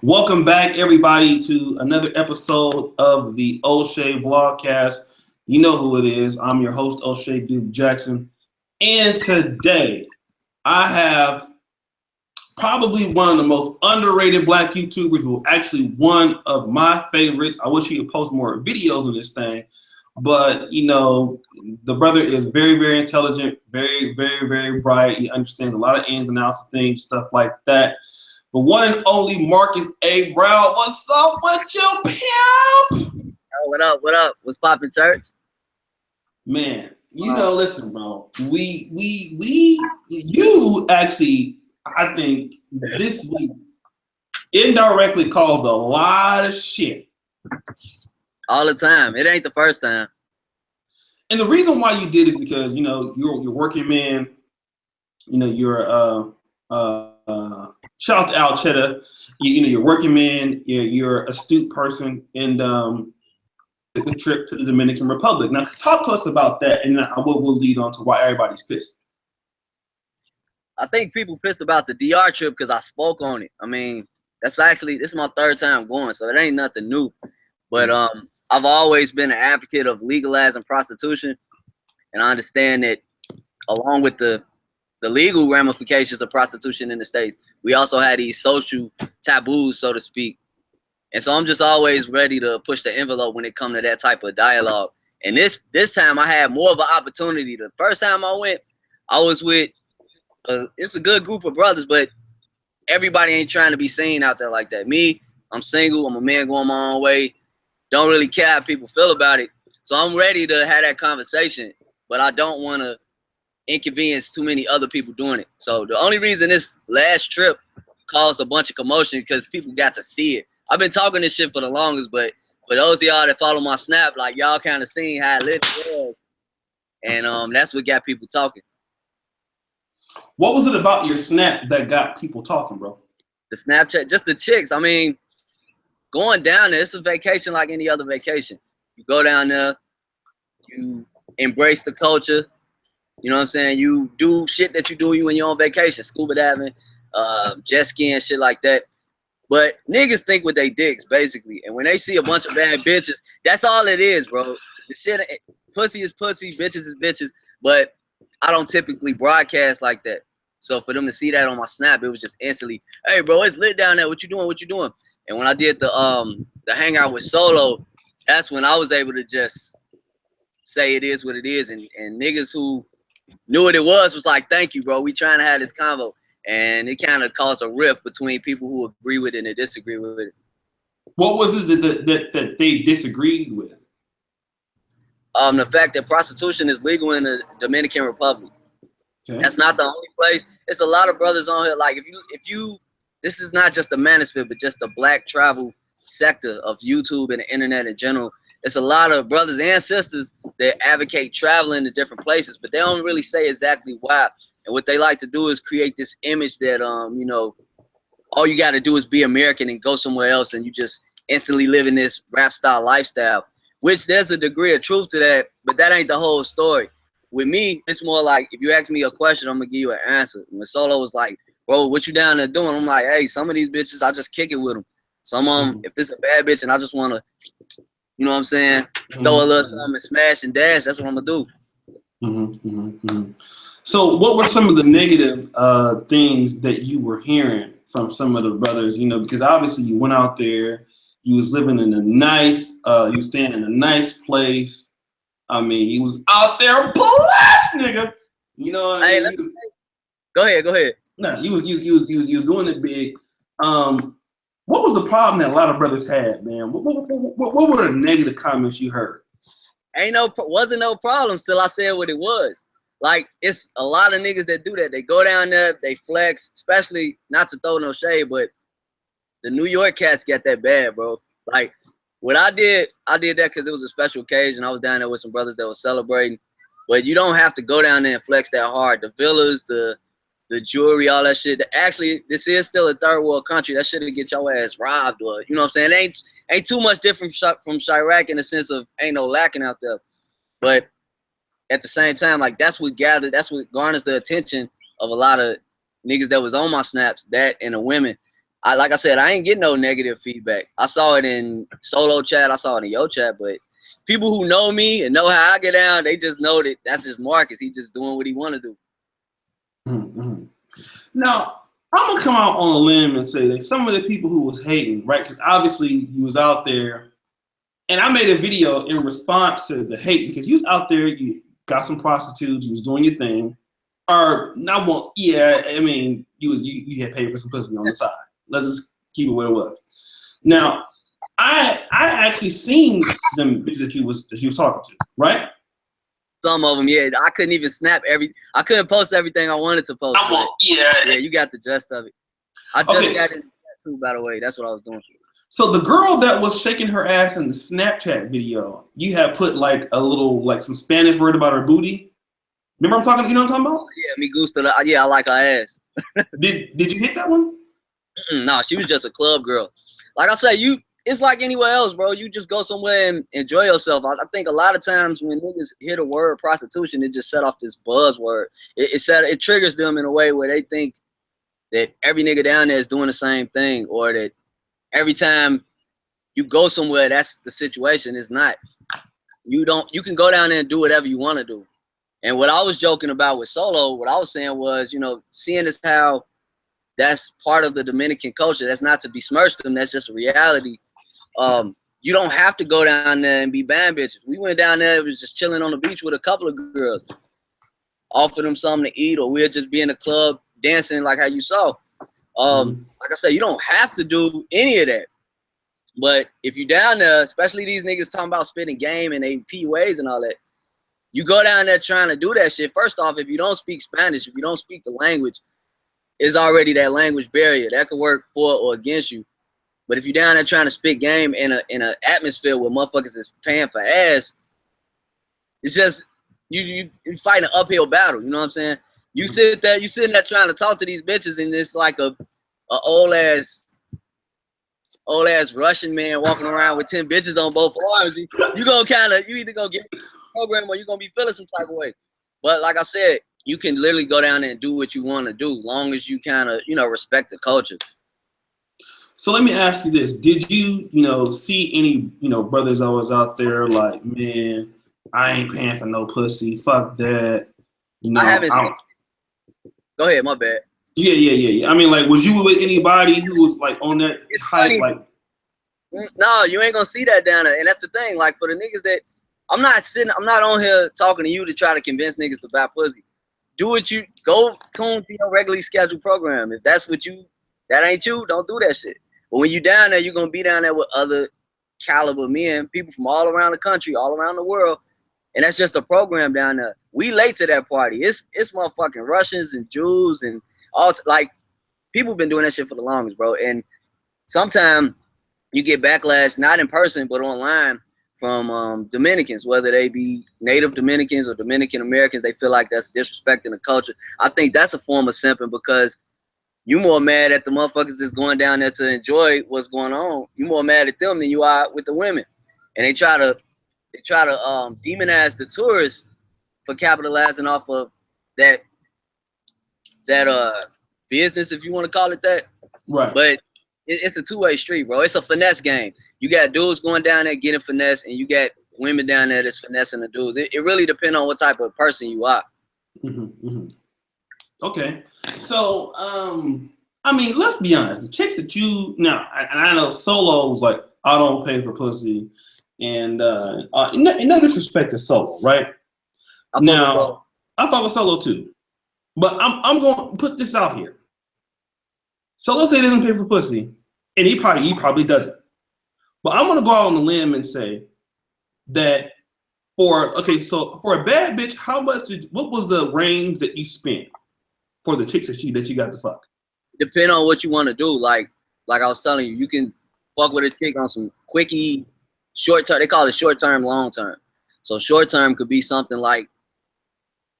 Welcome back, everybody, to another episode of the Oshay Vlog Cast. You know who it is. I'm your host, Oshay Duke Jackson. And today, I have probably one of the most underrated black YouTubers, who actually one of my favorites. I wish he would post more videos on this thing. But, you know, the brother is very, very intelligent, very, very, very bright. He understands a lot of ins and outs of things, stuff like that. The one and only Marcus A. Brown. What's up with you, pimp? Oh, what up? What up? What's poppin', church? Man, you know, listen, bro. You actually, I think this week indirectly caused a lot of shit. All the time. It ain't the first time. And the reason why you did is because, you know, you're working man. You know, you're shout out to Al Cheddar. You know, you're working man. You're astute person, and the trip to the Dominican Republic. Now, talk to us about that, and we'll lead on to why everybody's pissed. I think people pissed about the DR trip because I spoke on it. I mean, this is my third time going, so it ain't nothing new. But I've always been an advocate of legalizing prostitution, and I understand that along with the legal ramifications of prostitution in the States, we also had these social taboos, so to speak. And so I'm just always ready to push the envelope when it comes to that type of dialogue. And this time I had more of an opportunity. The first time I went, I was with, it's a good group of brothers, but everybody ain't trying to be seen out there like that. Me, I'm single, I'm a man going my own way. Don't really care how people feel about it. So I'm ready to have that conversation, but I don't want to inconvenience too many other people doing it. So the only reason this last trip caused a bunch of commotion because people got to see it. I've been talking this shit for the longest, but for those of y'all that follow my snap, like y'all kind of seen how lit it was. And that's what got people talking. What was it about your snap that got people talking, bro? The Snapchat, just the chicks. I mean, going down there, it's a vacation like any other vacation. You go down there, you embrace the culture. You know what I'm saying? You do shit that you do when you're on vacation, scuba diving, jet skiing, shit like that. But niggas think with they dicks, basically. And when they see a bunch of bad bitches, that's all it is, bro. The shit, pussy is pussy, bitches is bitches. But I don't typically broadcast like that. So for them to see that on my snap, it was just instantly, hey, bro, it's lit down there. What you doing? What you doing? And when I did the hangout with Solo, that's when I was able to just say it is what it is. And niggas who knew what it was like, thank you, bro. We trying to have this convo. And it kind of caused a rift between people who agree with it and disagree with it. What was it that they disagreed with? The fact that prostitution is legal in the Dominican Republic. Okay. That's not the only place. It's a lot of brothers on here. Like if you, this is not just the manosphere, but just the black travel sector of YouTube and the internet in general. It's a lot of brothers and sisters that advocate traveling to different places, but they don't really say exactly why. And what they like to do is create this image that, you know, all you got to do is be American and go somewhere else, and you just instantly live in this rap style lifestyle, which there's a degree of truth to that, but that ain't the whole story. With me, it's more like, if you ask me a question, I'm going to give you an answer. When Solo was like, bro, what you down there doing? I'm like, hey, some of these bitches, I just kick it with them. Some of them, if it's a bad bitch and I just want to, you know what I'm saying, throw a little something and smash and dash, that's what I'm going to do. So what were some of the negative things that you were hearing from some of the brothers, you know, because obviously you went out there, you was living in a nice, you was staying in a nice place. I mean, he was out there blessed, nigga. You know what I mean? Go ahead. No, you was doing it big. What was the problem that a lot of brothers had, man? What were the negative comments you heard? Wasn't no problems till I said what it was. Like, it's a lot of niggas that do that. They go down there, they flex, especially, not to throw no shade, but the New York cats get that bad, bro. Like, what I did that because it was a special occasion. I was down there with some brothers that were celebrating. But you don't have to go down there and flex that hard. The villas, the jewelry, all that shit. Actually, this is still a third world country. That shouldn't get your ass robbed, or, you know what I'm saying? It ain't too much different from Chirac in the sense of ain't no lacking out there. But at the same time, like, that's what garners the attention of a lot of niggas that was on my snaps, that and the women. like I said, I ain't getting no negative feedback. I saw it in solo chat. I saw it in your chat, but people who know me and know how I get down, they just know that that's just Marcus. He just doing what he want to do. Mm-hmm. Now, I'm gonna come out on a limb and say that some of the people who was hating, right? Because obviously you was out there, and I made a video in response to the hate because you was out there, you got some prostitutes, you was doing your thing, or not. Well, yeah, I mean, you had paid for some pussy on the side. Let's just keep it where it was. Now, I actually seen them bitches that you was talking to, right? Some of them, yeah. I couldn't even I couldn't post everything I wanted to post. Yeah, you got the gist of it. I just got into that too, by the way. That's what I was doing. So the girl that was shaking her ass in the Snapchat video, you had put like a little, like some Spanish word about her booty. Remember I'm talking, you know what I'm talking about? Yeah, me gusta. Yeah, I like her ass. Did you hit that one? No, she was just a club girl. Like I said, it's like anywhere else, bro. You just go somewhere and enjoy yourself. I think a lot of times when niggas hear the word prostitution, it just set off this buzzword. It triggers them in a way where they think that every nigga down there is doing the same thing, or that every time you go somewhere, that's the situation. It's not. You can go down there and do whatever you want to do. And what I was joking about with Solo, what I was saying was, seeing as how that's part of the Dominican culture. That's not to besmirch them. That's just a reality. You don't have to go down there and be band bitches. We went down there, it was just chilling on the beach with a couple of girls. Offer them something to eat, or we'll just be in the club dancing like how you saw. Like I said, you don't have to do any of that. But if you down there, especially these niggas talking about spitting game and they PUAs and all that, you go down there trying to do that shit. First off, if you don't speak Spanish, if you don't speak the language, it's already that language barrier. That could work for or against you. But if you're down there trying to spit game in an atmosphere where motherfuckers is paying for ass, it's just you fighting an uphill battle. You know what I'm saying? You sitting there trying to talk to these bitches, and it's like a old ass Russian man walking around with 10 bitches on both arms. You either gonna get a program or you're gonna be feeling some type of way. But like I said, you can literally go down there and do what you want to do, long as you kind of respect the culture. So let me ask you this: did you see any brothers that was out there like, man, I ain't paying for no pussy, fuck that? I haven't seen. Go ahead, my bad. Yeah. I mean, like, was you with anybody who was like on that hype? Like, no, you ain't gonna see that down there. And that's the thing. Like, for the niggas that I'm not on here talking to you to try to convince niggas to buy pussy. Go tune to your regularly scheduled program. If that's that ain't you, don't do that shit. But when you down there, you're gonna be down there with other caliber men, people from all around the country, all around the world. And that's just a program down there. We late to that party. It's motherfucking Russians and Jews and all, like, people been doing that shit for the longest, bro. And sometimes you get backlash, not in person, but online, from Dominicans, whether they be native Dominicans or Dominican Americans. They feel like that's disrespecting the culture. I think that's a form of simping, because you more mad at the motherfuckers that's going down there to enjoy what's going on. You more mad at them than you are with the women. And they try to demonize the tourists for capitalizing off of that business, if you want to call it that. Right. But it's a two-way street, bro. It's a finesse game. You got dudes going down there getting finesse, and you got women down there that's finessing the dudes. It really depends on what type of person you are. Okay. So, I mean, let's be honest. The chicks that I know Solo was like, I don't pay for pussy. And no disrespect to Solo, right? I fuck with Solo too. But I'm going to put this out here. Solo say he doesn't pay for pussy, and he probably doesn't. But I'm going to go out on the limb and say that for a bad bitch, what was the range that you spent for the chicks that you got to fuck? Depend on what you want to do. Like I was telling you, you can fuck with a chick on some quickie, short term. They call it short term, long term. So short term could be something like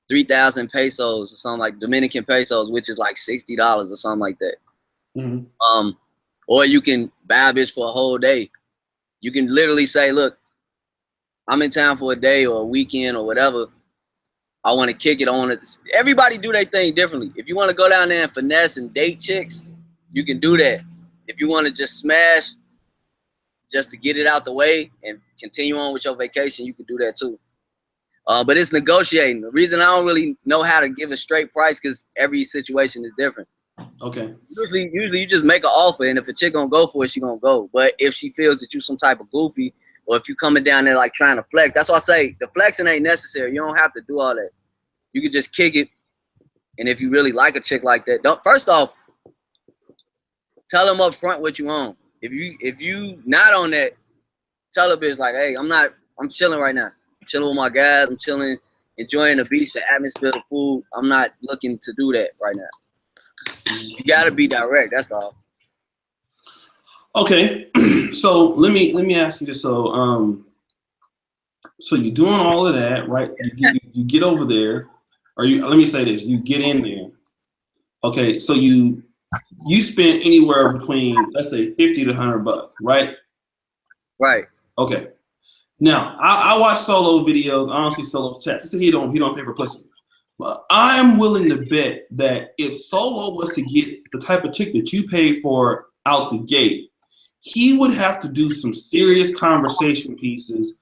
3,000 pesos or something, like Dominican pesos, which is like $60 or something like that. Mm-hmm. Or you can buy a bitch for a whole day. You can literally say, look, I'm in town for a day or a weekend or whatever. I want to kick it. Everybody do their thing differently. If you want to go down there and finesse and date chicks, you can do that. if you want to just smash, just to get it out the way and continue on with your vacation, you can do that too. But it's negotiating. The reason I don't really know how to give a straight price because every situation is different. Okay. Usually you just make an offer, and if a chick gonna go for it, she gonna go. But if she feels that you some type of goofy, or if you coming down there like trying to flex, that's why I say the flexing ain't necessary. You don't have to do all that. You can just kick it. And if you really like a chick like that, don't. First off, tell them up front what you on. If you not on that, tell a bitch like, hey, I'm chilling right now. I'm chilling with my guys. I'm chilling, enjoying the beach, the atmosphere, the food. I'm not looking to do that right now. You gotta be direct. That's all. Okay, so let me ask you this. So you're doing all of that, right? You get over there, or let me say this: you get in there. Okay, so you spend anywhere between, let's say, $50 to $100, right? Right. Okay. Now I watch solo videos. I don't see solo chats. He don't pay for pussy. But I'm willing to bet that if Solo was to get the type of chick that you paid for out the gate, he would have to do some serious conversation pieces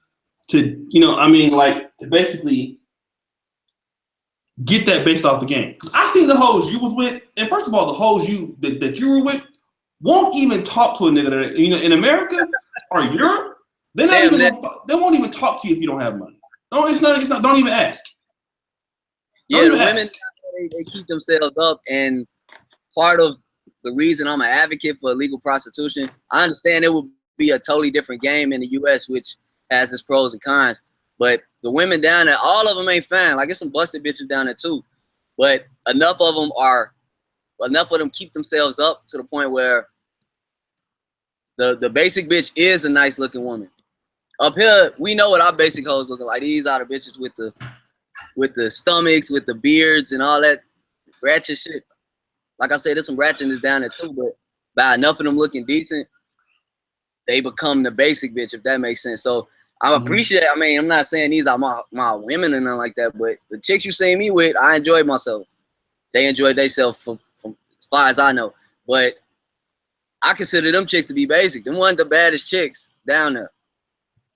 to, to basically get that based off the game. Because I seen the hoes you was with, and first of all, the hoes that you were with won't even talk to a nigga that, in America or Europe, they won't even talk to you if you don't have money. No, it's not. Don't even ask. Yeah, the women, they keep themselves up, and part of the reason I'm an advocate for illegal prostitution, I understand it would be a totally different game in the U.S., which has its pros and cons, but the women down there, all of them ain't fine. Like, there's some busted bitches down there too, but enough of them keep themselves up to the point where the basic bitch is a nice looking woman. Up here, we know what our basic hoes looking like. These are the bitches with the stomachs, with the beards and all that ratchet shit. Like I said, there's some ratchetness down there too, but by enough of them looking decent, they become the basic bitch, if that makes sense. So I appreciate, I'm not saying these are my women and nothing like that, but the chicks you see me with, I enjoyed myself. They enjoyed themselves from as far as I know. But I consider them chicks to be basic. Them weren't the baddest chicks down there.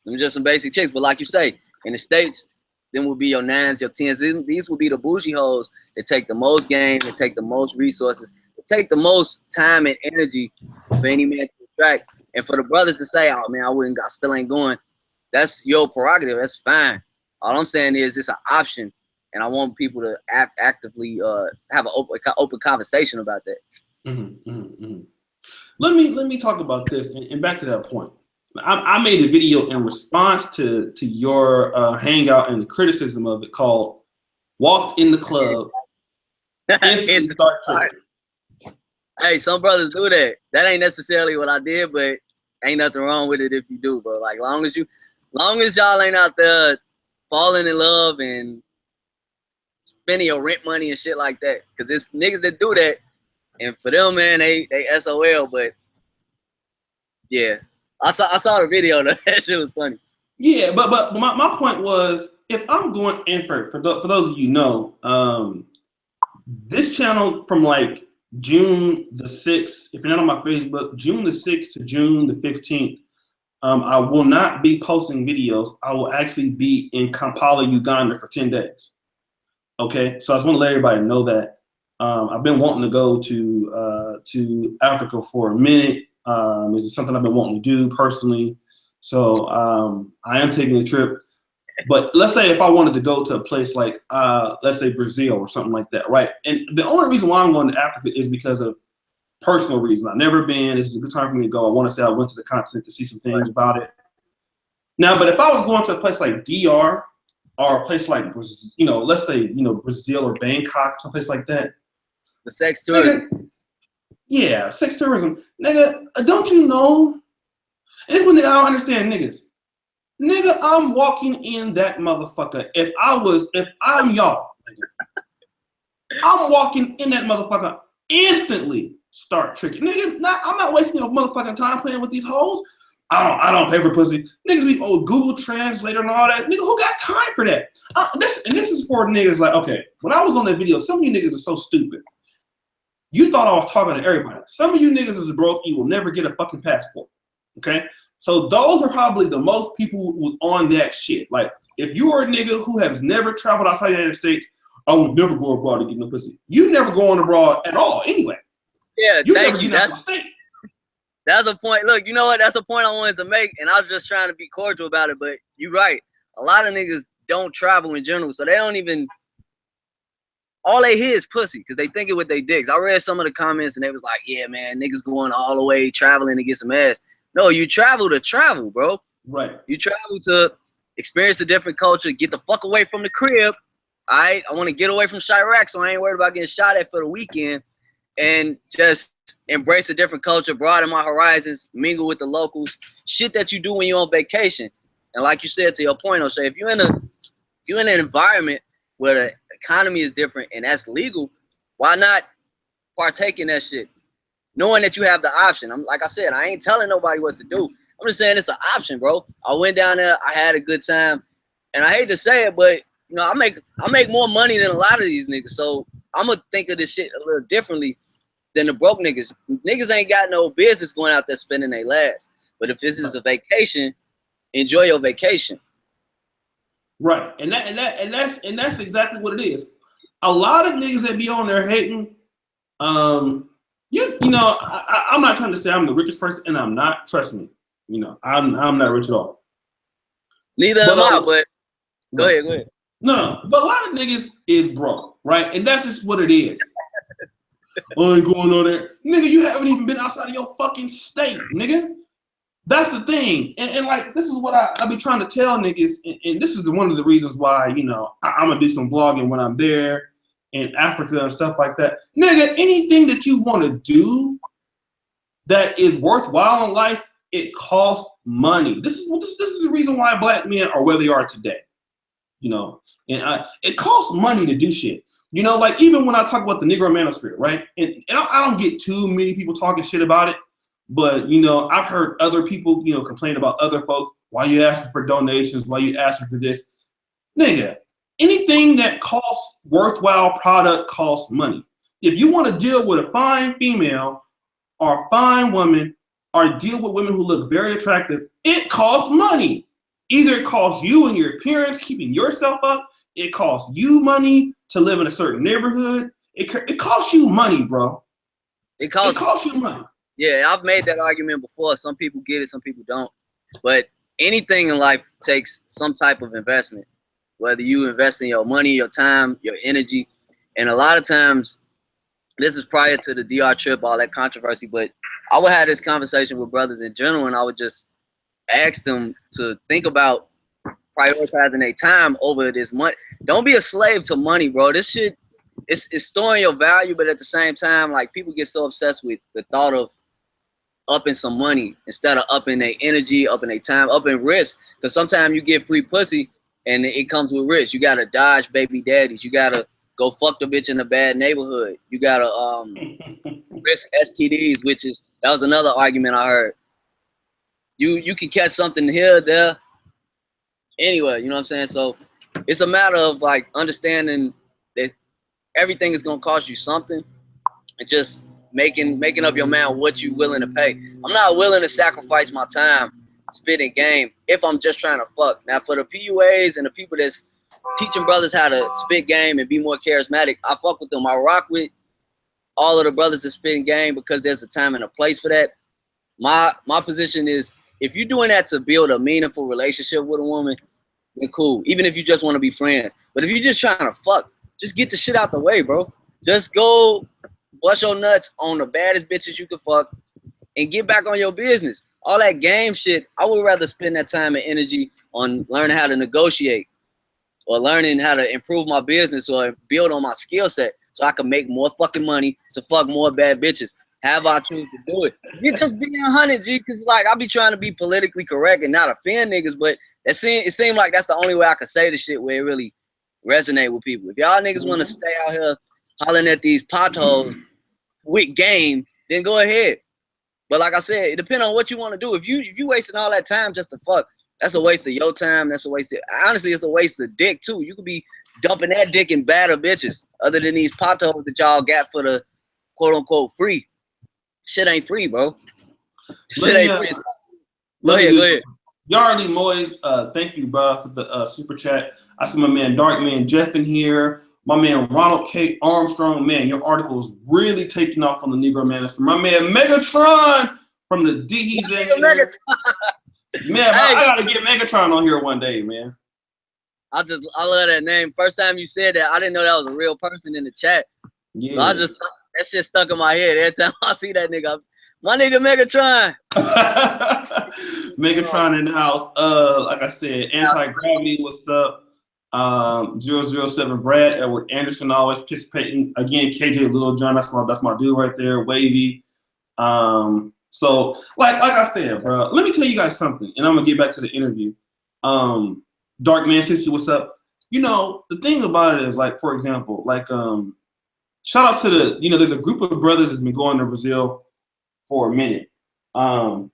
Them just some basic chicks. But like you say, in the States, them will be your 9s, your 10s. These will be the bougie hoes that take the most game, that take the most resources, that take the most time and energy for any man to attract. And for the brothers to say, oh man, I still ain't going, that's your prerogative. That's fine. All I'm saying is it's an option, and I want people to actively have an open conversation about that. Let me talk about this, and back to that point. I made a video in response to your hangout and the criticism of it called "Walked in the Club." Hey, some brothers do that. That ain't necessarily what I did, but ain't nothing wrong with it if you do, bro. Like, long as y'all ain't out there falling in love and spending your rent money and shit like that. Because it's niggas that do that, and for them, man, they SOL. But yeah, I saw the video though. That shit was funny. Yeah, but my point was, if I'm going in for those of you know, this channel from like June the 6th, if you're not on my Facebook, June the 6th to June the 15th, I will not be posting videos. I will actually be in Kampala, Uganda for 10 days. Okay, so I just want to let everybody know that. I've been wanting to go to Africa for a minute. It's something I've been wanting to do personally. So I am taking a trip. But let's say if I wanted to go to a place like, let's say Brazil or something like that, right? And the only reason why I'm going to Africa is because of personal reasons. I've never been. This is a good time for me to go. I want to say I went to the continent to see some things about it. Now, but if I was going to a place like DR or a place like, let's say, Brazil or Bangkok, someplace like that. The sex tourism. Nigga, yeah, sex tourism. Nigga, don't you know? And this one thing I don't understand, niggas. Nigga, I'm walking in that motherfucker. If I'm y'all, nigga, I'm walking in that motherfucker, instantly start tricking. Nigga, I'm not wasting your motherfucking time playing with these hoes. I don't pay for pussy. Niggas be Google Translator and all that. Nigga, who got time for that? This is for niggas like, okay, when I was on that video, some of you niggas are so stupid. You thought I was talking to everybody. Some of you niggas is broke. You will never get a fucking passport. Okay? So those are probably the most people who was on that shit. Like, if you are a nigga who has never traveled outside the United States, I would never go abroad to get no pussy. You never go on abroad at all anyway. Yeah, you thank never you. Get out of state. That's a point. Look, you know what? That's a point I wanted to make, and I was just trying to be cordial about it. But you're right. A lot of niggas don't travel in general, so they don't even. All they hear is pussy because they think it with their dicks. I read some of the comments, and they was like, "Yeah, man, niggas going all the way traveling to get some ass." No, you travel to travel, bro. Right. You travel to experience a different culture, get the fuck away from the crib. All right, I want to get away from Chirac, so I ain't worried about getting shot at for the weekend, and just embrace a different culture, broaden my horizons, mingle with the locals, shit that you do when you're on vacation. And like you said, to your point, Oshay, if you're in an environment where the economy is different and that's legal, why not partake in that shit? Knowing that you have the option. Like I said, I ain't telling nobody what to do. I'm just saying it's an option, bro. I went down there, I had a good time, and I hate to say it, but you know, I make more money than a lot of these niggas. So I'm gonna think of this shit a little differently than the broke niggas. Niggas ain't got no business going out there spending their last. But if this is a vacation, enjoy your vacation. Right, and that's exactly what it is. A lot of niggas that be on there hating, you know, I'm not trying to say I'm the richest person, and I'm not. Trust me, you know, I'm not rich at all. Neither am I. But go ahead. No, but a lot of niggas is broke, right? And that's just what it is. I ain't going on there, nigga. You haven't even been outside of your fucking state, nigga. That's the thing, and like this is what I be trying to tell niggas, and this is one of the reasons why, you know, I'm gonna do some vlogging when I'm there in Africa and stuff like that. Nigga, anything that you want to do that is worthwhile in life, it costs money. This is the reason why black men are where they are today. You know, and it costs money to do shit. You know, like even when I talk about the Negro manosphere, right? And I don't get too many people talking shit about it. But, you know, I've heard other people, you know, complain about other folks. Why you asking for donations? Why you asking for this? Nigga, anything that costs worthwhile product costs money. If you want to deal with a fine female or a fine woman or deal with women who look very attractive, it costs money. Either it costs you and your appearance, keeping yourself up. It costs you money to live in a certain neighborhood. It costs you money, bro. It costs you money. Yeah, I've made that argument before. Some people get it, some people don't. But anything in life takes some type of investment, whether you invest in your money, your time, your energy. And a lot of times, this is prior to the DR trip, all that controversy, but I would have this conversation with brothers in general, and I would just ask them to think about prioritizing their time over this money. Don't be a slave to money, bro. This shit, it's storing your value, but at the same time, like, people get so obsessed with the thought of upping some money instead of upping their energy, upping their time, upping risk. Because sometimes you get free pussy and it comes with risk. You gotta dodge baby daddies. You gotta go fuck the bitch in a bad neighborhood. You gotta risk STDs, that was another argument I heard. You can catch something here, there, anywhere. You know what I'm saying? So it's a matter of like understanding that everything is gonna cost you something, and just making up your mind what you willing to pay. I'm not willing to sacrifice my time spitting game if I'm just trying to fuck. Now for the PUAs and the people that's teaching brothers how to spit game and be more charismatic, I fuck with them. I rock with all of the brothers that spitting game because there's a time and a place for that. My position is, if you're doing that to build a meaningful relationship with a woman, then cool. Even if you just want to be friends. But if you're just trying to fuck, just get the shit out the way, bro. Just go bust your nuts on the baddest bitches you can fuck and get back on your business. All that game shit, I would rather spend that time and energy on learning how to negotiate or learning how to improve my business or build on my skill set so I can make more fucking money to fuck more bad bitches. Have I choose to do it? You're just being 100, G, because like I be trying to be politically correct and not offend niggas, but it seemed like that's the only way I could say the shit where it really resonate with people. If y'all niggas want to stay out here hollering at these potholes with game, then go ahead. But like I said, it depends on what you want to do. If you wasting all that time just to fuck, that's a waste of your time. That's a waste of, honestly, it's a waste of dick too. You could be dumping that dick in badder bitches other than these potholes that y'all got for the quote unquote free. Shit ain't free, bro. Shit Let me, ain't free. Go ahead. Yardy Moyes, thank you, bro, for the super chat. I see my man Darkman Jeff in here. My man Ronald K. Armstrong, man, your article is really taking off on the Negro Minister. My man Megatron from the D. He's in here. Man, hey. I gotta get Megatron on here one day, man. I love that name. First time you said that, I didn't know that was a real person in the chat. Yeah. So that shit stuck in my head every time I see that nigga. My nigga Megatron. Megatron in the house. Like I said, Anti-Gravity, what's up? 007 Brad, Edward Anderson always participating. Again, KJ Little John, that's my dude right there, Wavy. So like I said, bro, let me tell you guys something, and I'm gonna get back to the interview. Dark Man 60, what's up? You know, the thing about it is, like, for example, like shout out to the, you know, there's a group of brothers that's been going to Brazil for a minute. And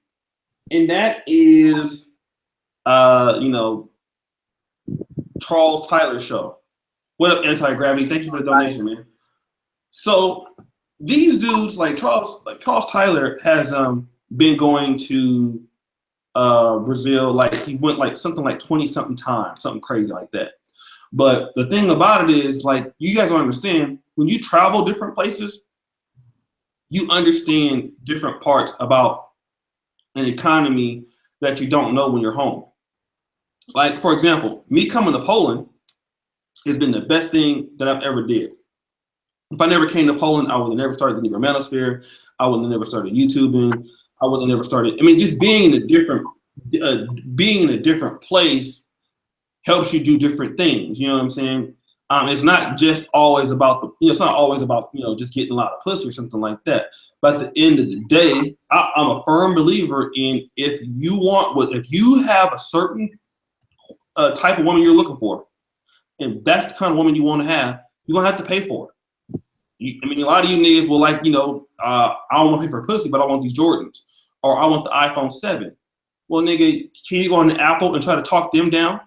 that is you know, Charles Tyler show. What up, Anti-Gravity? Thank you for the donation, man. So these dudes, like Charles Tyler has been going to Brazil, like he went like something like 20-something times, something crazy like that. But the thing about it is, like, you guys don't understand, when you travel different places, you understand different parts about an economy that you don't know when you're home. Like, for example, me coming to Poland has been the best thing that I've ever did. If I never came to Poland, I would have never started the Negro Manosphere. I would have never started YouTubing. I would have never started. I mean, just being in a different place helps you do different things. You know what I'm saying? It's not just always about it's not always about, you know, just getting a lot of pussy or something like that. But at the end of the day, I'm a firm believer in, if you have a certain type of woman you're looking for, and that's the kind of woman you want to have, you're gonna have to pay for it. I mean, a lot of you niggas will, like, you know, I don't want to pay for pussy, but I want these Jordans, or I want the iPhone 7. Well, nigga, can you go on the Apple and try to talk them down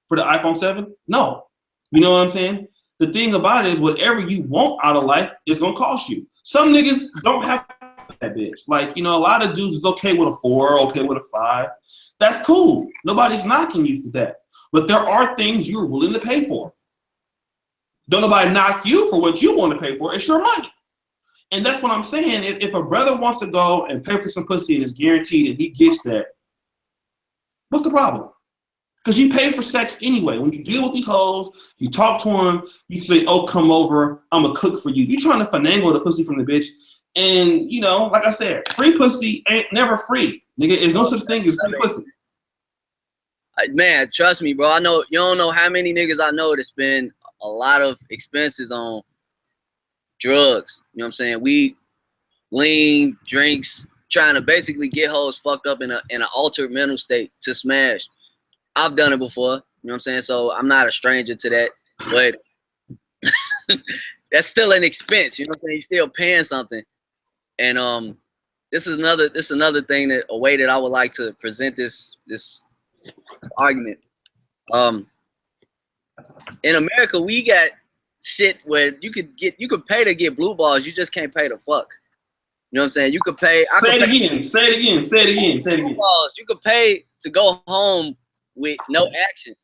for the iPhone 7? No. You know what I'm saying? The thing about it is, whatever you want out of life is gonna cost you. Some niggas don't have that bitch. Like, you know, a lot of dudes is okay with a 4, okay with a 5. That's cool. Nobody's knocking you for that. But there are things you're willing to pay for. Don't nobody knock you for what you want to pay for. It's your money. And that's what I'm saying. If a brother wants to go and pay for some pussy and it's guaranteed and he gets that, what's the problem? Because you pay for sex anyway. When you deal with these hoes, you talk to them, you say, oh, come over, I'm a cook for you. You're trying to finagle the pussy from the bitch. And, you know, like I said, free pussy ain't never free. Nigga, there's no such thing as free pussy. Man, trust me, bro. I know you don't know how many niggas I know that spend a lot of expenses on drugs. You know what I'm saying? Weed, lean, drinks, trying to basically get hoes fucked up in an altered mental state to smash. I've done it before. You know what I'm saying? So I'm not a stranger to that. But that's still an expense. You know what I'm saying? You're still paying something. And this is another thing, that a way that I would like to present this argument. In America, we got shit where you could pay to get blue balls, you just can't pay to fuck. You know what I'm saying? You could pay. Say it again. Balls. You could pay to go home with no action,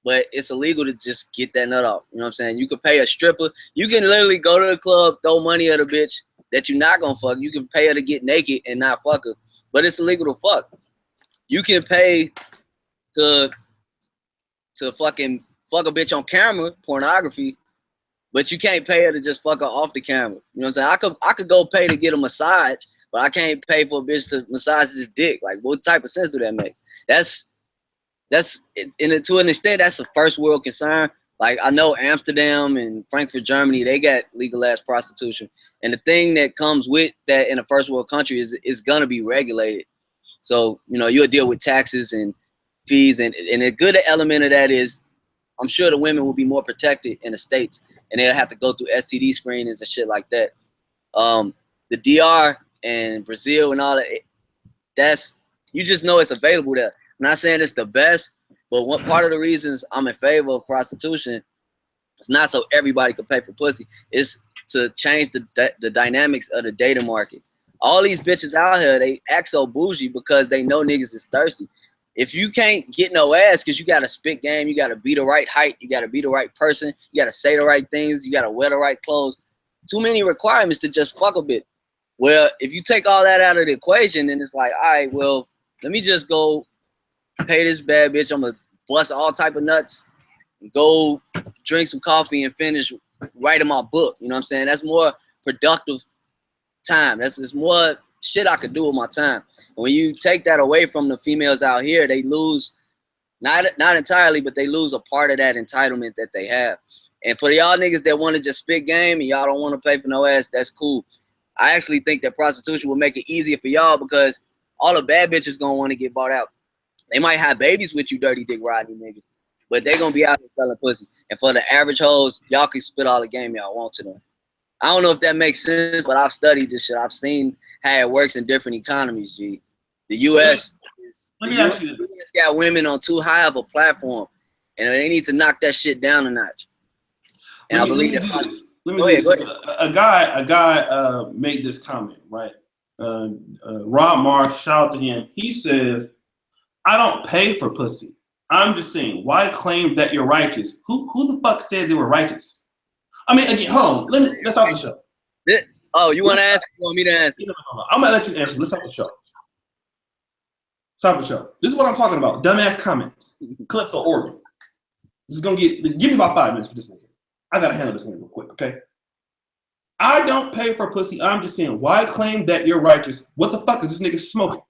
but it's illegal to just get that nut off. You know what I'm saying? You could pay a stripper. You can literally go to the club, throw money at a bitch that you're not gonna fuck. You can pay her to get naked and not fuck her, but it's illegal to fuck. You can pay to fucking fuck a bitch on camera, pornography, but you can't pay her to just fuck her off the camera. You know what I'm saying? I could go pay to get a massage, but I can't pay for a bitch to massage his dick. Like, what type of sense do that make? To an extent, that's a first world concern. Like, I know Amsterdam and Frankfurt, Germany, they got legalized prostitution. And the thing that comes with that in a first world country is it's gonna be regulated. So, you know, you'll deal with taxes and fees, and a good element of that is, I'm sure the women will be more protected in the States, and they'll have to go through STD screenings and shit like that. The DR and Brazil and all that, you just know it's available there. I'm not saying it's the best, but one part of the reasons I'm in favor of prostitution It's not so everybody can pay for pussy. It's to change the dynamics of the dating market. All these bitches out here, they act so bougie because they know niggas is thirsty. If you can't get no ass because you got to spit game, you got to be the right height, you got to be the right person, you got to say the right things, you got to wear the right clothes. Too many requirements to just fuck a bitch. Well, if you take all that out of the equation, then it's like, all right, well, let me just go pay this bad bitch. I'm going to bust all type of nuts, go drink some coffee and finish writing my book. You know what I'm saying? That's more productive time. That's more shit I could do with my time. And when you take that away from the females out here, they lose, not entirely, but they lose a part of that entitlement that they have. And for y'all niggas that want to just spit game and y'all don't want to pay for no ass, that's cool. I actually think that prostitution will make it easier for y'all because all the bad bitches gonna want to get bought out. They might have babies with you, dirty dick riding nigga, but they gonna be out here selling pussy. And for the average hoes, y'all can spit all the game y'all want to them. I don't know if that makes sense, but I've studied this shit. I've seen how it works in different economies, G. The U.S. Let me ask you this. got women on too high of a platform, and they need to knock that shit down a notch. And I believe that. Go ahead. A guy made this comment, right? Rob Marsh, shout out to him. He says, I don't pay for pussy. I'm just saying, why claim that you're righteous? Who the fuck said they were righteous? I mean, again, hold on. Let's stop the show. You want to ask? You want me to answer? No. I'm going to let you answer. Let's stop the show. Stop the show. This is what I'm talking about. Dumbass comments. Clips or organ. This is going to give me about 5 minutes for this nigga. I got to handle this nigga real quick, okay? I don't pay for pussy. I'm just saying, why claim that you're righteous? What the fuck is this nigga smoking?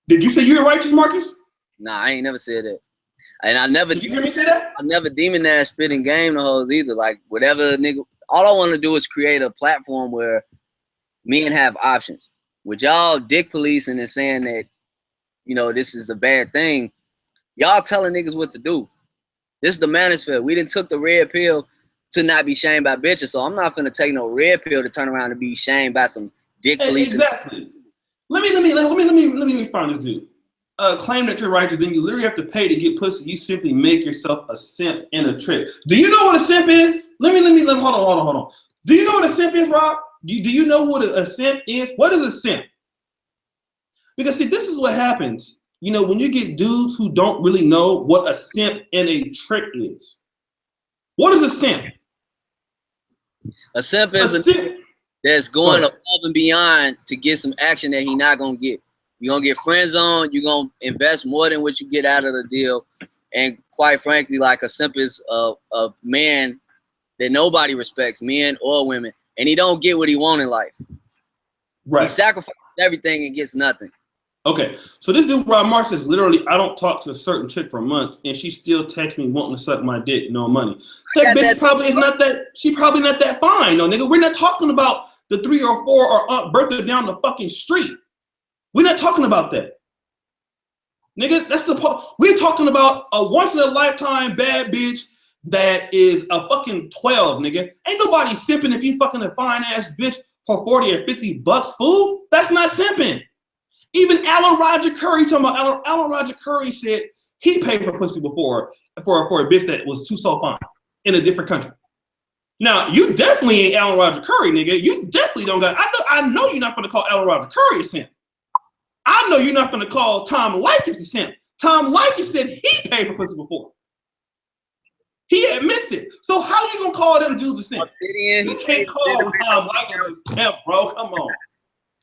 Did you say you're righteous, Marcus? Nah, I ain't never said that. And I never. Did you hear me say that? I never demonize spitting game to hoes either. Like, whatever nigga. All I want to do is create a platform where men have options. With y'all dick policing and saying that, you know, this is a bad thing, y'all telling niggas what to do. This is the manosphere. We done took the red pill to not be shamed by bitches. So I'm not finna take no red pill to turn around and be shamed by some dick policing. Exactly. Let me respond to this dude. Claim that you're righteous, then you literally have to pay to get pussy. You simply make yourself a simp and a trick. Do you know what a simp is? Hold on. Do you know what a simp is, Rob? Do you know what a simp is? What is a simp? Because see, this is what happens. You know, when you get dudes who don't really know what a simp and a trick is. What is a simp? A simp is a nigga that's going above and beyond to get some action that he not gonna get. You're gonna get friend zone, you're gonna invest more than what you get out of the deal. And quite frankly, like a simp is a man that nobody respects, men or women, and he don't get what he want in life. Right. He sacrifices everything and gets nothing. Okay, so this dude Rob Marsh says literally, I don't talk to a certain chick for months, and she still texts me wanting to suck my dick, no money. That bitch probably is not that. She probably not that fine, no nigga. We're not talking about the 3 or 4 or birthday down the fucking street. We're not talking about that, nigga. That's the part. We're talking about a once in a lifetime bad bitch that is a fucking 12, nigga. Ain't nobody simping if you fucking a fine ass bitch for 40 or 50 bucks, fool. That's not simping. Even Alan Roger Curry, talking about Alan Roger Curry said he paid for pussy before for a bitch that was too so fine in a different country. Now, you definitely ain't Alan Roger Curry, nigga. You definitely don't got. I know you're not gonna call Alan Roger Curry a simp. I know you're not gonna call Tom Likas a simp. Tom Likas said he paid for pussy before. He admits it. So how you gonna call them dudes a simp? You can't call Tom Likas a simp, bro. Come on.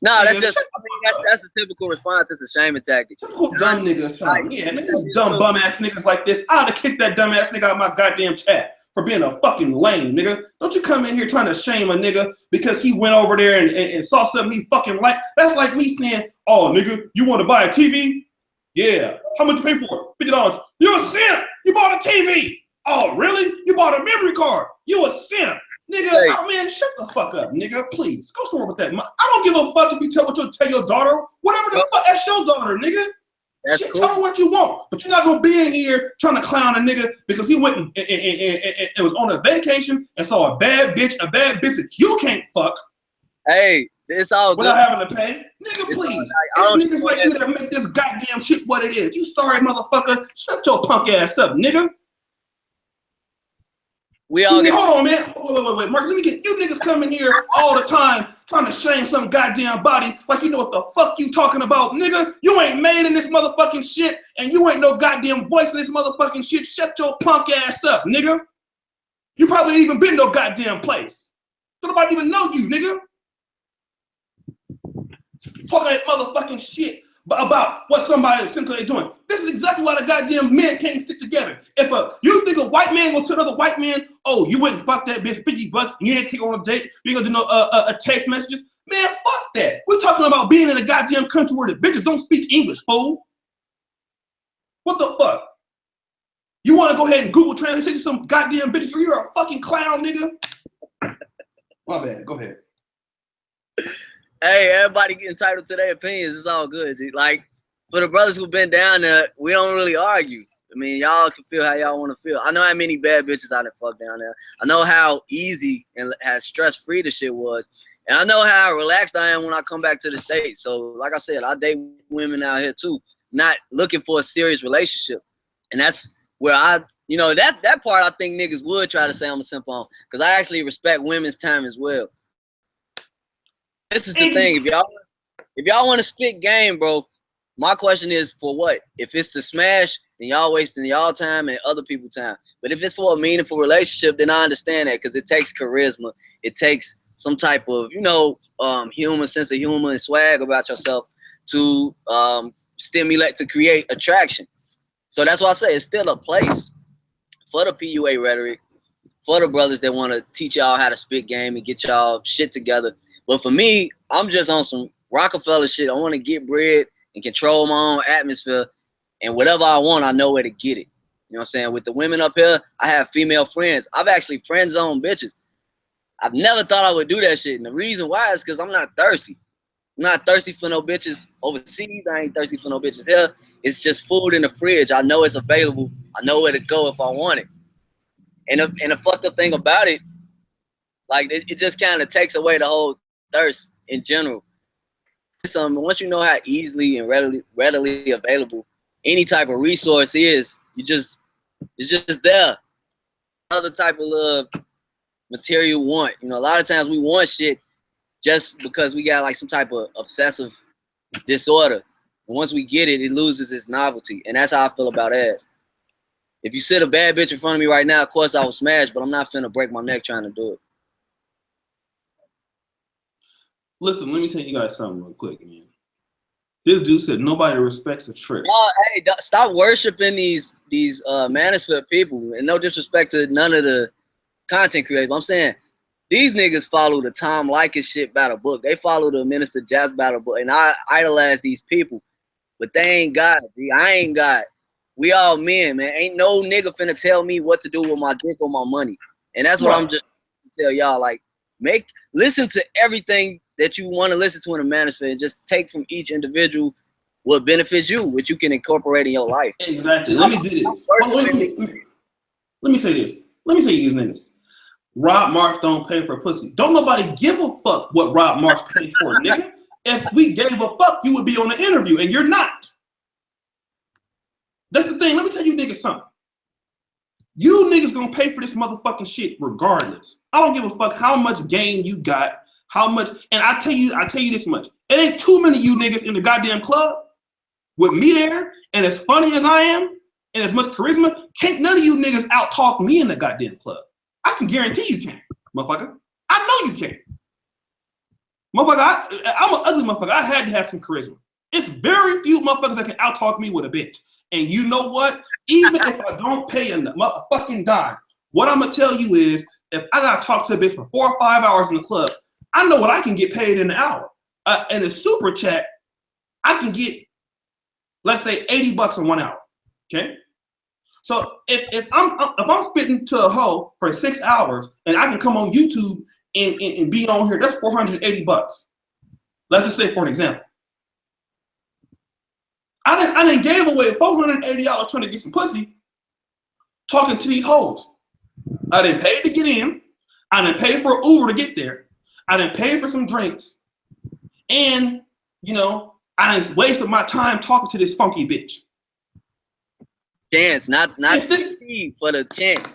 No, that's just. I mean, that's a typical response. It's a shaming tactic. Typical dumb niggas. Yeah, niggas, dumb bum ass niggas like this. I'd have kicked that dumb ass nigga out of my goddamn chat for being a fucking lame, nigga. Don't you come in here trying to shame a nigga because he went over there and saw something he fucking liked. That's like me saying, oh, nigga, you want to buy a TV? Yeah. How much you pay for it? $50. You're a simp. You bought a TV. Oh, really? You bought a memory card. You a simp. Nigga, hey. Oh, man, shut the fuck up, nigga. Please, go somewhere with that. I don't give a fuck if you tell what you tell your daughter. Whatever the fuck, that's your daughter, nigga. That's cool. Tell her what you want. But you're not going to be in here trying to clown a nigga because he went and was on a vacation and saw a bad bitch that you can't fuck. Hey, it's all good. Without having to pay. Nigga, please. It's niggas like you that make this goddamn shit what it is. You sorry, motherfucker. Shut your punk ass up, nigga. We all get. Hold on, man. Wait, Mark. Let me get you niggas coming here all the time trying to shame some goddamn body like you know what the fuck you talking about, nigga. You ain't made in this motherfucking shit, and you ain't no goddamn voice in this motherfucking shit. Shut your punk ass up, nigga. You probably ain't even been no goddamn place. Nobody even know you, nigga. Talking that motherfucking shit about what somebody is thinking they're doing. This is exactly why the goddamn men can't stick together. If you think a white man will tell another white man, oh, you wouldn't fuck that bitch $50, you ain't take on a date, you ain't gonna do no text messages. Man, fuck that. We're talking about being in a goddamn country where the bitches don't speak English, fool. What the fuck? You want to go ahead and Google Translate to some goddamn bitches? You're a fucking clown, nigga. My bad. Go ahead. Hey, everybody get entitled to their opinions. It's all good, G. Like, for the brothers who've been down there, we don't really argue. I mean, y'all can feel how y'all want to feel. I know how many bad bitches I done fucked down there. I know how easy and how stress-free the shit was. And I know how relaxed I am when I come back to the States. So, like I said, I date women out here, too, not looking for a serious relationship. And that's where that part I think niggas would try to say I'm a simp on. Because I actually respect women's time as well. This is the thing. If y'all want to spit game, bro, my question is for what? If it's to smash, then y'all wasting y'all time and other people's time. But if it's for a meaningful relationship, then I understand that because it takes charisma. It takes some type of, humor, sense of humor and swag about yourself to stimulate, to create attraction. So that's why I say it's still a place for the PUA rhetoric, for the brothers that want to teach y'all how to spit game and get y'all shit together. But for me, I'm just on some Rockefeller shit. I want to get bread and control my own atmosphere. And whatever I want, I know where to get it. You know what I'm saying? With the women up here, I have female friends. I've actually friend-zoned bitches. I've never thought I would do that shit. And the reason why is because I'm not thirsty. I'm not thirsty for no bitches overseas. I ain't thirsty for no bitches here. It's just food in the fridge. I know it's available. I know where to go if I want it. And the fucked up thing about it, like it just kind of takes away the whole thirst in general. Once you know how easily and readily available any type of resource is, it's just there. Other type of material want. A lot of times we want shit just because we got like some type of obsessive disorder. And once we get it, it loses its novelty. And that's how I feel about ass. If you sit a bad bitch in front of me right now, of course I will smash, but I'm not finna break my neck trying to do it. Listen, let me tell you guys something real quick, man. This dude said nobody respects a trick. Oh, hey, stop worshiping these manosphere people, and no disrespect to none of the content creators. But I'm saying these niggas follow the Tom Likas shit by the book. They follow the Minister Jazz by the book, and I idolize these people, but they ain't God. I ain't God. We all men, man. Ain't no nigga finna tell me what to do with my dick or my money, and that's what I'm just tell y'all. Like, listen to everything that you want to listen to in the manosphere and just take from each individual what benefits you, which you can incorporate in your life. Exactly. Let me do this. Let me say this. Let me tell you these niggas. Rob Marks don't pay for pussy. Don't nobody give a fuck what Rob Marks pays for, nigga. If we gave a fuck, you would be on the interview, and you're not. That's the thing. Let me tell you niggas something. You niggas gonna pay for this motherfucking shit regardless. I don't give a fuck how much game you got, how much, and I tell you this much. It ain't too many of you niggas in the goddamn club with me there, and as funny as I am, and as much charisma, can't none of you niggas out-talk me in the goddamn club. I can guarantee you can't, motherfucker. I know you can't. Motherfucker, I'm an ugly motherfucker. I had to have some charisma. It's very few motherfuckers that can out-talk me with a bitch. And you know what? Even if I don't pay a motherfucking dime, what I'm gonna tell you is, if I gotta talk to a bitch for 4 or 5 hours in the club, I know what I can get paid in an hour. In a super chat, I can get, let's say, $80 in 1 hour. Okay. So if I'm spitting to a hoe for 6 hours and I can come on YouTube and be on here, that's $480. Let's just say for an example. I didn't gave away $480 trying to get some pussy talking to these hoes. I didn't pay to get in. I didn't pay for Uber to get there. I didn't pay for some drinks. And, I didn't wasted my time talking to this funky bitch. Chance, not for the chance.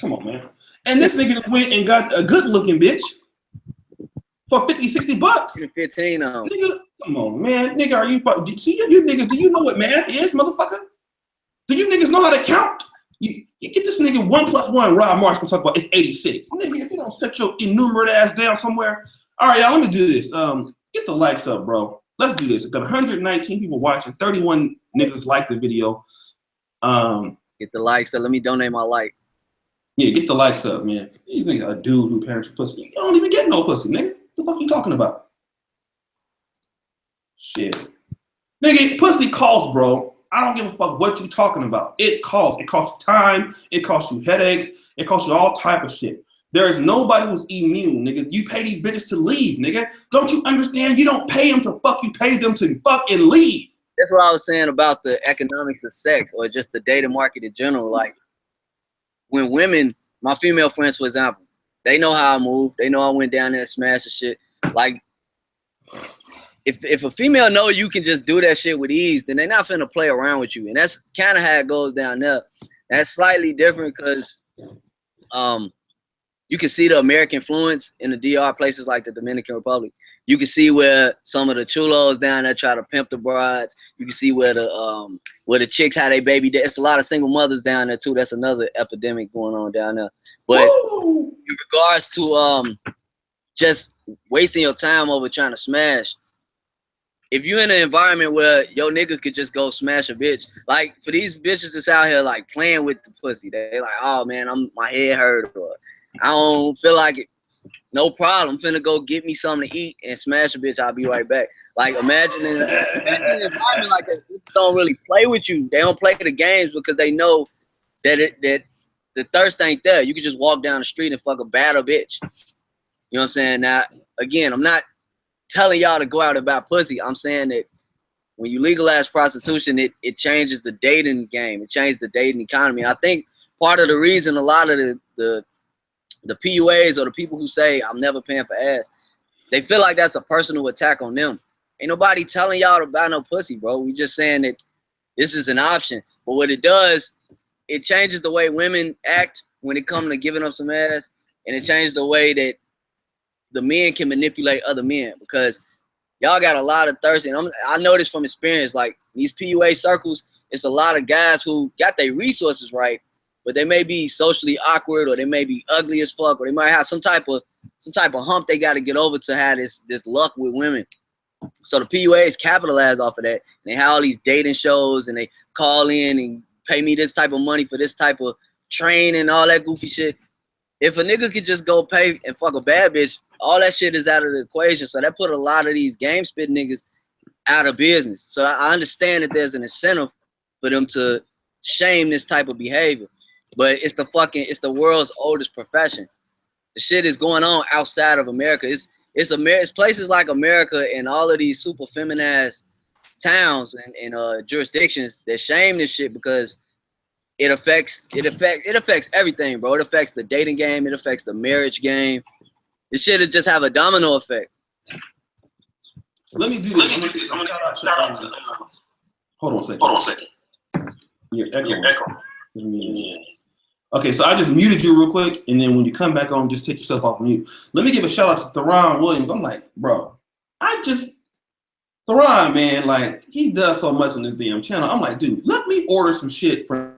Come on, man. And this nigga went and got a good looking bitch for 50, 60 bucks. 15 on. Nigga, come on, man. Nigga, are you see you niggas? Do you know what math is, motherfucker? Do you niggas know how to count? You get this nigga 1 + 1. Rob Marsh gonna talk about it's 86. Nigga, if you don't set your enumerate ass down somewhere. All right, y'all. Let me do this. Get the likes up, bro. Let's do this. Got 119 people watching. 31 niggas like the video. Get the likes up. Let me donate my like. Yeah, get the likes up, man. These niggas a dude who parents pussy. You don't even get no pussy, nigga. What the fuck you talking about? Shit. Nigga, pussy costs, bro. I don't give a fuck what you talking about. It costs. It costs time. It costs you headaches. It costs you all type of shit. There is nobody who's immune, nigga. You pay these bitches to leave, nigga. Don't you understand? You don't pay them to fuck. You pay them to fuck and leave. That's what I was saying about the economics of sex or just the dating market in general. Like, when women, my female friends, for example, they know how I move. They know I went down there and smashed the shit. Like, if a female know you can just do that shit with ease, then they're not finna play around with you. And that's kind of how it goes down there. That's slightly different because you can see the American influence in the DR, places like the Dominican Republic. You can see where some of the chulos down there try to pimp the brides. You can see where the chicks had a baby. It's a lot of single mothers down there too. That's another epidemic going on down there. But in regards to just wasting your time over trying to smash, if you're in an environment where your nigga could just go smash a bitch, like for these bitches that's out here like playing with the pussy, they like, oh man, my head hurt, or I don't feel like it. No problem. I'm finna go get me something to eat and smash a bitch. I'll be right back. Like, imagine an environment like that. People don't really play with you. They don't play the games because they know that the thirst ain't there. You can just walk down the street and fuck a badder bitch. You know what I'm saying? Now, again, I'm not telling y'all to go out and buy pussy. I'm saying that when you legalize prostitution, it changes the dating game. It changes the dating economy. And I think part of the reason a lot of the PUAs or the people who say I'm never paying for ass, they feel like that's a personal attack on them. Ain't nobody telling y'all to buy no pussy, bro. We just saying that this is an option. But what it does, it changes the way women act when it comes to giving up some ass, and it changes the way that the men can manipulate other men, because y'all got a lot of thirst. And I know this from experience. Like, these PUA circles, it's a lot of guys who got their resources right, but they may be socially awkward, or they may be ugly as fuck, or they might have some type of hump they got to get over to have this luck with women. So the PUAs capitalize off of that. They have all these dating shows, and they call in and pay me this type of money for this type of train and all that goofy shit. If a nigga could just go pay and fuck a bad bitch, all that shit is out of the equation. So that put a lot of these game spit niggas out of business. So I understand that there's an incentive for them to shame this type of behavior. But it's the world's oldest profession. The shit is going on outside of America. It's places like America and all of these super feminized towns and jurisdictions that shame this shit, because it affects everything, bro. It affects the dating game. It affects the marriage game. This shit just have a domino effect. Let me do this. I'm gonna shout out to hold on a second. You're echoing. Yeah. Okay, so I just muted you real quick, and then when you come back on, just take yourself off mute. Let me give a shout out to Theron Williams. I'm like, bro, Theron, man, like, he does so much on this damn channel. I'm like, dude, let me order some shit for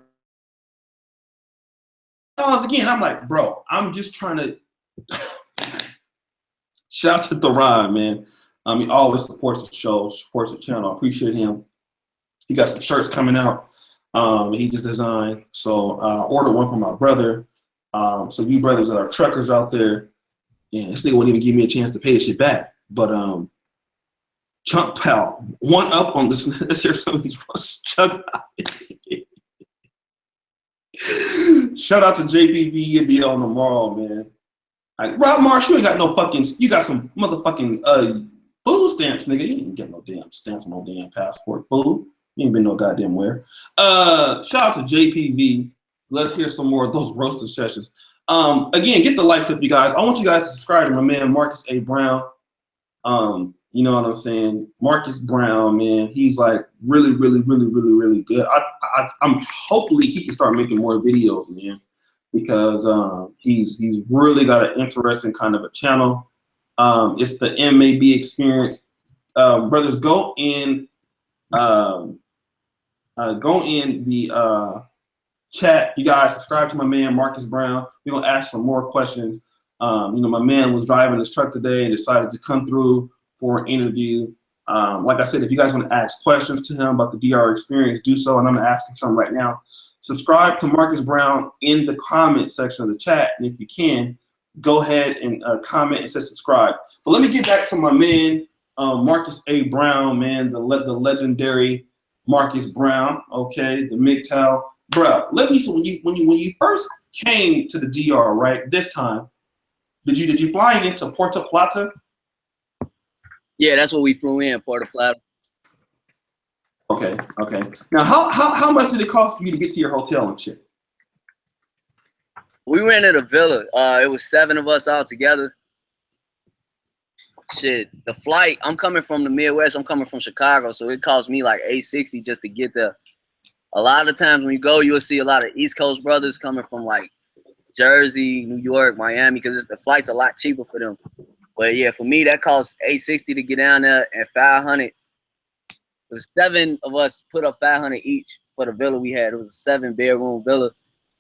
again. I'm like, bro, I'm just trying to shout out to Theron, man. He always supports the show, supports the channel. I appreciate him. He got some shirts coming out. He just designed. So ordered one for my brother. So you brothers that are truckers out there, yeah, this nigga won't even give me a chance to pay this shit back. But Chunk Pal, one up on this. Let's hear some of these Chunk. Shout out to JPV. You'll be on tomorrow, man. Like, Rob Marsh, you ain't got no fucking. You got some motherfucking food stamps, nigga. You ain't get no damn stamps, no damn passport, food. You ain't been no goddamn where. Shout out to JPV. Let's hear some more of those roasted sessions. Again, get the likes up, you guys. I want you guys to subscribe to my man Marcus A. Brown. You know what I'm saying? Marcus Brown, man. He's like really good. I'm hopefully he can start making more videos, man. because he's really got an interesting kind of a channel. It's the MAB experience. Brothers, go in the chat. You guys subscribe to my man Marcus Brown. We're gonna ask some more questions. My man was driving his truck today and decided to come through for an interview. Like I said, if you guys want to ask questions to him about the DR experience, do so, and I'm gonna ask him some right now. Subscribe to Marcus Brown in the comment section of the chat, and if you can, go ahead and comment and say subscribe. But let me get back to my man Marcus A. Brown, man, the legendary Marcus Brown. Okay, the MGTOW, bro. Let me. So when you first came to the DR, right? This time, did you fly into Puerto Plata? Yeah, that's what we flew in, Puerto Plata. Okay. Now, how much did it cost for you to get to your hotel and shit? We rented a villa. It was 7 of us all together. Shit, the flight. I'm coming from the Midwest. I'm coming from Chicago, so it cost me like $860 just to get there. A lot of times when you go, you'll see a lot of East Coast brothers coming from like Jersey, New York, Miami, because the flight's a lot cheaper for them. But yeah, for me, that cost $860 to get down there and $500. It was 7 of us put up $500 each for the villa we had. It was a 7-bedroom villa.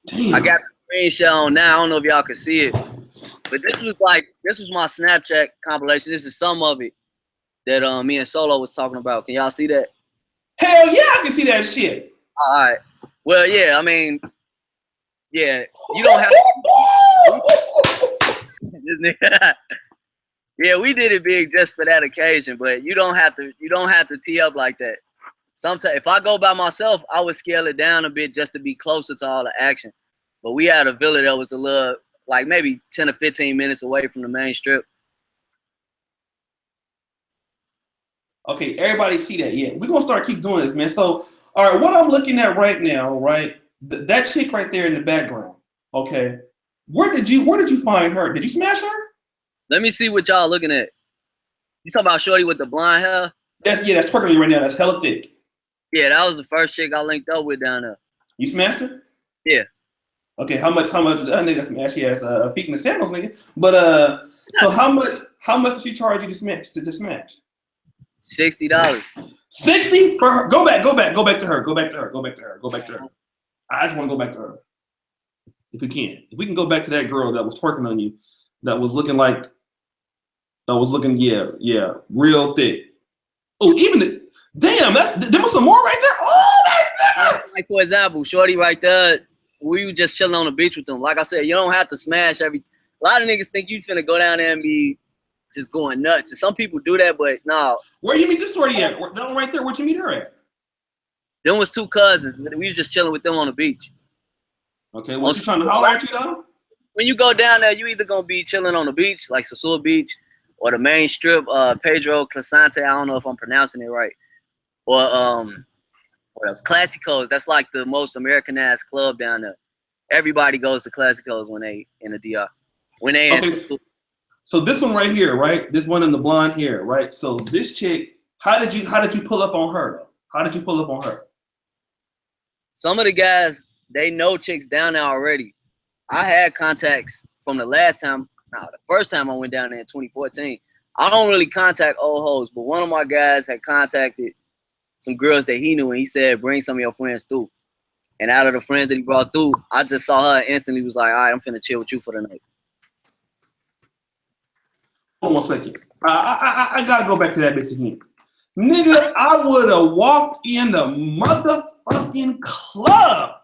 Damn. I got the screenshot on now. I don't know if y'all can see it, but this was my Snapchat compilation. This is some of it that me and Solo was talking about. Can y'all see that? Hell yeah, I can see that shit. All right. Well, yeah. I mean, yeah. You don't have. Yeah, we did it big just for that occasion, but you don't have to tee up like that. Sometimes if I go by myself, I would scale it down a bit just to be closer to all the action. But we had a villa that was a little, like maybe 10 or 15 minutes away from the main strip. Okay, everybody see that? Yeah, we're gonna keep doing this, man. So, all right, what I'm looking at right now, right? That chick right there in the background. Okay, where did you find her? Did you smash her? Let me see what y'all looking at. You talking about Shorty with the blonde hair? That's twerking you right now. That's hella thick. Yeah, that was the first chick I linked up with down there. You smashed her? Yeah. Okay, how much? Nigga smash. She has feet in the sandals, nigga. But so how much did she charge you to smash? $60. $60 for her. Go back to her. I just want to go back to her. If we can go back to that girl that was twerking on you, that was looking yeah, real thick. Oh, damn, there was some more right there. Oh, like for example, Shorty right there, we were just chilling on the beach with them. Like I said, you don't have to smash every. A lot of niggas think you finna go down there and be just going nuts, and some people do that, but no. Where you meet this Shorty at? That one right there. Where'd you meet her at? Them was 2 cousins. We was just chilling with them on the beach. Okay, was she trying to holler at you though? When you go down there, you either gonna be chilling on the beach, like Sasua Beach, or the main strip, Pedro Clasante. I don't know if I'm pronouncing it right. Or what else? Classicos. That's like the most Americanized club down there. Everybody goes to Classicos when they in the DR. When they So this one right here, right? This one in the blonde hair, right? So this chick, how did you pull up on her? How did you pull up on her? Some of the guys, they know chicks down there already. I had contacts from the first time I went down there in 2014. I don't really contact old hoes, but one of my guys had contacted some girls that he knew, and he said, bring some of your friends through. And out of the friends that he brought through, I just saw her and instantly was like, all right, I'm finna chill with you for the night. Hold on 1 second. I gotta go back to that bitch again. Nigga, I would have walked in the motherfucking club.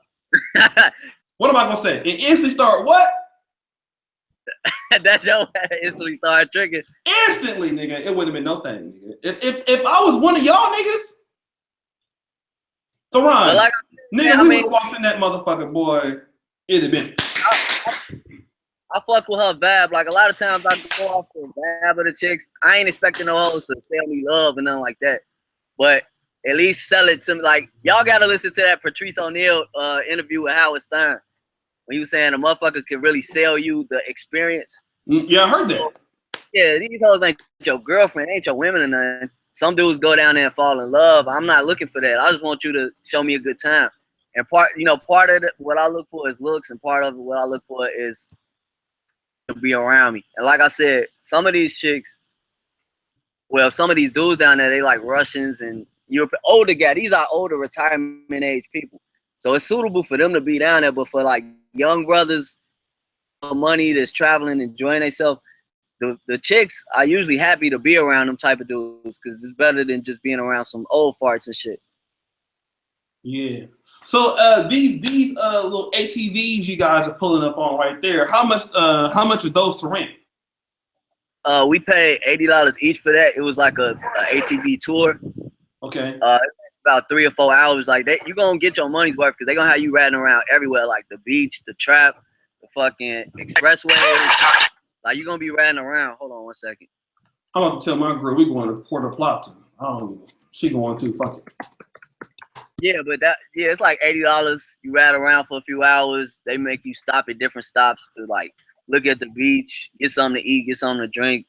What am I gonna say? And instantly start what? That's your instantly started tricking. Instantly, nigga. It wouldn't have been no thing, nigga. If I was one of y'all niggas, so Ron, like, nigga, we would have walked in that motherfucker, boy. It'd have been. I fuck with her vibe. Like a lot of times I go off the vibe of the chicks. I ain't expecting no hoes to sell me love and nothing like that. But at least sell it to me. Like y'all gotta listen to that Patrice O'Neal interview with Howard Stern. When he was saying a motherfucker could really sell you the experience. Yeah, I heard that. Yeah, these hoes ain't your girlfriend, ain't your women or nothing. Some dudes go down there and fall in love. I'm not looking for that. I just want you to show me a good time. And part of what I look for is looks, and part of what I look for is to be around me. And like I said, some of these chicks, well, some of these dudes down there, they like Russians and older guys. These are older retirement age people. So it's suitable for them to be down there. But for like young brothers, money that's traveling, enjoying themselves, the chicks are usually happy to be around them type of dudes because it's better than just being around some old farts and shit. Yeah. So these little ATVs you guys are pulling up on right there, how much are those to rent? We paid $80 each for that. It was like a ATV tour. Okay. It's about 3 or 4 hours. Like you're gonna get your money's worth because they're gonna have you riding around everywhere, like the beach, the trap, the fucking expressway. Like you're gonna be riding around. Hold on one second. I'm about to tell my girl we going to Puerto Plata. I don't know. She going to fuck it. Yeah, but it's like $80. You ride around for a few hours. They make you stop at different stops to like look at the beach, get something to eat, get something to drink.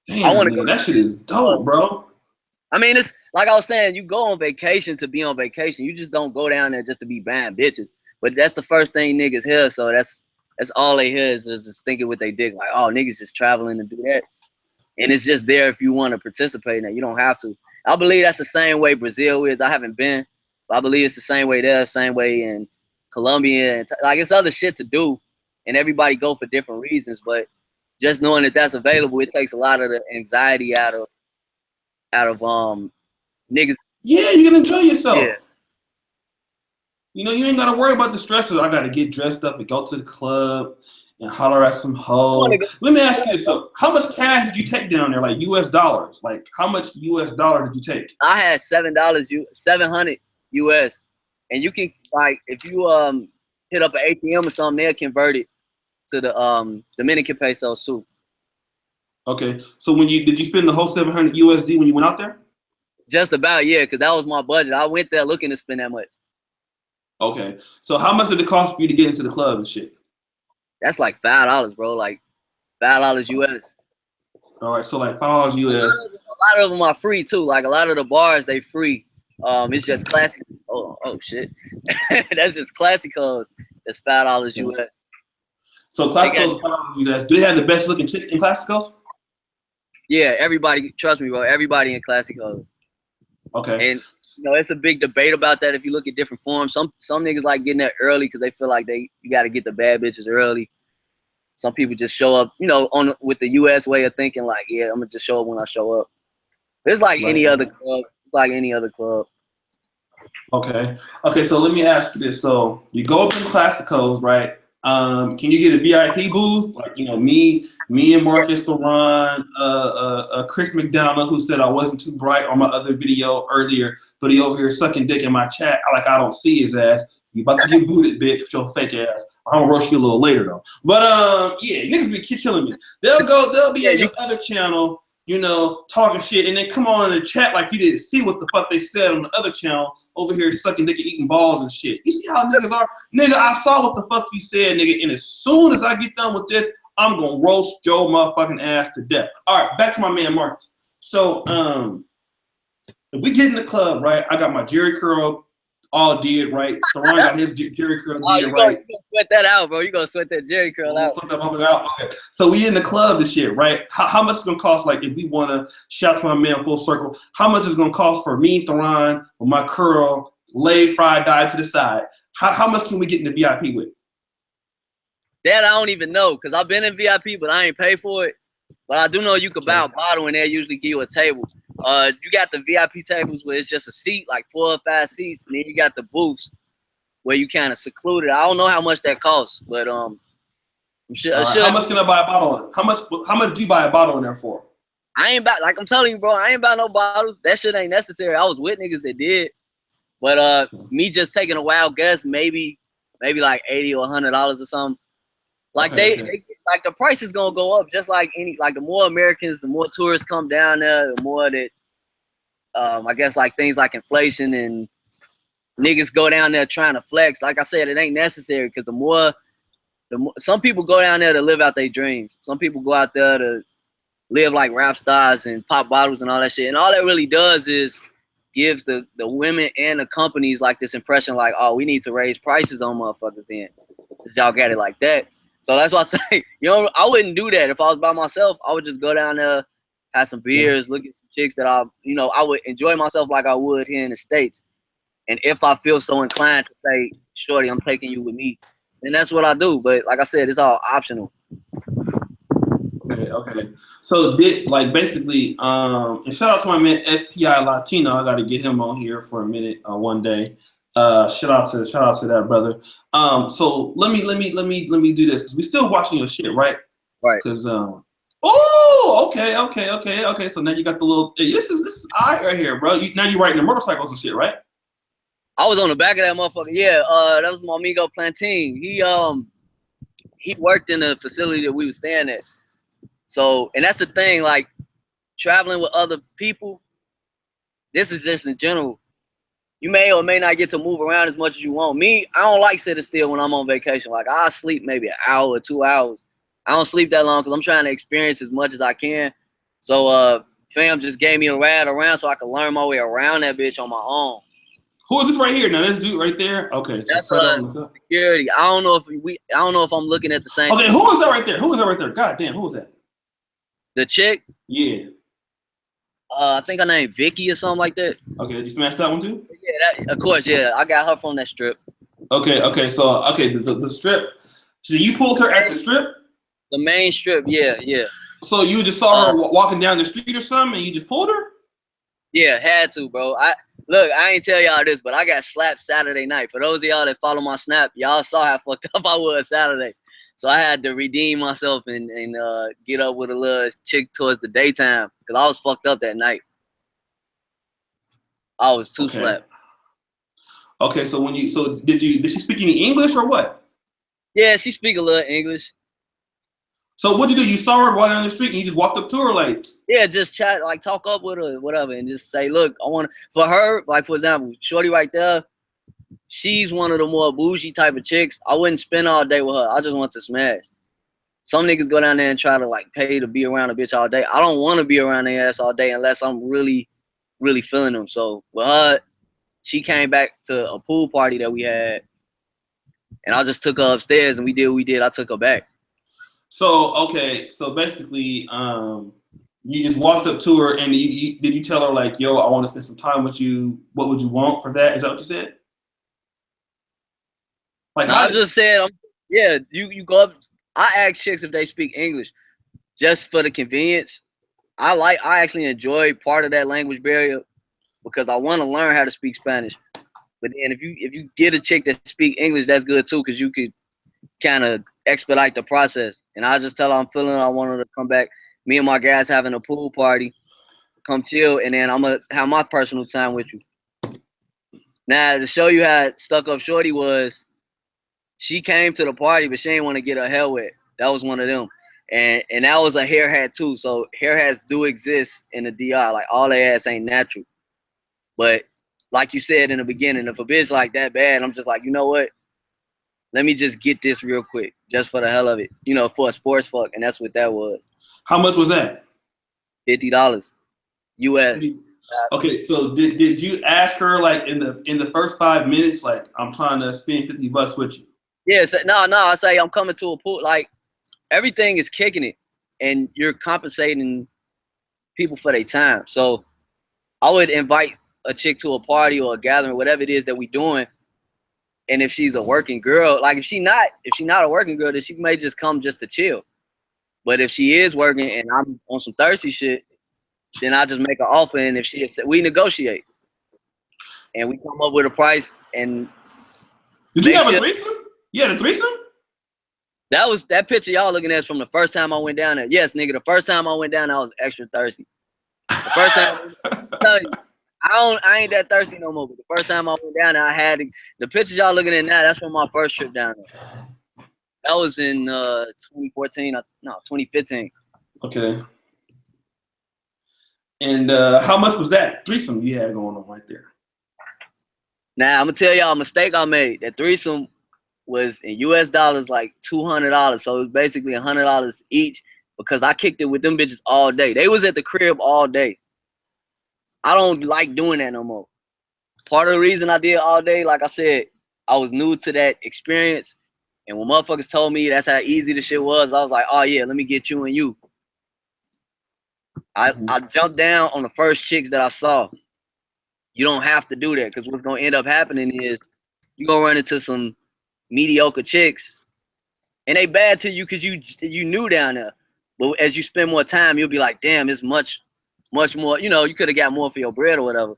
Damn, I want to go. That shit is dope, bro. I mean, it's like I was saying, you go on vacation to be on vacation. You just don't go down there just to be buying bitches. But that's the first thing niggas hear. So that's all they hear is just thinking with they dick, like, oh, niggas just traveling to do that. And it's just there if you want to participate in it. You don't have to. I believe that's the same way Brazil is. I haven't been, but I believe it's the same way there, same way in Colombia. And like it's other shit to do, and everybody go for different reasons. But just knowing that that's available, it takes a lot of the anxiety out of niggas. Yeah, you can enjoy yourself. Yeah. You know, you ain't gotta worry about the stressors. I gotta get dressed up and go to the club and holler at some hoes. Let me ask you this though. How much cash did you take down there? Like US dollars? Like how much US dollars did you take? I had $700 US. And you can like if you hit up an ATM or something, they'll convert it to the Dominican pesos too. Okay. So did you spend the whole 700 USD when you went out there? Just about, yeah, because that was my budget. I went there looking to spend that much. Okay. So how much did it cost for you to get into the club and shit? That's like $5, bro. Like $5 US. All right, so like $5 US. A lot of them are free too. Like a lot of the bars, they free. It's just classic. Oh shit. That's just classic cause it's $5 US. So Classicos $5 US. Do they have the best looking chicks in Classicos? Yeah, everybody, trust me, bro. Everybody in Classicos. Okay. And you know, it's a big debate about that if you look at different forums. Some niggas like getting there early because they feel like you got to get the bad bitches early. Some people just show up, you know, with the US way of thinking, like, yeah, I'm gonna just show up when I show up. It's like any other club. It's like any other club. Okay. Okay, so let me ask you this. So you go up in Classicos, right? Can you get a VIP booth? Like, you know, me and Marcus Theron, Chris McDonald, who said I wasn't too bright on my other video earlier, but he over here sucking dick in my chat. I don't see his ass. You about to get booted, bitch, with your fake ass. I'm gonna roast you a little later though. But yeah, niggas be killing me. They'll be at your other channel, you know, talking shit, and then come on in the chat like you didn't see what the fuck they said on the other channel over here sucking dick and eating balls and shit. You see how niggas are? Nigga, I saw what the fuck you said, nigga, and as soon as I get done with this, I'm gonna roast your motherfucking ass to death. All right, back to my man Marcus. So, if we get in the club, right, I got my Jerry curl all did, right? Theron got his Jerry curl did, right? You gonna sweat that out, bro. You gonna sweat that Jerry curl out. Okay. So we in the club and shit, right? How much is gonna cost? Like if we wanna shout to my man full circle, how much is gonna cost for me, Theron, with my curl, lay fried dye to the side? How much can we get in the VIP with? That I don't even know, cause I've been in VIP, but I ain't paid for it. But I do know you can buy a bottle and they usually give you a table. You got the VIP tables where it's just a seat, like 4 or 5 seats, and then you got the booths where you kind of secluded. I don't know how much that costs, but how much can I buy a bottle in? How much do you buy a bottle in there for? I ain't about, like I'm telling you, bro, I ain't about no bottles. That shit ain't necessary. I was with niggas that did. But me just taking a wild guess, maybe like $80 or $100 or something. Like they like the price is gonna go up just like the more Americans, the more tourists come down there, the more that I guess like things like inflation and niggas go down there trying to flex. Like I said, it ain't necessary because the more some people go down there to live out their dreams. Some people go out there to live like rap stars and pop bottles and all that shit. And all that really does is gives the women and the companies like this impression like, oh, we need to raise prices on motherfuckers then, since y'all got it like that. So that's why I say, I wouldn't do that if I was by myself. I would just go down there, have some beers, look at some chicks that I would enjoy myself like I would here in the States. And if I feel so inclined to say, shorty, I'm taking you with me, then that's what I do. But like I said, it's all optional. Okay. So basically, and shout out to my man SPI Latino. I got to get him on here for a minute, one day. Shout out to that brother. So let me do this because we still watching your shit, right? Right. Because okay. So now you got the little. This is I right here, bro. Now you're riding the motorcycles and shit, right? I was on the back of that motherfucker. Yeah. That was my amigo Plantain. He worked in the facility that we were staying at. So, and that's the thing, like traveling with other people, this is just in general. You may or may not get to move around as much as you want. Me, I don't like sitting still when I'm on vacation. Like I sleep maybe an hour or 2 hours. I don't sleep that long because I'm trying to experience as much as I can. So fam just gave me a ride around so I could learn my way around that bitch on my own. Who is this right here? Now this dude right there. Okay, that's security. I don't know if I'm looking at the same. Okay, who is that right there? God damn, who is that? The chick? Yeah. I think her name Vicky or something like that. Okay, you smashed that one too? Yeah, of course, yeah. I got her from that strip. Okay, so the strip. So you pulled her at the strip? The main strip, yeah. So you just saw her walking down the street or something and you just pulled her? Yeah, had to, bro. I ain't tell y'all this, but I got slapped Saturday night. For those of y'all that follow my Snap, y'all saw how fucked up I was Saturday. So I had to redeem myself and get up with a little chick towards the daytime because I was fucked up that night. I was too slapped. Okay, so did she speak any English or what? Yeah, she speak a little English. So what'd you do? You saw her walking down the street and you just walked up to her like? Yeah, just chat, like talk up with her, whatever, and just say, look, I want for her, like for example, shorty right there. She's one of the more bougie type of chicks. I wouldn't spend all day with her. I just want to smash. Some niggas go down there and try to like pay to be around a bitch all day. I don't want to be around their ass all day unless I'm really, really feeling them. So with her, she came back to a pool party that we had, and I just took her upstairs and we did what we did. I took her back. So okay, so basically, you just walked up to her and did you tell her like, yo, I want to spend some time with you. What would you want for that? Is that what you said? Like, I just said, yeah, you go up. I ask chicks if they speak English just for the convenience. I actually enjoy part of that language barrier because I want to learn how to speak Spanish. But then if you get a chick that speak English, that's good too because you could kind of expedite the process. And I just tell her I'm feeling I want her to come back. Me and my guys having a pool party, come chill, and then I'm gonna have my personal time with you. Now to show you how stuck up shorty was. She came to the party, but she didn't want to get her hair wet. That was one of them. And that was a hair hat too. So hair hats do exist in the DR. Like all their ass ain't natural. But like you said in the beginning, if a bitch like that bad, I'm just like, you know what? Let me just get this real quick, just for the hell of it. For a sports fuck. And that's what that was. How much was that? $50 US. Okay, so did you ask her like in the first 5 minutes, like I'm trying to spend $50 with you? Yeah, no, I say I'm coming to a pool. Like everything is kicking it, and you're compensating people for their time. So I would invite a chick to a party or a gathering, whatever it is that we're doing. And if she's a working girl, like if she not a working girl, then she may just come just to chill. But if she is working and I'm on some thirsty shit, then I just make an offer, and if we negotiate, and we come up with a price. And did you have a threesome? You had a threesome? That picture y'all looking at is from the first time I went down there. Yes, nigga, the first time I went down there, I was extra thirsty. The first time, I ain't that thirsty no more. But the first time I went down there, I had the pictures y'all looking at now. That's from my first trip down there. That was in 2015. Okay. And how much was that threesome you had going on right there? Now I'm gonna tell y'all a mistake I made. That threesome was in US dollars like $200, so it was basically $100 each because I kicked it with them bitches all day. They was at the crib all day. I don't like doing that no more. Part of the reason I did all day, like I said, I was new to that experience. And when motherfuckers told me that's how easy the shit was, I was like, oh yeah, let me get you and you. I jumped down on the first chicks that I saw. You don't have to do that, because what's gonna end up happening is you're gonna run into some mediocre chicks, and they bad to you because you new down there. But as you spend more time, you'll be like, damn, it's much more. You know, you could have got more for your bread or whatever.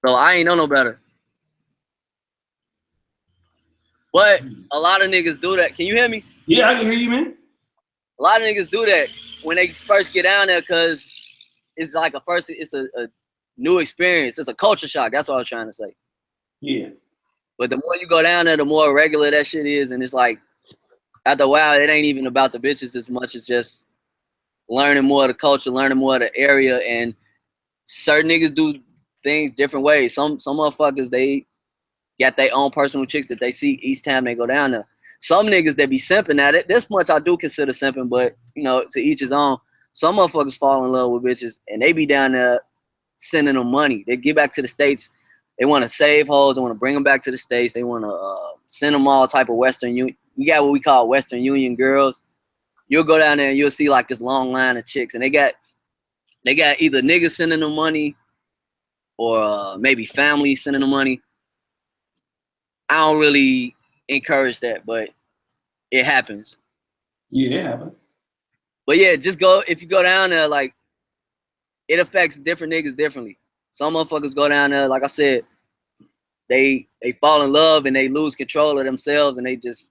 So I ain't know no better. But a lot of niggas do that. Can you hear me? Yeah, I can hear you, man. A lot of niggas do that when they first get down there, because it's like it's a new experience. It's a culture shock. That's what I was trying to say. Yeah. But the more you go down there, the more regular that shit is. And it's like, after a while, it ain't even about the bitches as much as just learning more of the culture, learning more of the area. And certain niggas do things different ways. Some motherfuckers, they got their own personal chicks that they see each time they go down there. Some niggas that be simping at it, this much I do consider simping, but, you know, to each his own. Some motherfuckers fall in love with bitches, and they be down there sending them money. They get back to the States. They want to save hoes. They want to bring them back to the States. They want to send them all type of Western Union. You got what we call Western Union girls. You'll go down there and you'll see like this long line of chicks, and they got either niggas sending them money or maybe family sending them money. I don't really encourage that, but it happens. Yeah, it happens. But yeah, just go. If you go down there, like, it affects different niggas differently. Some motherfuckers go down there, like I said, they fall in love and they lose control of themselves and they just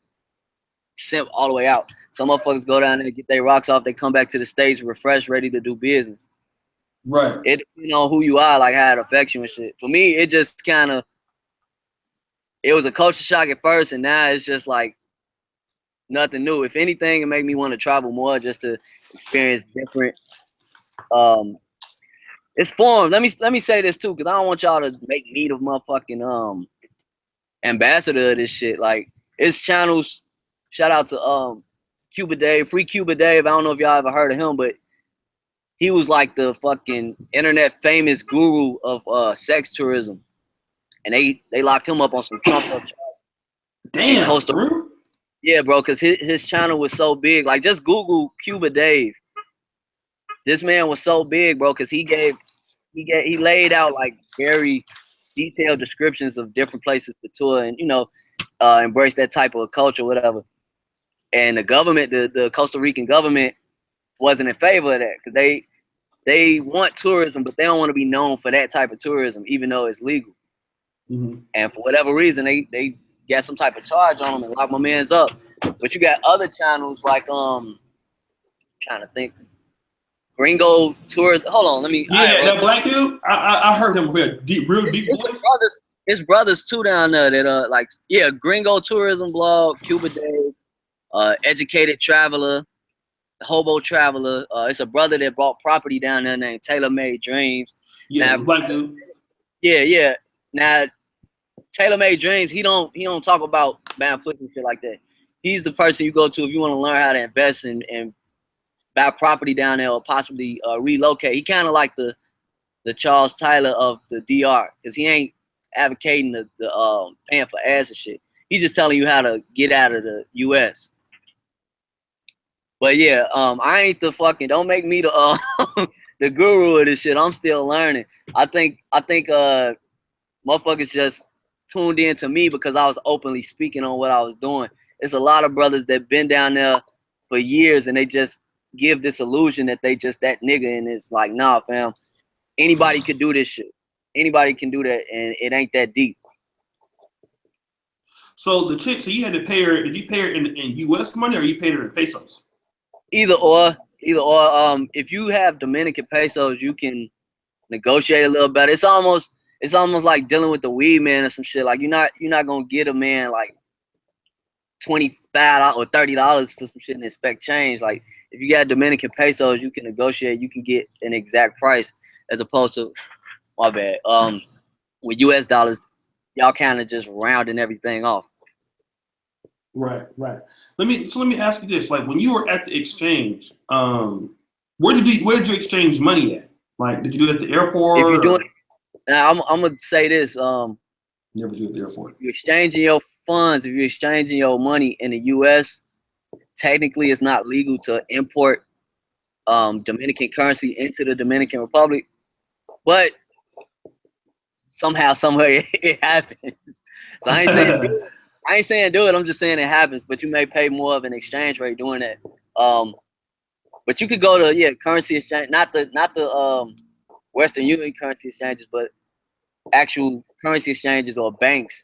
simp all the way out. Some motherfuckers go down there, get their rocks off, they come back to the States refreshed, ready to do business. Right. It, you know, who you are, like how it affects you and shit. For me, it just kind of, it was a culture shock at first, and now it's just like nothing new. If anything, it make me want to travel more just to experience different. It's formed. Let me say this too, because I don't want y'all to make me the motherfucking ambassador of this shit. Like, it's channels. Shout out to Cuba Dave, Free Cuba Dave. I don't know if y'all ever heard of him, but he was like the fucking internet famous guru of sex tourism, and they locked him up on some Trump up charges. Damn. Costa Rica. Yeah, bro, because his channel was so big. Like, just Google Cuba Dave. This man was so big, bro, because he laid out like very detailed descriptions of different places to tour and, you know, embrace that type of culture, whatever. And the government, the Costa Rican government, wasn't in favor of that, because they want tourism, but they don't want to be known for that type of tourism, even though it's legal. Mm-hmm. And for whatever reason, they got some type of charge on them and lock my man's up. But you got other channels like trying to think, Gringo Tour. Hold on, let me. Yeah, right, that black dude. I heard him with a real deep voice. His brothers too down there that like, yeah, Gringo Tourism Blog, Cuba Dave, Educated Traveler, Hobo Traveler. It's a brother that bought property down there named Taylor Made Dreams. Yeah, now, black dude. Yeah. Now, Taylor Made Dreams, he don't talk about bad pussy and shit like that. He's the person you go to if you want to learn how to invest and buy property down there or possibly relocate. He kind of like the Charles Tyler of the DR, because he ain't advocating the paying for ass and shit. He's just telling you how to get out of the U.S. But yeah, I ain't the fucking, don't make me the the guru of this shit. I'm still learning. I think motherfuckers just tuned in to me because I was openly speaking on what I was doing. There's a lot of brothers that been down there for years and they just give this illusion that they just that nigga, and it's like, nah, fam. Anybody could do this shit. Anybody can do that, and it ain't that deep. So the chick, so you had to pay her. Did you pay her in U.S. money, or you paid her in pesos? Either or. If you have Dominican pesos, you can negotiate a little better. It's almost like dealing with the weed man or some shit. Like, you're not gonna get a man like $25 or $30 for some shit and expect change. Like, if you got Dominican pesos, you can negotiate. You can get an exact price, as opposed to, my bad, with U.S. dollars, y'all kind of just rounding everything off. Right. Let me ask you this: like, when you were at the exchange, where did you exchange money at? Like, did you do it at the airport? If you're doing, now I'm gonna say this. Never do it at the airport. If you're exchanging your funds, if you're exchanging your money in the U.S., technically it's not legal to import Dominican currency into the Dominican Republic, but somehow, somewhere it happens. So I ain't saying do it. I ain't saying do it. I'm just saying it happens. But you may pay more of an exchange rate doing that. But you could go to currency exchange, not the Western Union currency exchanges, but actual currency exchanges or banks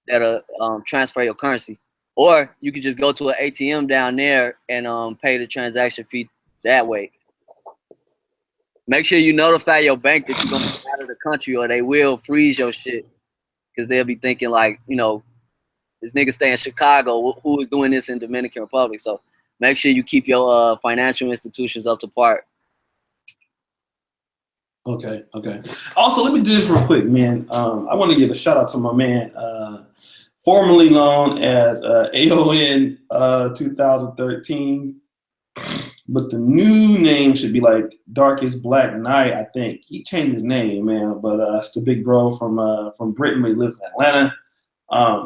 that transfer your currency. Or you could just go to an ATM down there and pay the transaction fee that way. Make sure you notify your bank that you're going to get out of the country, or they will freeze your shit. Because they'll be thinking like, this nigga stay in Chicago. Who is doing this in Dominican Republic? So make sure you keep your financial institutions up to par. Okay. Also, let me do this real quick, man. I want to give a shout out to my man, formerly known as AON 2013. But the new name should be like Darkest Black Knight, I think. He changed his name, man. But it's the big bro from Britain, but he lives in Atlanta.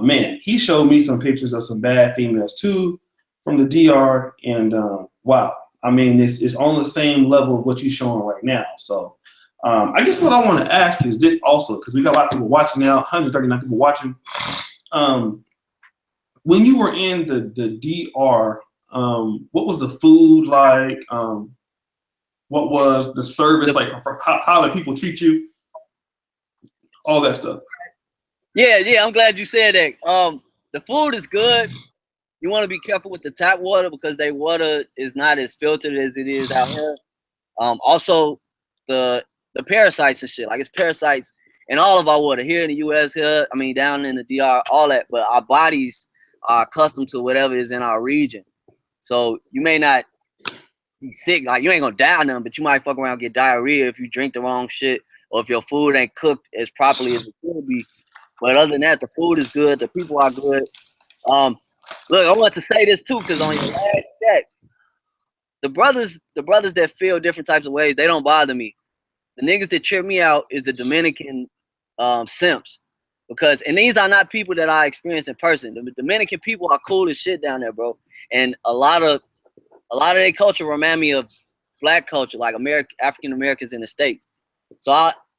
Man, he showed me some pictures of some bad females too from the DR, and wow. I mean, it's on the same level of what you're showing right now. So I guess what I want to ask is this also, because we got a lot of people watching now, 139 people watching. When you were in the DR, what was the food like? What was the service like? How did people treat you? All that stuff. Yeah, I'm glad you said that. The food is good. You want to be careful with the tap water because their water is not as filtered as it is out here. Also, the parasites and shit. Like, it's parasites in all of our water here in the U.S. here. I mean, down in the DR, all that. But our bodies are accustomed to whatever is in our region. So you may not be sick, like you ain't gonna die or nothing, but you might fuck around and get diarrhea if you drink the wrong shit or if your food ain't cooked as properly as it should be. But other than that, the food is good, the people are good. Look, I want to say this too, because on your last chat, the brothers that feel different types of ways, they don't bother me. The niggas that trip me out is the Dominican simps. And these are not people that I experience in person. The Dominican people are cool as shit down there, bro. And a lot of their culture remind me of black culture, like African Americans in the States. So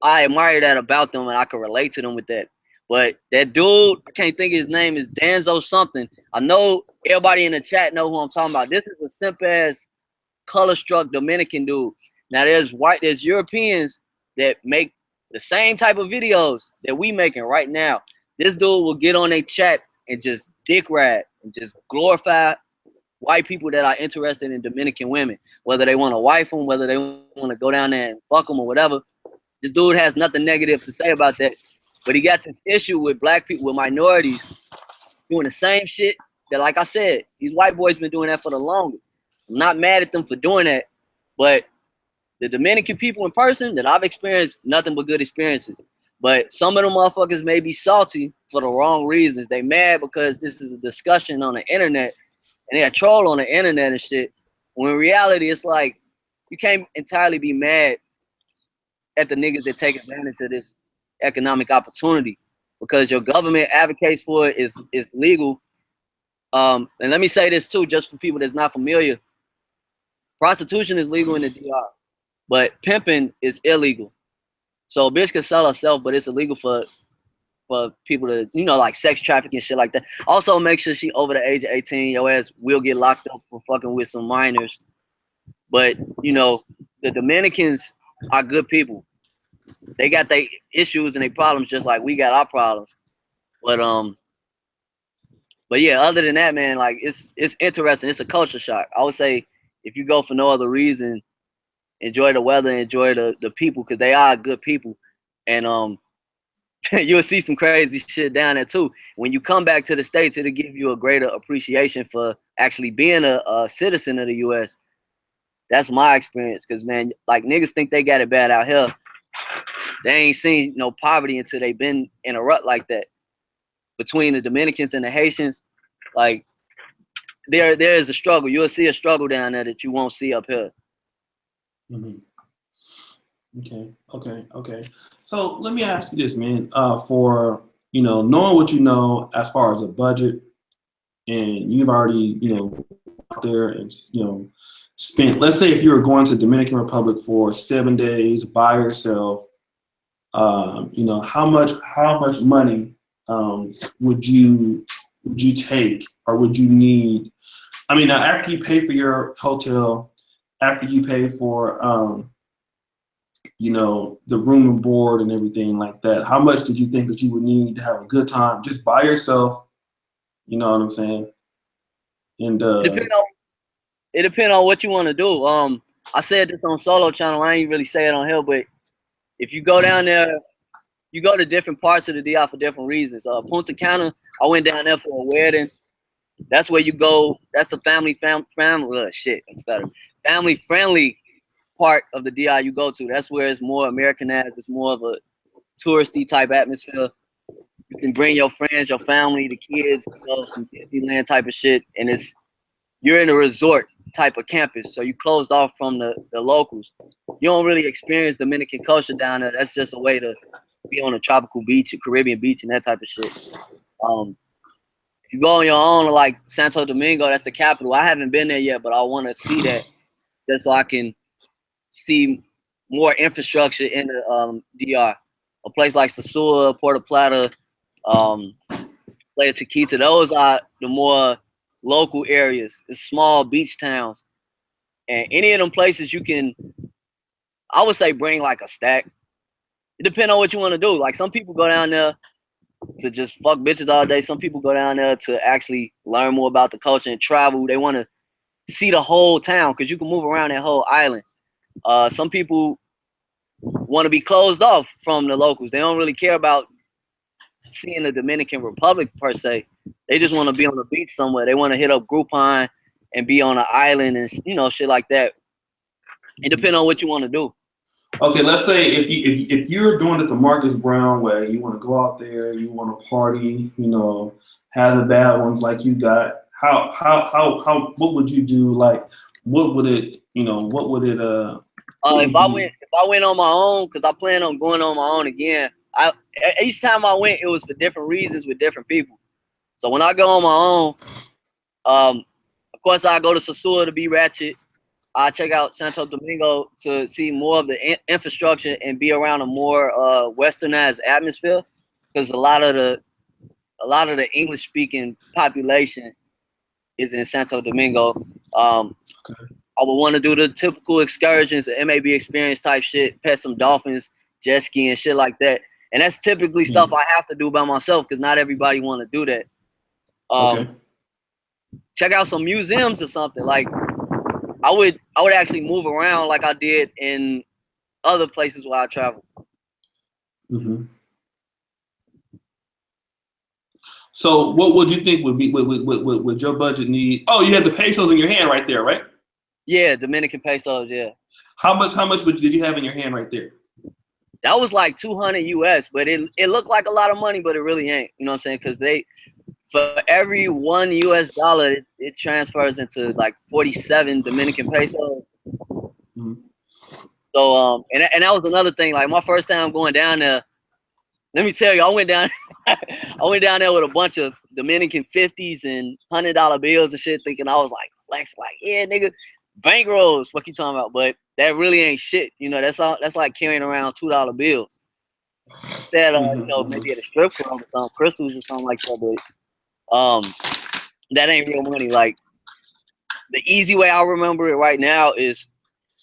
I admire that about them, and I can relate to them with that. But that dude, I can't think of his name, is Danzo something. I know everybody in the chat know who I'm talking about. This is a simp ass color struck Dominican dude. Now there's Europeans that make the same type of videos that we making right now. This dude will get on a chat and just dick ride and just glorify white people that are interested in Dominican women, whether they want to wife them, whether they want to go down there and fuck them or whatever. This dude has nothing negative to say about that, but he got this issue with black people, with minorities, doing the same shit that, like I said, these white boys been doing that for the longest. I'm not mad at them for doing that, but the Dominican people in person that I've experienced, nothing but good experiences. But some of them motherfuckers may be salty for the wrong reasons. They mad because this is a discussion on the internet, and they a troll on the internet and shit. When in reality, it's like, you can't entirely be mad at the niggas that take advantage of this economic opportunity, because your government advocates for it, is legal. And let me say this too, just for people that's not familiar. Prostitution is legal in the DR, but pimping is illegal. So a bitch can sell herself, but it's illegal for people to, like sex trafficking and shit like that. Also, make sure she over the age of 18. Your ass will get locked up for fucking with some minors. But, the Dominicans are good people. They got their issues and their problems just like we got our problems. But yeah, other than that, man, like it's interesting. It's a culture shock. I would say if you go for no other reason, enjoy the weather, enjoy the people, because they are good people. And you'll see some crazy shit down there too. When you come back to the States, it'll give you a greater appreciation for actually being a citizen of the US. That's my experience, because, man, like, niggas think they got it bad out here. They ain't seen no poverty until they been in a rut like that. Between the Dominicans and the Haitians, like, there is a struggle. You'll see a struggle down there that you won't see up here. Mm-hmm. Okay. So let me ask you this, man. For knowing what you know as far as a budget, and you've already out there and spent. Let's say if you were going to Dominican Republic for 7 days by yourself, how much money would you take or would you need? I mean, now after you pay for your hotel, after you pay for the room and board and everything like that, how much did you think that you would need to have a good time just by yourself? You know what I'm saying? And It depends on what you want to do. I said this on Solo Channel. I ain't really say it on here, but if you go down there, you go to different parts of the DR for different reasons. Punta Cana, I went down there for a wedding. That's where you go. That's a family friendly part of the DI you go to. That's where it's more Americanized. It's more of a touristy type atmosphere. You can bring your friends, your family, the kids, some Disneyland type of shit, and you're in a resort type of campus, so you closed off from the locals. You don't really experience Dominican culture down there. That's just a way to be on a tropical beach, a Caribbean beach, and that type of shit. If you go on your own to like Santo Domingo, that's the capital. I haven't been there yet, but I want to see that just so I can see more infrastructure in the DR. A place like Sosua, Puerto Plata, Playa Chiquita, those are the more local areas. It's small beach towns. And any of them places you can, I would say bring like a stack. It depends on what you want to do. Like some people go down there to just fuck bitches all day. Some people go down there to actually learn more about the culture and travel. They want to see the whole town because you can move around that whole island. Some people want to be closed off from the locals. They don't really care about seeing the Dominican Republic per se. They just want to be on the beach somewhere. They want to hit up Groupon and be on an island and shit like that. It depends on what you want to do. Okay, let's say if you're doing it the Marcus Brown way, you want to go out there, you want to party, have the bad ones like you got. How what would you do? Like, what would it if I went on my own, because I plan on going on my own again. Each time I went, it was for different reasons with different people. So when I go on my own, of course I go to Sosua to be ratchet. I check out Santo Domingo to see more of the infrastructure and be around a more westernized atmosphere, because a lot of the English speaking population is in Santo Domingo. Okay. I would want to do the typical excursions, the MAB experience type shit, pet some dolphins, jet ski and shit like that. And that's typically stuff I have to do by myself because not everybody want to do that. Okay. Check out some museums or something. Like I would actually move around like I did in other places where I travel. Mm-hmm. So what would you think would your budget need? Oh, you have the pesos in your hand right there, right? Yeah, Dominican pesos, yeah. How much did you have in your hand right there? That was like 200 US, but it looked like a lot of money, but it really ain't. You know what I'm saying? Because for every $1 US, it transfers into like 47 Dominican pesos. Mm-hmm. So and that was another thing. Like my first time going down there, let me tell you, I went down there with a bunch of Dominican 50s and $100 bills and shit, thinking I was like flex, like yeah, nigga, bankrolls. What you talking about? But that really ain't shit. That's like carrying around $2 bills. That maybe at a strip club or something, crystals or something like that. But that ain't real money. Like the easy way I remember it right now is,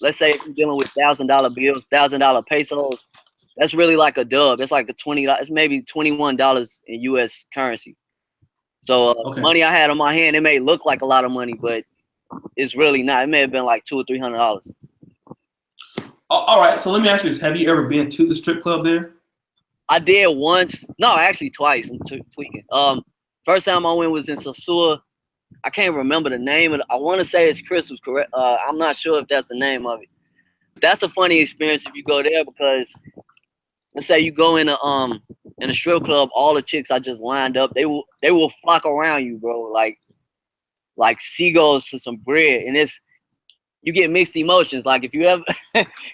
let's say if you're dealing with $1,000 bills, $1,000 pesos. That's really like a dub. That's like it's maybe $21 in US currency. So money I had on my hand, it may look like a lot of money, but it's really not. It may have been like $200 or $300. All right. So let me ask you this: have you ever been to the strip club there? I did once. No, actually twice. I'm tweaking. First time I went was in Sosua. I can't remember the name of it. I want to say it's Crystal's, correct. I'm not sure if that's the name of it. That's a funny experience if you go there, because let's say you go in a strip club, all the chicks I just lined up, they will flock around you, bro, like seagulls to some bread. And you get mixed emotions. Like if you ever,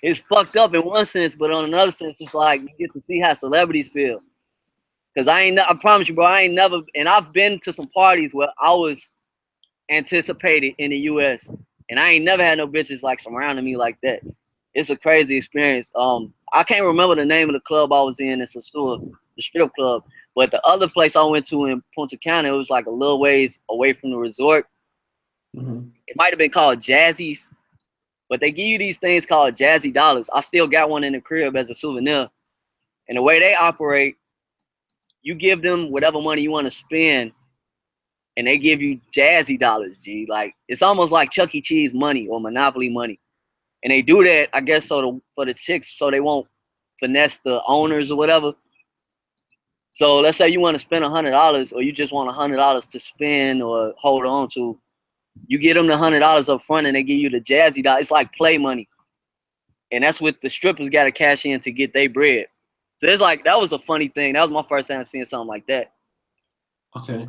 it's fucked up in one sense, but on another sense, it's like you get to see how celebrities feel. Cause I promise you, bro, I ain't never, and I've been to some parties where I was anticipated in the U.S. and I ain't never had no bitches like surrounding me like that. It's a crazy experience. I can't remember the name of the club I was in. It's a store, the strip club. But the other place I went to in Punta Cana, it was like a little ways away from the resort. Mm-hmm. It might have been called Jazzy's, but they give you these things called Jazzy dollars. I still got one in the crib as a souvenir. And the way they operate, you give them whatever money you want to spend, and they give you Jazzy dollars, G. Like, it's almost like Chuck E. Cheese money or Monopoly money. And they do that, I guess, for the chicks, so they won't finesse the owners or whatever. So let's say you want to spend $100, or you just want $100 to spend or hold on to. You get them the $100 up front, and they give you the Jazzy dollar. It's like play money, and that's what the strippers got to cash in to get their bread. So it's like, that was a funny thing. That was my first time seeing something like that. Okay.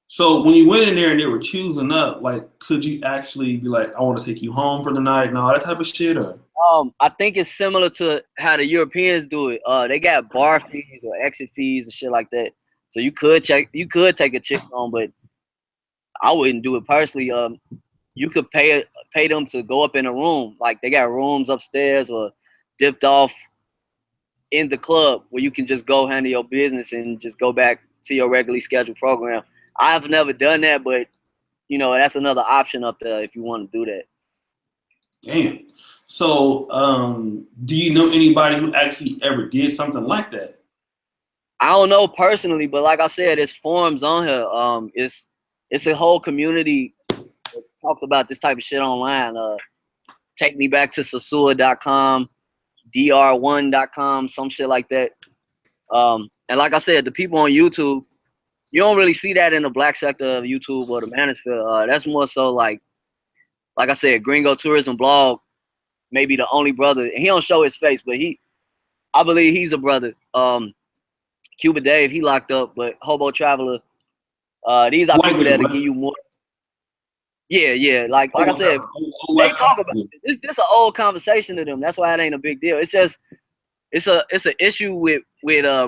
So when you went in there and they were choosing up, like, could you actually be like, I want to take you home for the night and all that type of shit? Or I think it's similar to how the Europeans do it. They got bar fees or exit fees and shit like that. So you could take a chick home, but I wouldn't do it personally. You could pay them to go up in a room. Like, they got rooms upstairs or dipped off in the club where you can just go handle your business and just go back to your regularly scheduled program. I've never done that, but you know, that's another option up there if you want to do that. damn. So do you know anybody who actually ever did something like that? I don't know personally, but like I said, there's forums on here. It's a whole community that talks about this type of shit online. Take me back to Sasua.com, dr1.com, some shit like that. And like I said, the people on YouTube, you don't really see that in the black sector of YouTube or the manosphere. That's more so like I said, Gringo Tourism Blog, maybe the only brother. And he don't show his face, but I believe he's a brother. Cuba Dave, he locked up, but Hobo Traveler, these are people that'll give you more. Yeah. Like I said, they talk about this. This an old conversation to them. That's why it ain't a big deal. It's just it's an issue with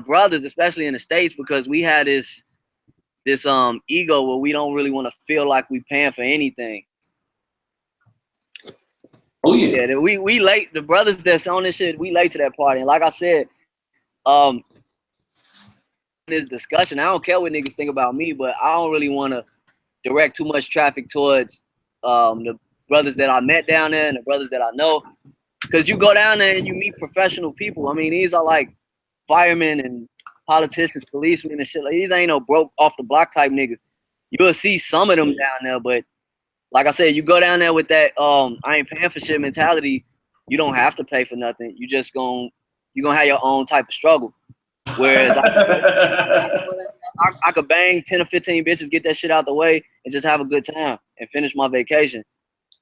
brothers, especially in the States, because we had this ego where we don't really want to feel like we paying for anything. Oh yeah. Yeah, we late. The brothers that's on this shit, we late to that party. And like I said, this discussion, I don't care what niggas think about me, but I don't really want to direct too much traffic towards the brothers that I met down there and the brothers that I know. Because you go down there and you meet professional people. I mean, these are like firemen and politicians, policemen and shit. Like, these ain't no broke off the block type niggas. You'll see some of them down there, but like I said, you go down there with that I ain't paying for shit mentality, you don't have to pay for nothing. You just gonna have your own type of struggle. Whereas I could bang 10 or 15 bitches, get that shit out the way, and just have a good time and finish my vacation.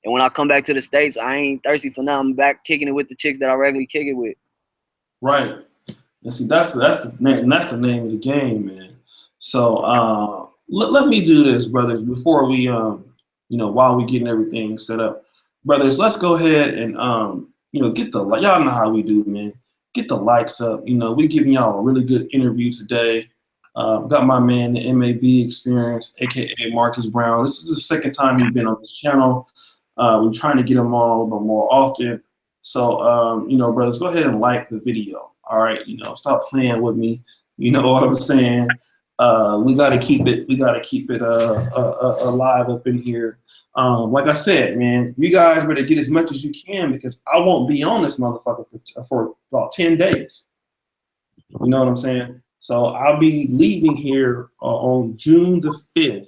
And when I come back to the States, I ain't thirsty for nothing. I'm back kicking it with the chicks that I regularly kick it with. Right. And see, that's the name of the game, man. So let me do this, brothers, before we while we getting everything set up. Brothers, let's go ahead and get the, y'all know how we do, man. Get the likes up. We're giving y'all a really good interview today. Got my man, the MAB Experience, aka Marcus Brown. This is the second time he's been on this channel. We're trying to get him on a little bit more often. So, brothers, go ahead and like the video. All right, stop playing with me. You know what I'm saying? We gotta keep it. We gotta keep it alive up in here. Like I said, man, you guys better get as much as you can, because I won't be on this motherfucker for about 10 days. You know what I'm saying? So I'll be leaving here on June the 5th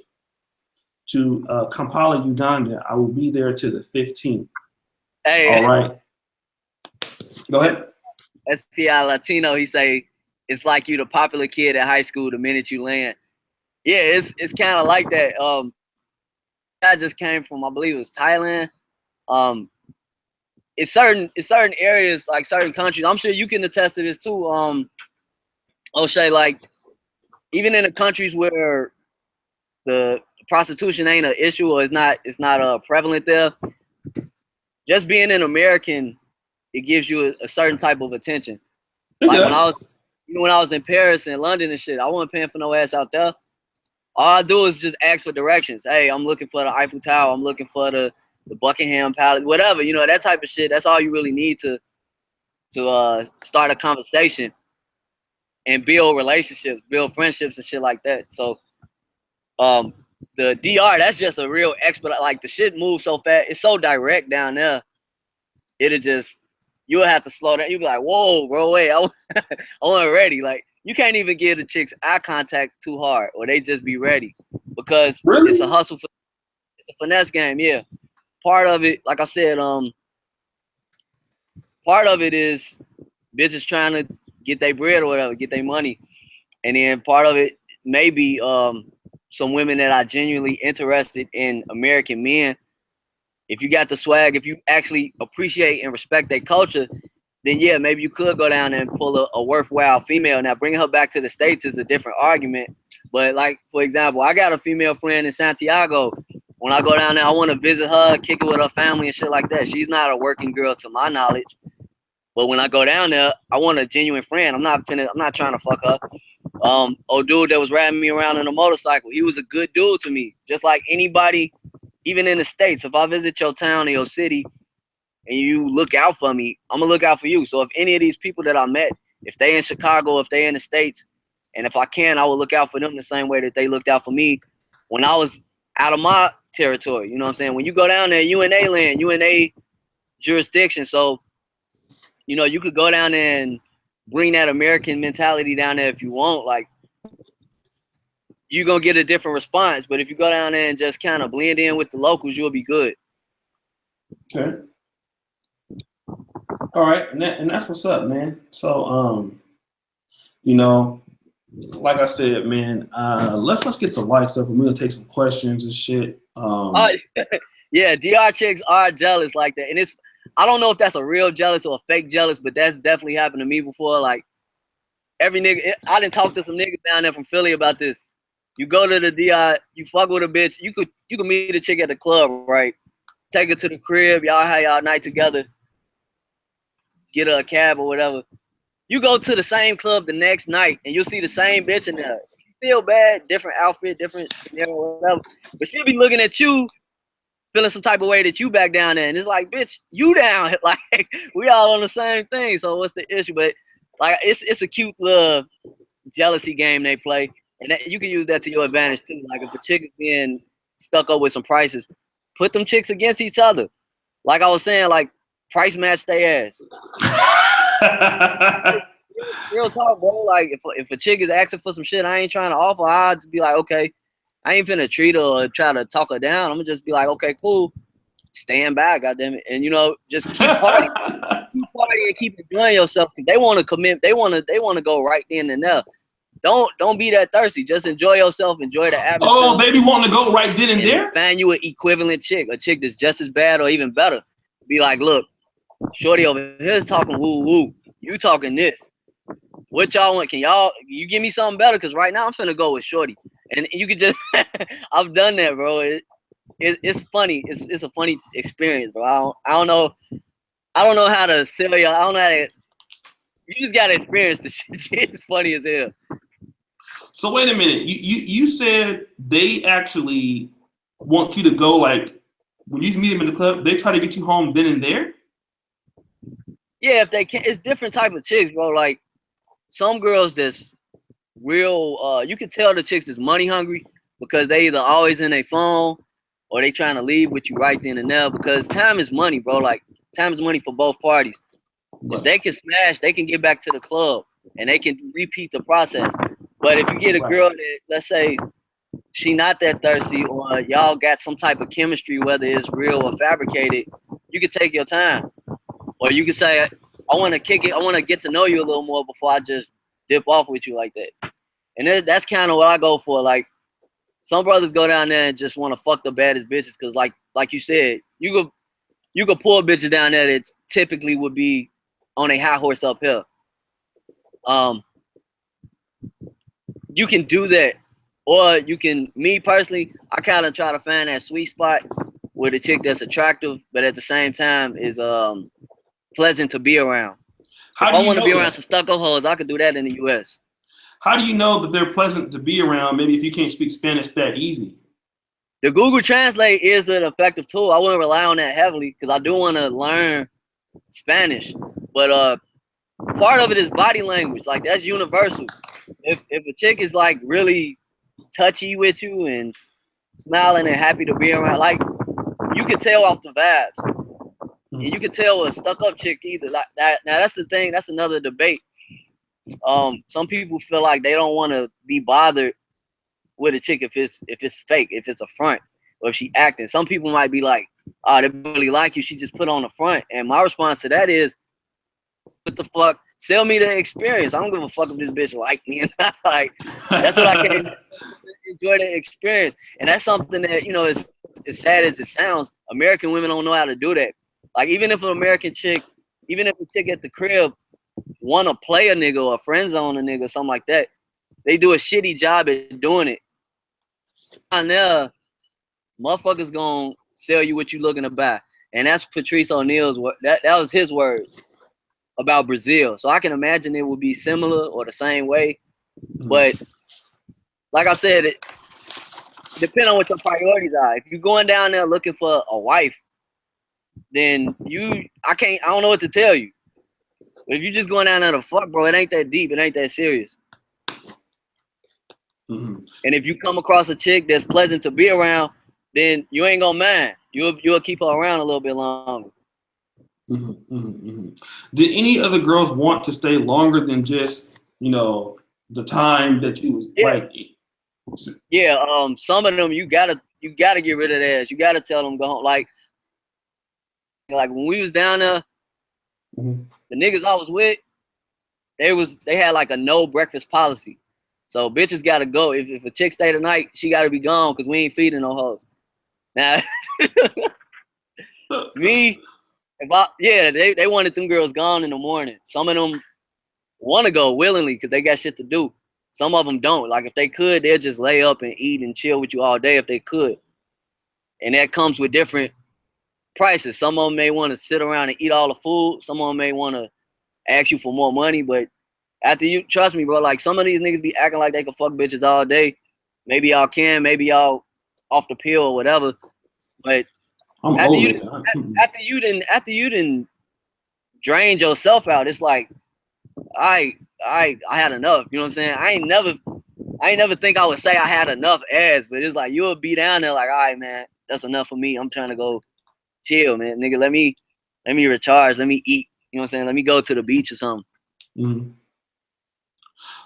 to Kampala, Uganda. I will be there to the 15th. Hey, all right. Go ahead. SPI Latino, he say, it's like you the popular kid at high school the minute you land. Yeah, it's kind of like that. I just came from, I believe it was Thailand. It's certain areas, like certain countries. I'm sure you can attest to this too. Oshay, like, even in the countries where the prostitution ain't an issue or it's not prevalent there, just being an American, it gives you a certain type of attention. It Like does. when I was in Paris and London and shit, I wasn't paying for no ass out there. All I do is just ask for directions. Hey, I'm looking for the Eiffel Tower. I'm looking for the Buckingham Palace, whatever, that type of shit. That's all you really need to start a conversation and build relationships, build friendships and shit like that. So the DR, that's just a real expert. Like the shit moves so fast. It's so direct down there. It'll just, you'll have to slow down. You'll be like, whoa, bro, wait, I wasn't ready. Like you can't even give the chicks eye contact too hard or they just be ready because Really? it's a hustle. It's a finesse game. Yeah. Part of it, like I said, part of it is bitches trying to get their bread or whatever, get their money. And then part of it may be some women that are genuinely interested in American men. If you got the swag, if you actually appreciate and respect their culture, then yeah, maybe you could go down there and pull a worthwhile female. Now, bringing her back to the States is a different argument. But like, for example, I got a female friend in Santiago. When I go down there, I want to visit her, kick it with her family and shit like that. She's not a working girl to my knowledge. But when I go down there, I want a genuine friend. I'm not trying to fuck her. Old dude that was riding me around on a motorcycle, he was a good dude to me. Just like anybody, even in the States, if I visit your town or your city and you look out for me, I'm gonna look out for you. So if any of these people that I met, if they in Chicago, if they in the States, and if I can, I will look out for them the same way that they looked out for me when I was out of my territory. You know what I'm saying? When you go down there, you in a land, you in a jurisdiction. So, you could go down there and bring that American mentality down there if you want. Like, you're gonna get a different response. But if you go down there and just kind of blend in with the locals, you'll be good. Okay. All right, and that's what's up, man. So, like I said, man, let's get the likes up, and we're gonna take some questions and shit. Yeah, DR chicks are jealous like that, and I don't know if that's a real jealous or a fake jealous, but that's definitely happened to me before. Like every nigga, I didn't talk to some niggas down there from Philly about this. You go to the DR, you fuck with a bitch, you could meet a chick at the club, right? Take her to the crib, y'all have y'all night together, get her a cab or whatever. You go to the same club the next night and you'll see the same bitch in there. She feel bad, different outfit, different scenario, whatever. But she'll be looking at you, feeling some type of way that you back down there. And it's like, bitch, you down. Like, we all on the same thing. So what's the issue? But like, it's a cute little jealousy game they play. And you can use that to your advantage too. Like if a chick is being stuck up with some prices, put them chicks against each other. Like I was saying, like price match their ass. Real talk, bro. Like if a chick is asking for some shit I ain't trying to offer, I'll just be like, okay, I ain't finna treat her or try to talk her down. I'm gonna just be like, okay, cool. Stand by, goddamn it. And just keep partying. Keep partying and keep enjoying yourself because they wanna commit, they wanna go right then and there. Don't be that thirsty. Just enjoy yourself, enjoy the atmosphere. Oh, they be wanting to go right then and there? Find you an equivalent chick, a chick that's just as bad or even better. Be like, look, shorty over here is talking woo woo. You talking this. What y'all want? You give me something better? Because right now I'm finna go with shorty. And you could just, I've done that, bro. It's funny. It's a funny experience, bro. I don't know how to sell you. I don't know how to, you just gotta experience the shit. It's funny as hell. So wait a minute. You said they actually want you to go, like when you meet them in the club, they try to get you home then and there? Yeah, if they can. It's different type of chicks, bro. Like some girls that's real, you can tell the chicks that's money hungry because they either always in their phone or they trying to leave with you right then and there because time is money, bro. Like time is money for both parties. Right. If they can smash, they can get back to the club and they can repeat the process. But if you get a girl that, let's say, she not that thirsty or y'all got some type of chemistry, whether it's real or fabricated, you can take your time. Or you can say, I want to kick it. I want to get to know you a little more before I just dip off with you like that. And that's kind of what I go for. Like some brothers go down there and just want to fuck the baddest bitches because like you said, you could pull bitches down there that typically would be on a high horse up here. You can do that. Or you can, me personally, I kind of try to find that sweet spot with a chick that's attractive, but at the same time is pleasant to be around. If I want to be around some stuck-up hoes, I could do that in the U.S. How do you know that they're pleasant to be around? Maybe if you can't speak Spanish that easy. The Google Translate is an effective tool. I wouldn't rely on that heavily because I do want to learn Spanish, but part of it is body language. Like that's universal. If a chick is like really touchy with you and smiling and happy to be around, like you can tell off the vibes, and you can tell a stuck-up chick either. Like that. Now that's the thing. That's another debate. Some people feel like they don't want to be bothered with a chick if it's fake, if it's a front, or if she acting. Some people might be like, "Oh, they really like you. She just put on a front." And my response to that is, "What the fuck? Sell me the experience. I don't give a fuck if this bitch like me." And like that's what I can enjoy the experience. And that's something that is as sad as it sounds. American women don't know how to do that. Like even if a chick at the crib want to play a nigga or friend zone a nigga or something like that, they do a shitty job at doing it. And there, motherfuckers gonna sell you what you looking to buy. And that's Patrice O'Neal's word. That was his words about Brazil. So I can imagine it would be similar or the same way. But like I said, it depends on what your priorities are. If you're going down there looking for a wife, then I don't know what to tell you. But if you're just going down there to fuck, bro, it ain't that deep. It ain't that serious. And if you come across a chick that's pleasant to be around, then you ain't gonna mind. You'll keep her around a little bit longer. Did any other girls want to stay longer than just the time that you was like? Yeah, some of them you gotta get rid of that. You gotta tell them go home. Like when we was down there, the niggas I was with, they had like a no breakfast policy. So bitches gotta go. If a chick stay tonight, she gotta be gone because we ain't feeding no hoes. Now, they wanted them girls gone in the morning. Some of them want to go willingly because they got shit to do. Some of them don't. Like if they could, they'll just lay up and eat and chill with you all day if they could. And that comes with different prices. Some of them may want to sit around and eat all the food. Some of them may want to ask you for more money, but after you, trust me, bro, like some of these niggas be acting like they can fuck bitches all day. Maybe y'all can, maybe y'all off the pill or whatever. But after you didn't drained yourself out, it's like I had enough. You know what I'm saying? I ain't never think I would say I had enough ass, but it's like you'll be down there like, all right, man, that's enough for me. I'm trying to go chill, man. Nigga, let me recharge, let me eat. You know what I'm saying? Let me go to the beach or something.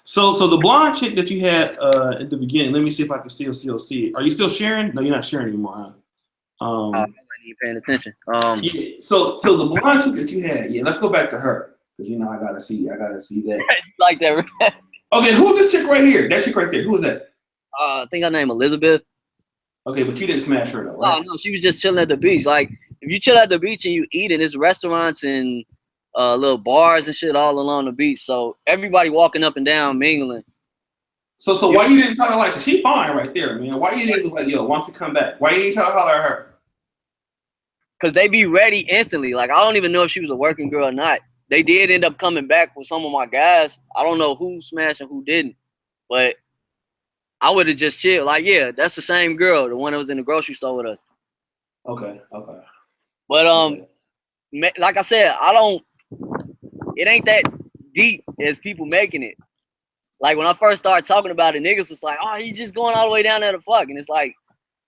So the blonde chick that you had at the beginning, let me see if I can still see it. Are you still sharing? No, you're not sharing anymore, huh? I ain't paying attention. Yeah. So the blonde chick that you had, let's go back to her because I gotta see that. Like that, right? Okay, who's this chick right here? That chick right there. Who is that? I think her name Elizabeth. Okay, but you didn't smash her though, right? No, she was just chilling at the beach. Like if you chill at the beach and you eat, and there's restaurants and little bars and shit all along the beach. So everybody walking up and down, mingling. So why you didn't try to like her? She fine right there, man. Why you didn't like, why don't you come back? Why you didn't try to holler at her? Cause they be ready instantly. Like I don't even know if she was a working girl or not. They did end up coming back with some of my guys. I don't know who smashed and who didn't, but I would have just chilled. Like, yeah, that's the same girl, the one that was in the grocery store with us. Okay. But like I said, it ain't that deep as people making it. Like when I first started talking about it, niggas was like, oh, he's just going all the way down there to fuck. And it's like,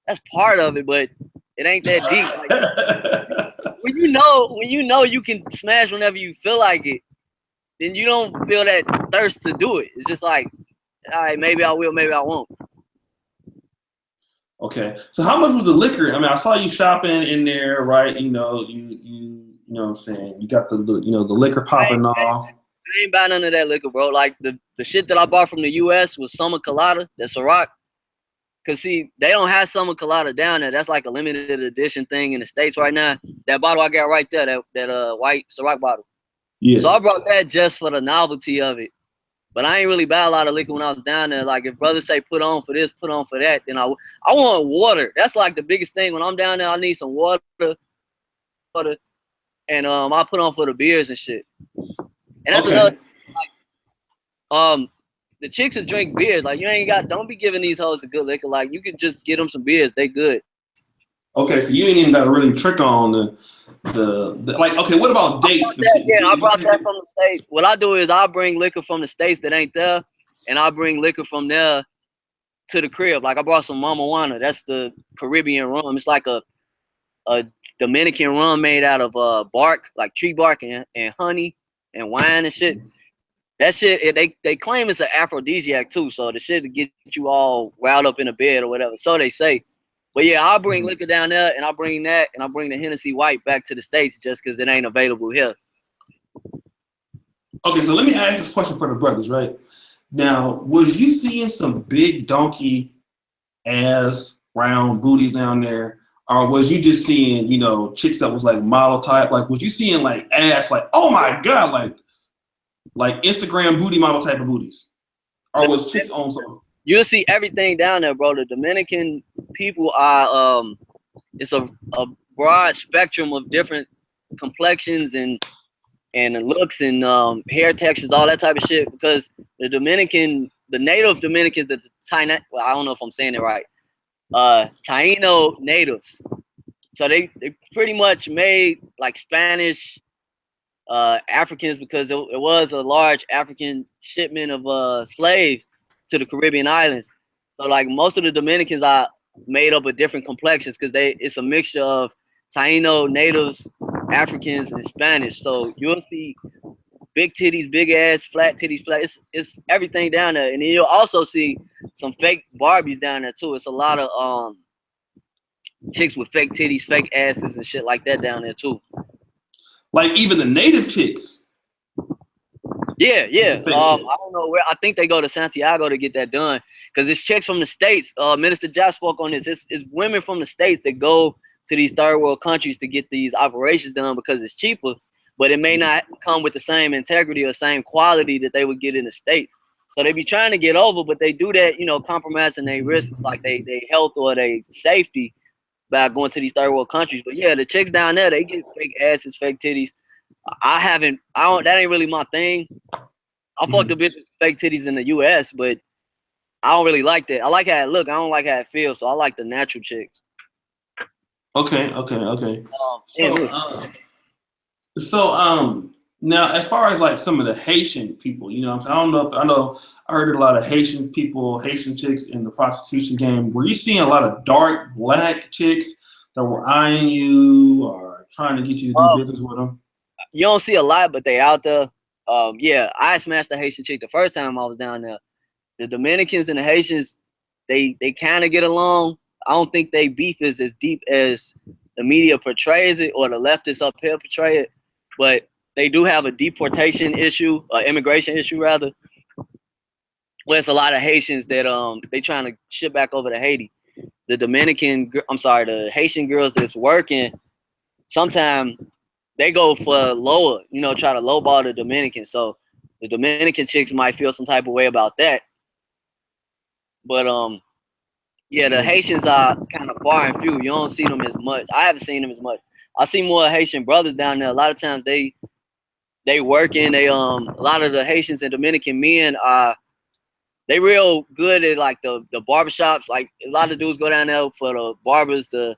that's part of it, but it ain't that deep. Like, when you know you can smash whenever you feel like it, then you don't feel that thirst to do it. It's just like, all right, maybe I will, maybe I won't. Okay. So how much was the liquor? I mean, I saw you shopping in there, right? You know what I'm saying? You got the liquor popping off. I ain't buy none of that liquor, bro. Like the shit that I bought from the US was Summer Colada, that's Ciroc. Cause see, they don't have Summer Colada down there. That's like a limited edition thing in the States right now. That bottle I got right there, that white Ciroc bottle. Yeah. So I brought that just for the novelty of it. But I ain't really buy a lot of liquor when I was down there. Like if brothers say put on for this, put on for that, then I want water. That's like the biggest thing when I'm down there. I need some water, and I put on for the beers and shit. And that's another like the chicks that drink beers. Like don't be giving these hoes the good liquor. Like you could just get them some beers. They good. Okay, so you ain't even got to really trick on the like. Okay, what about dates? I brought that from the States. What I do is I bring liquor from the States that ain't there, and I bring liquor from there to the crib. Like I brought some Mama Juana. That's the Caribbean rum. It's like a Dominican rum made out of bark, like tree bark and honey and wine and shit. That shit, they claim it's an aphrodisiac too. So the shit to get you all riled up in a bed or whatever. So they say. But yeah, I'll bring liquor down there, and I'll bring that, and I'll bring the Hennessy White back to the States just because it ain't available here. Okay, so let me ask this question for the brothers, right? Now, was you seeing some big donkey ass round booties down there? Or was you just seeing, chicks that was like model type? Like, was you seeing like ass, like, oh my God, like Instagram booty model type of booties? Or was chicks on something? You'll see everything down there, bro. The Dominican people are it's a broad spectrum of different complexions and looks and hair textures, all that type of shit. Because the native Dominicans, I don't know if I'm saying it right, Taino natives. So they pretty much made like Spanish Africans because it was a large African shipment of slaves to the Caribbean islands. So like most of the Dominicans are made up of different complexions because it's a mixture of Taino natives, Africans, and Spanish. So you'll see big titties, big ass, flat titties, flat. It's everything down there. And then you'll also see some fake Barbies down there too. It's a lot of chicks with fake titties, fake asses, and shit like that down there too. Like even the native chicks. Yeah. I don't know where. I think they go to Santiago to get that done because it's chicks from the States. Minister Josh spoke on this. It's women from the States that go to these third world countries to get these operations done because it's cheaper, but it may not come with the same integrity or same quality that they would get in the States. So they be trying to get over, but they do that, compromising their risk, like they health or their safety by going to these third world countries. But yeah, the chicks down there, they get fake asses, fake titties. That ain't really my thing. I fuck the bitch with fake titties in the US, but I don't really like that. I like how it look. I don't like how it feels. So I like the natural chicks. Okay. So now as far as like some of the Haitian people, I heard a lot of Haitian chicks in the prostitution game. Were you seeing a lot of dark black chicks that were eyeing you or trying to get you to do business with them? You don't see a lot, but they out there. Yeah, I smashed a Haitian chick the first time I was down there. The Dominicans and the Haitians, they kind of get along. I don't think they beef is as deep as the media portrays it or the leftists up here portray it, but they do have a deportation issue, immigration issue rather. Where it's a lot of Haitians that they trying to ship back over to Haiti. The Haitian girls that's working, sometimes they go for lower, try to lowball the Dominican. So the Dominican chicks might feel some type of way about that. But yeah, the Haitians are kind of far and few. You don't see them as much. I haven't seen them as much. I see more Haitian brothers down there. A lot of times they working. A lot of the Haitians and Dominican men they real good at like the barbershops. Like a lot of dudes go down there for the barbers, the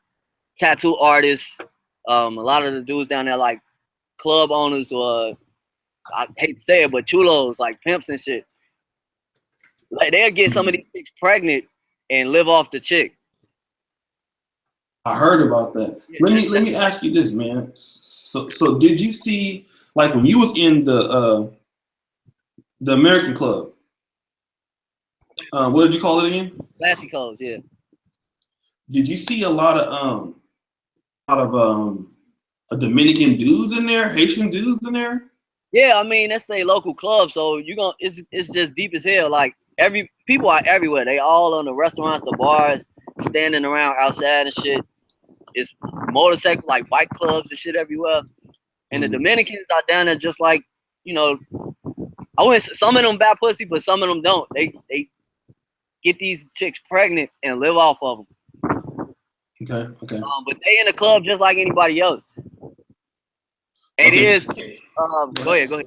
tattoo artists. A lot of the dudes down there like club owners or I hate to say it, but chulos, like pimps and shit. Like they'll get some of these chicks pregnant and live off the chick. I heard about that. Let me ask you this, man. So did you see, like when you was in the American Club? What did you call it again? Classy Codes, yeah. Did you see a lot of Dominican dudes in there, Haitian dudes in there? Yeah, I mean that's their local club, so it's just deep as hell. Like people are everywhere. They all on the restaurants, the bars, standing around outside and shit. It's motorcycle, like bike clubs and shit everywhere. And the Dominicans are down there just like, I wouldn't. Some of them buy pussy, but some of them don't. They get these chicks pregnant and live off of them. Okay. But they in the club just like anybody else. It is. Go ahead.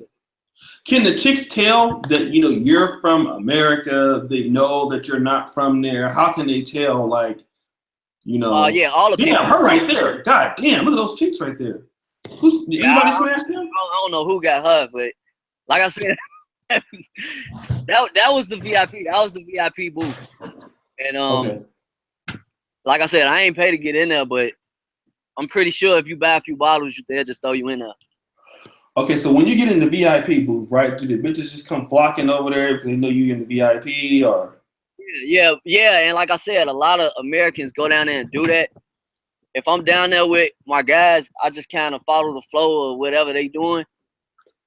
Can the chicks tell that you're from America? They know that you're not from there. How can they tell? Like, Yeah, all the damn, her right there. God damn, look at those chicks right there. Anybody smashed them? I don't know who got her, but like I said, that was the VIP. That was the VIP booth. And Okay. like I said, I ain't paid to get in there, but I'm pretty sure if you buy a few bottles, they'll just throw you in there. Okay, so when you get in the VIP booth, right, do the bitches just come flocking over there because they know you in the VIP, or? Yeah, and like I said, a lot of Americans go down there and do that. If I'm down there with my guys, I just kind of follow the flow of whatever they doing.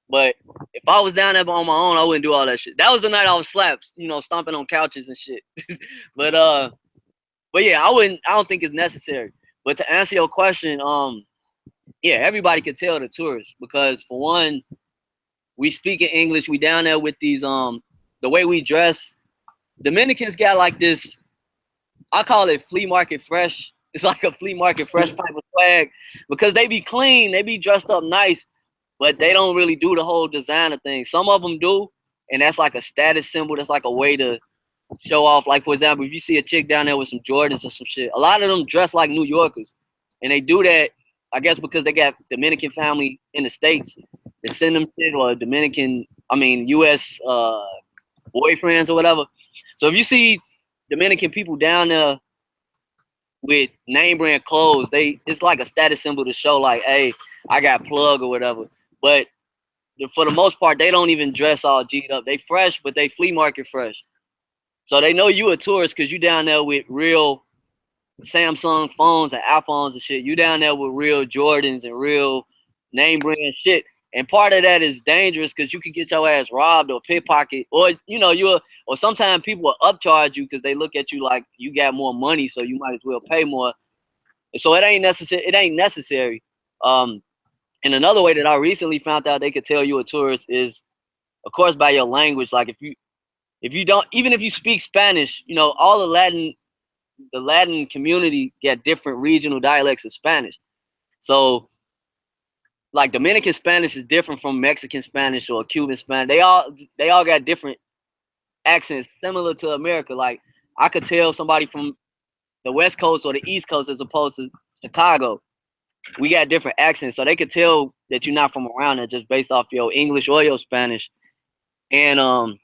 But if I was down there on my own, I wouldn't do all that shit. That was the night I was slapped, stomping on couches and shit. But yeah, I don't think it's necessary. But to answer your question, yeah, everybody could tell the tourists because for one, we speak in English. We down there with these the way we dress. Dominicans got like this, I call it flea market fresh. It's like a flea market fresh type of swag because they be clean, they be dressed up nice, but they don't really do the whole designer thing. Some of them do, and that's like a status symbol. That's like a way to show off. Like, for example, if you see a chick down there with some Jordans or some shit, a lot of them dress like New Yorkers, and they do that, I guess, because they got Dominican family in the States that send them shit, or U.S. Boyfriends or whatever. So if you see Dominican people down there with name brand clothes, it's like a status symbol to show like, hey, I got plug or whatever. But for the most part, they don't even dress all G'd up. They fresh, but they flea market fresh. So they know you a tourist because you down there with real Samsung phones and iPhones and shit. You down there with real Jordans and real name brand shit. And part of that is dangerous because you can get your ass robbed or pickpocket, or or sometimes people will upcharge you because they look at you like you got more money, so you might as well pay more. So it ain't necessary. It ain't necessary. And another way that I recently found out they could tell you a tourist is, of course, by your language. Like if you don't, even if you speak Spanish, all the Latin community get different regional dialects of Spanish. So like Dominican Spanish is different from Mexican Spanish or Cuban Spanish. They all got different accents similar to America. Like I could tell somebody from the West Coast or the East Coast as opposed to Chicago. We got different accents, so they could tell that you're not from around there just based off your English or your Spanish. And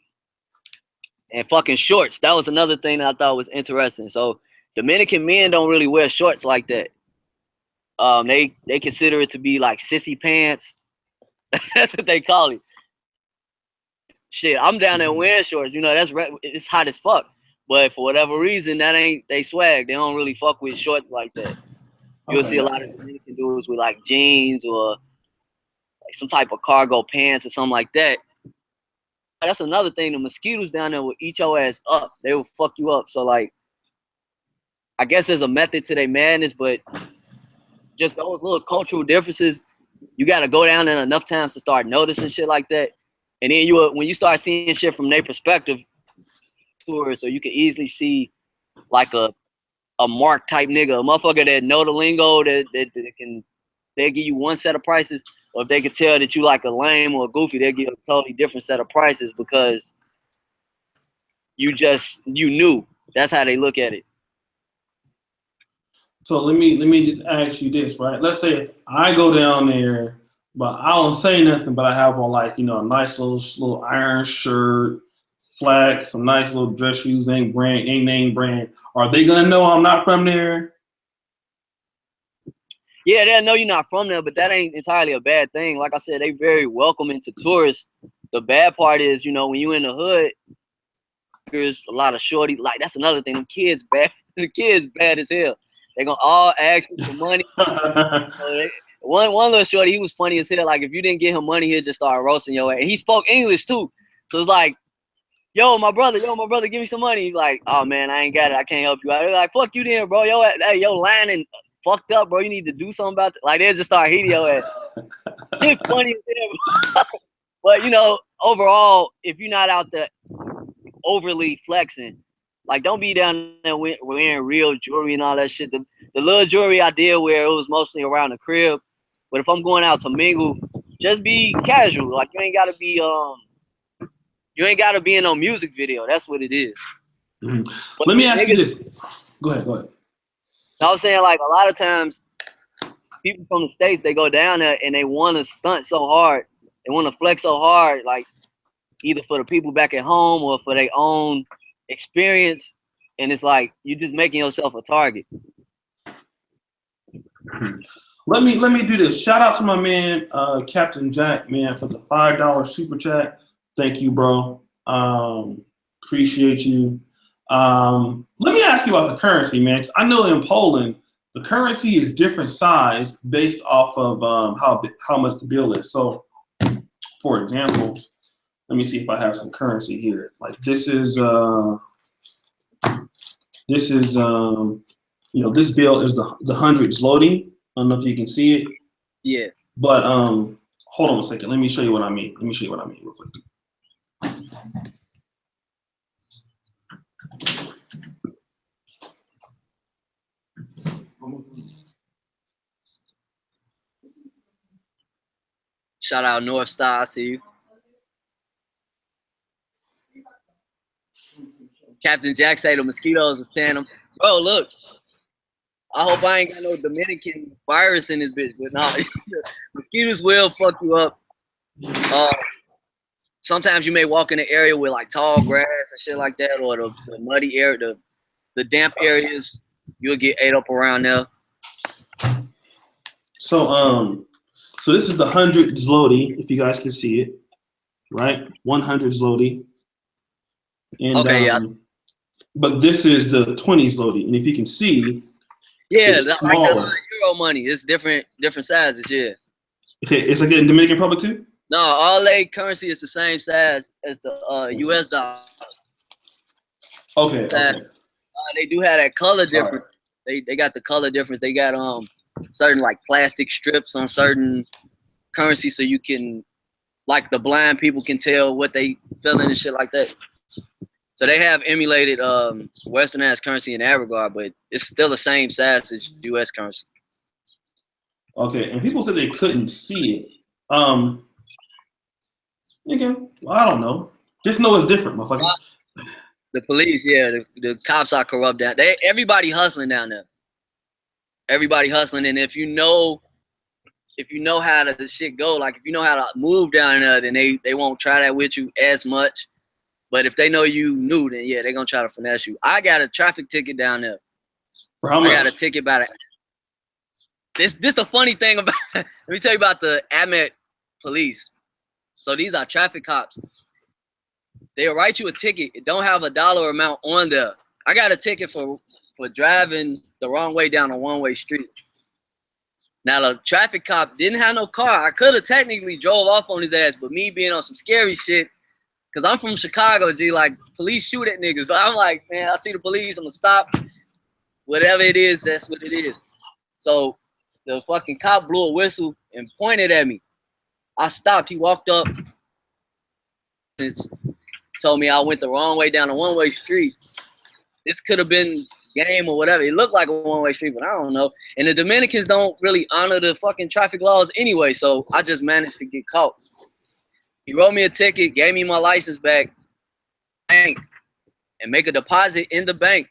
fucking shorts. That was another thing that I thought was interesting. So Dominican men don't really wear shorts like that. They consider it to be like sissy pants. That's what they call it. Shit, I'm down there wearing shorts. It's hot as fuck. But for whatever reason, that ain't they swag. They don't really fuck with shorts like that. You'll see a lot of Dominican dudes with like jeans or like some type of cargo pants or something like that. That's another thing. The mosquitoes down there will eat your ass up. They will fuck you up. So like, I guess there's a method to their madness, but just those little cultural differences, you got to go down there enough times to start noticing shit like that. And then when you start seeing shit from their perspective, so you can easily see like a mark type nigga, a motherfucker that know the lingo, that they'll give you one set of prices, or if they could tell that you like a lame or a goofy, they'll give you a totally different set of prices because you knew. That's how they look at it. So let me just ask you this, right? Let's say if I go down there, but I don't say nothing, but I have on like, a nice little iron shirt, slacks, some nice little dress shoes, ain't name brand. Are they gonna know I'm not from there? Yeah, they'll know you're not from there, but that ain't entirely a bad thing. Like I said, they very welcoming to tourists. The bad part is, when you in the hood, there's a lot of shorty. Like that's another thing. Them kids bad. The kids bad as hell. They gonna all ask you for money. One little shorty, he was funny as hell. Like if you didn't get him money, he'd just start roasting your ass. And he spoke English too, so it's like, yo, my brother, give me some money. He's like, oh man, I ain't got it. I can't help you out. They're like, fuck you then, bro. Yo, lying and fucked up, bro. You need to do something about it. Like they'll just start hitting your ass. It's funny as hell. But overall, if you're not out there overly flexing, like don't be down there wearing real jewelry and all that shit. The little jewelry I did wear, it was mostly around the crib. But if I'm going out to mingle, just be casual. Like you ain't gotta be in no music video. That's what it is. Mm-hmm. Let me ask you this. Go ahead. I was saying, like, a lot of times people from the States, they go down there and they want to stunt so hard. They want to flex so hard, like either for the people back at home or for their own experience. And it's like you're just making yourself a target. Let me do this. Shout out to my man, Captain Jack, man, for the $5 super chat. Thank you, bro. Appreciate you. Let me ask you about the currency, man. 'Cause I know in Poland, the currency is different size based off of how much the bill is. So, for example, let me see if I have some currency here. Like this is this bill is the 100 zloty. I don't know if you can see it. Yeah. But hold on a second. Let me show you what I mean. Real quick. Shout out North Star, I see you. Captain Jack say the mosquitoes was tearing them. Bro, look. I hope I ain't got no Dominican virus in this bitch, but nah, mosquitoes will fuck you up. Sometimes you may walk in an area with like tall grass and shit like that, or the muddy area, the damp areas. You'll get ate up around there. So this is the 100 zloty, if you guys can see it, right? 100 zloty. And, okay, yeah. But this is the 20 zloty, and if you can see, yeah, it's like smaller. the Euro money. It's different sizes. Yeah. Okay, it's like in Dominican Republic too. No, all their currency is the same size as the U.S. dollar. Okay. They do have that color difference. Right. They got the color difference. They got certain like plastic strips on certain currency, so you can, like, the blind people can tell what they feeling and shit like that. So they have emulated Westernized currency in that regard, but it's still the same size as U.S. currency. Okay, and people said they couldn't see it. Again, well, I don't know. Just know it's different, motherfucker. The police, yeah, the cops are corrupt down there. Everybody hustling down there. Everybody hustling, and if you know how the shit go, like if you know how to move down there, then they won't try that with you as much. But if they know you new, then yeah, they're gonna try to finesse you. I got a traffic ticket down there. For how much? I got a ticket about it. This the funny thing about let me tell you about the Amet police. So these are traffic cops. They'll write you a ticket. It don't have a dollar amount on there. I got a ticket for driving the wrong way down a one-way street. Now the traffic cop didn't have no car. I could have technically drove off on his ass, but me being on some scary shit, because I'm from Chicago, G, like, police shoot at niggas. So I'm like, man, I see the police, I'm gonna stop. Whatever it is, that's what it is. So the fucking cop blew a whistle and pointed at me. I stopped. He walked up and told me I went the wrong way down a one-way street. This could have been game or whatever. It looked like a one-way street, but I don't know. And the Dominicans don't really honor the fucking traffic laws anyway, so I just managed to get caught. He wrote me a ticket, gave me my license back, bank, and make a deposit in the bank.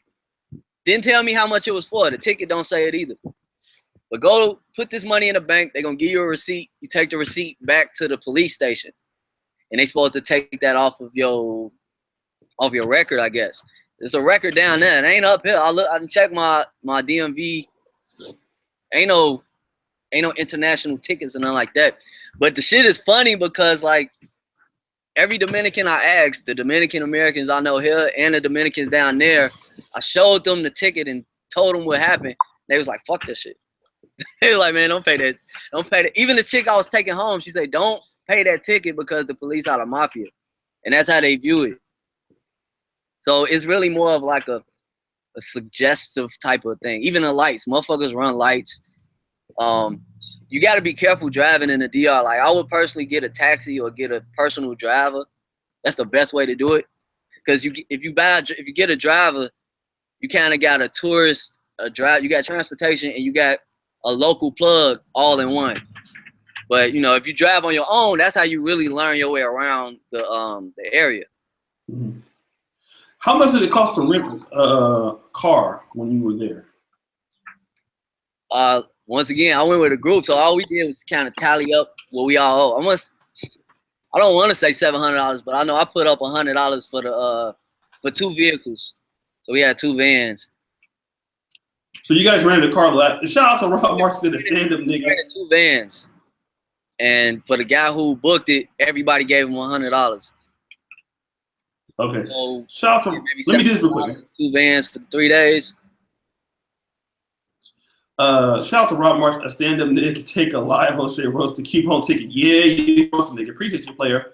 Didn't tell me how much it was for. The ticket don't say it either. But go put this money in the bank. They're going to give you a receipt. You take the receipt back to the police station. And they supposed to take that off of your record, I guess. There's a record down there. It ain't up here. I can check my DMV. Ain't no international tickets and nothing like that. But the shit is funny because, like, every Dominican I asked, the Dominican Americans I know here and the Dominicans down there, I showed them the ticket and told them what happened. They was like, fuck this shit. They was like, man, don't pay that. Don't pay that. Even the chick I was taking home, she said, don't pay that ticket because the police are the mafia. And that's how they view it. So it's really more of like a suggestive type of thing. Even the lights. Motherfuckers run lights. you got to be careful driving in the DR. Like, I would personally get a taxi or get a personal driver. That's the best way to do it. Because if you get a driver, you kind of got a tourist, you got transportation, and you got a local plug all in one. But you know, if you drive on your own, that's how you really learn your way around the area. Mm-hmm. How much did it cost to rent a car when you were there? Once again, I went with a group, so all we did was kind of tally up what we all owe. I don't want to say $700, but I know I put up $100 for 2 vehicles. So we had 2 vans. So you guys rented a car. Shout out to Rob Marks, the stand-up nigga. We rented 2 vans, and for the guy who booked it, everybody gave him $100. Okay. So shout out to. Let me do this real quick. 2 vans for 3 days. Shout out to Rob Marks, a stand-up nigga. Take a live Oshay roast to keep on ticking. Yeah, you roast nigga. Appreciate you, player.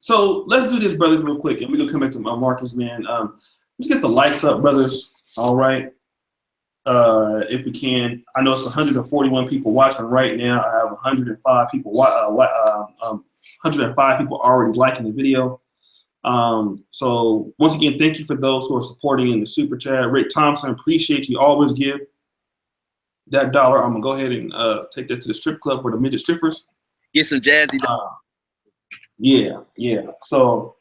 So let's do this, brothers, real quick, and we're gonna come back to my Marcus, man. Let's get the likes up, brothers. All right. If we can. I know it's 141 people watching right now. I have 105 people 105 people already liking the video. So once again, thank you for those who are supporting in the super chat. Rick Thompson, appreciate you. Always give that $1. I'm gonna go ahead and take that to the strip club for the midget strippers. Get some jazzy. Yeah. So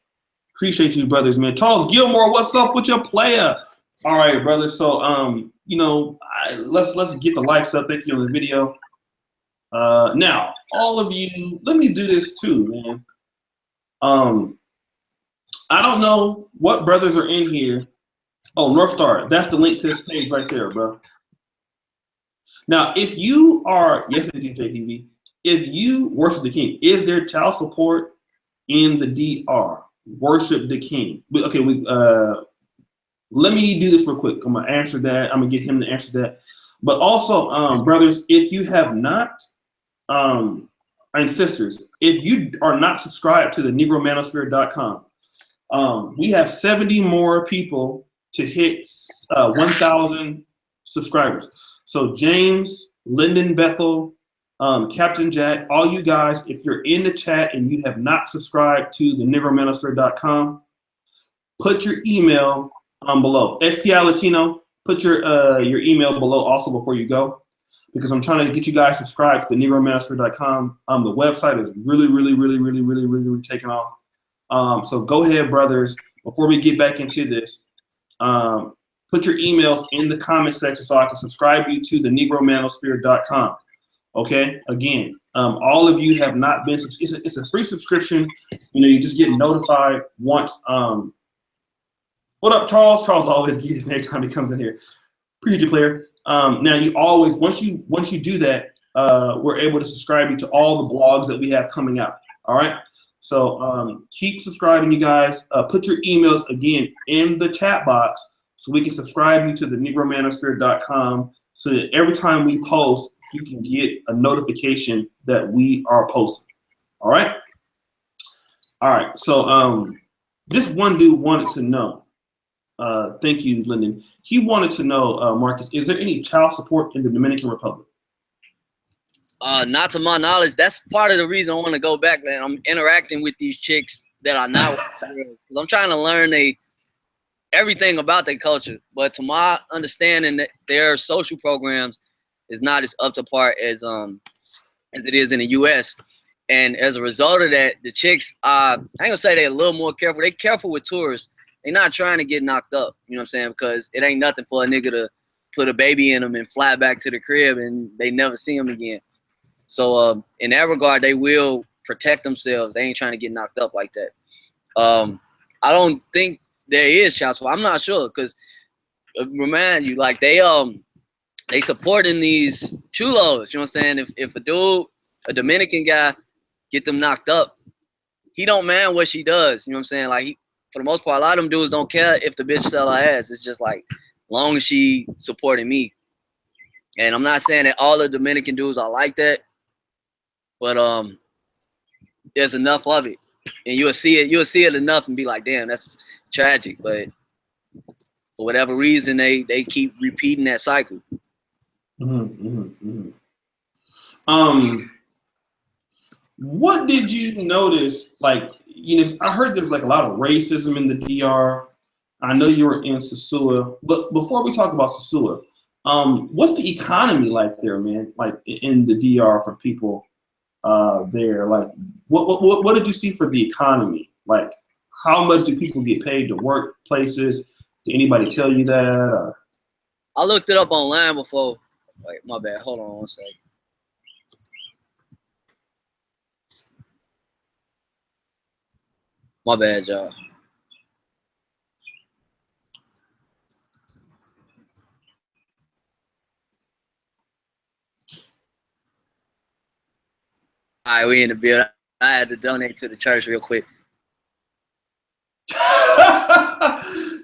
appreciate you, brothers, man. Charles Gilmore, what's up with your player? All right, brothers. So you know, let's get the likes up. Thank you on the video. Now, all of you, let me do this too, man. I don't know what brothers are in here. Oh, North Star. That's the link to this page right there, bro. Now, if you are, yes, DJ TV, if you worship the King, is there child support in the DR? Worship the King. Okay, let me do this real quick. I'm gonna answer that. I'm gonna get him to answer that. But also, brothers, if you have not, and sisters, if you are not subscribed to the negromanosphere.com, we have 70 more people to hit 1,000 subscribers. So James, Lyndon Bethel, Captain Jack, all you guys, if you're in the chat and you have not subscribed to the negromanosphere.com, put your email below. SPI Latino, put your email below also before you go, because I'm trying to get you guys subscribed to the negromanosphere.com. The website is really taking off. So go ahead, brothers, before we get back into this, put your emails in the comment section so I can subscribe you to the negromanosphere.com. Okay, again, all of you have not been, it's a free subscription. You know, you just get notified once. What up, Charles? Charles always gets every time he comes in here. Appreciate you, player. Now you always, once you do that, we're able to subscribe you to all the blogs that we have coming out. All right. So keep subscribing, you guys. Put your emails again in the chat box so we can subscribe you to the negromanosphere.com so that every time we post, you can get a notification that we are posting. All right. All right. So this one dude wanted to know. Thank you, Lyndon. He wanted to know, Marcus, is there any child support in the Dominican Republic? Not to my knowledge. That's part of the reason I want to go back, man. I'm interacting with these chicks that are not, because I'm trying to learn everything about their culture. But to my understanding, that their social programs is not as up to par as it is in the U.S. And as a result of that, the chicks, I ain't gonna say they're a little more careful. They're careful with tourists. They're not trying to get knocked up. You know what I'm saying? Because it ain't nothing for a nigga to put a baby in them and fly back to the crib and they never see them again. So in that regard, they will protect themselves. They ain't trying to get knocked up like that. I don't think there is child support. I'm not sure, because remind you, like they supporting these chulos. You know what I'm saying? If a dude, a Dominican guy, get them knocked up, he don't mind what she does. You know what I'm saying? Like for the most part, a lot of them dudes don't care if the bitch sell her ass. It's just like, long as she supporting me. And I'm not saying that all the Dominican dudes are like that, but there's enough of it, and you'll see it enough and be like, damn, that's tragic. But for whatever reason, they keep repeating that cycle. What did you notice? Like, I heard there's like a lot of racism in the DR. I know you were in Sosua, but before we talk about Sosua, what's the economy like there, man? Like in the DR for people there? Like, what did you see for the economy? Like, how much do people get paid to work places? Did anybody tell you that? Or? I looked it up online before. Wait, my bad. Hold on one second. My bad, y'all. All right, we in the building. I had to donate to the church real quick.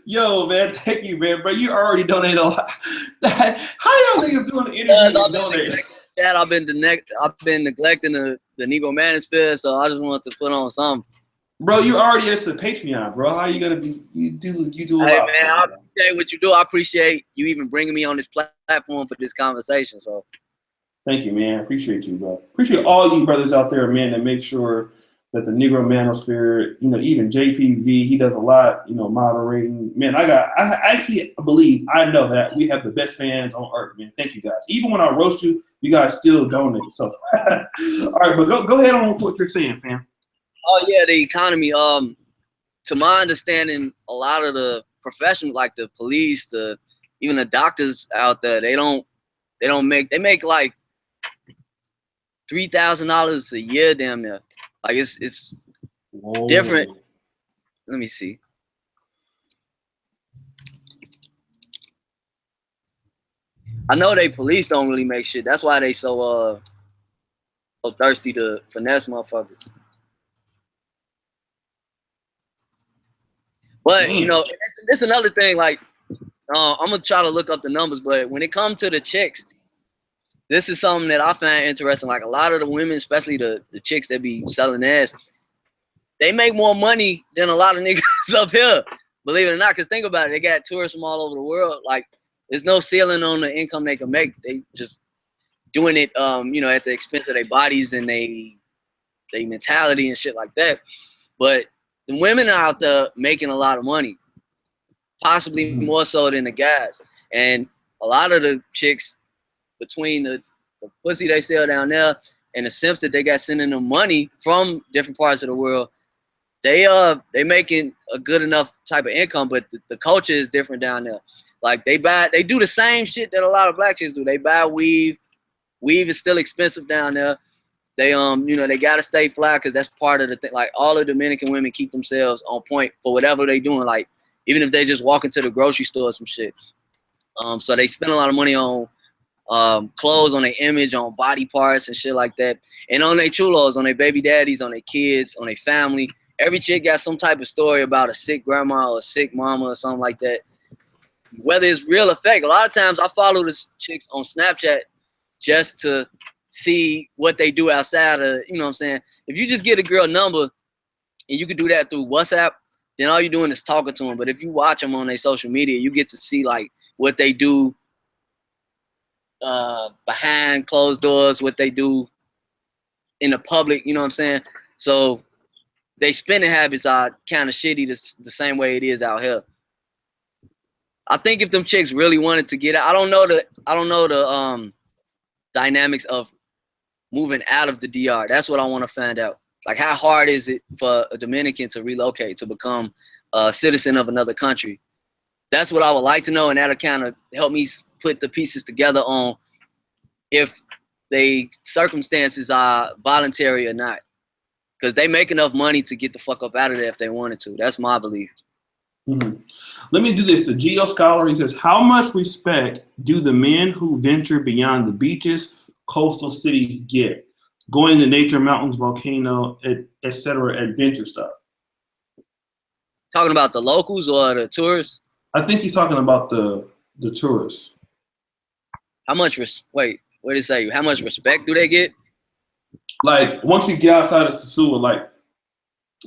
Yo, man, thank you, man, bro. You already donated a lot. How y'all niggas doing the interview and donate? I've been neglecting the Negro Manosphere, so I just wanted to put on something. Bro, you already is the Patreon, bro. How you gonna be? You do a lot. Hey, man, I appreciate what you do. I appreciate you even bringing me on this platform for this conversation. So, thank you, man. I appreciate you, bro. Appreciate all you brothers out there, man, that make sure that the Negro Manosphere, even JPV, he does a lot, moderating. Man, I actually believe, I know that we have the best fans on earth, man. Thank you guys. Even when I roast you, you guys still donate. So, all right, but go ahead on with what you're saying, fam. Oh yeah, the economy. To my understanding, a lot of the professionals, like the police, even the doctors out there, they make like $3,000 a year, damn near. Like it's Whoa. different. Let me see. I know they police don't really make shit. That's why they so thirsty to finesse motherfuckers. But this is another thing. Like, I'm gonna try to look up the numbers. But when it comes to the chicks, this is something that I find interesting. Like a lot of the women, especially the chicks that be selling ass, they make more money than a lot of niggas up here. Believe it or not, because think about it, they got tourists from all over the world. Like, there's no ceiling on the income they can make. They just doing it, at the expense of their bodies and they mentality and shit like that. But the women are out there making a lot of money, possibly more so than the guys. And a lot of the chicks, between the pussy they sell down there and the simps that they got sending them money from different parts of the world, they making a good enough type of income, but the culture is different down there. Like they do the same shit that a lot of black chicks do. They buy weave. Weave is still expensive down there. They they gotta stay fly because that's part of the thing. Like all the Dominican women keep themselves on point for whatever they doing. Like even if they just walk into the grocery store or some shit. So they spend a lot of money on clothes, on their image, on body parts and shit like that, and on their chulos, on their baby daddies, on their kids, on their family. Every chick got some type of story about a sick grandma or a sick mama or something like that. Whether it's real or fake, a lot of times I follow the chicks on Snapchat just to see what they do outside of, what I'm saying? If you just get a girl number and you can do that through WhatsApp, then all you're doing is talking to them. But if you watch them on their social media, you get to see like what they do behind closed doors, what they do in the public, you know what I'm saying? So they spending habits are kind of shitty the same way it is out here. I think if them chicks really wanted to get out, I don't know the dynamics of moving out of the DR. That's what I want to find out. Like, how hard is it for a Dominican to relocate, to become a citizen of another country? That's what I would like to know, and that'll kind of help me put the pieces together on if the circumstances are voluntary or not. Because they make enough money to get the fuck up out of there if they wanted to. That's my belief. Let me do this. The Geo Scholar, he says, how much respect do the men who venture beyond the beaches, coastal cities get? Going to nature, mountains, volcano, etc., adventure stuff. Talking about the locals or the tourists? I think he's talking about the tourists. How much wait, what did it say? How much respect do they get? Like, once you get outside of Sosua, like,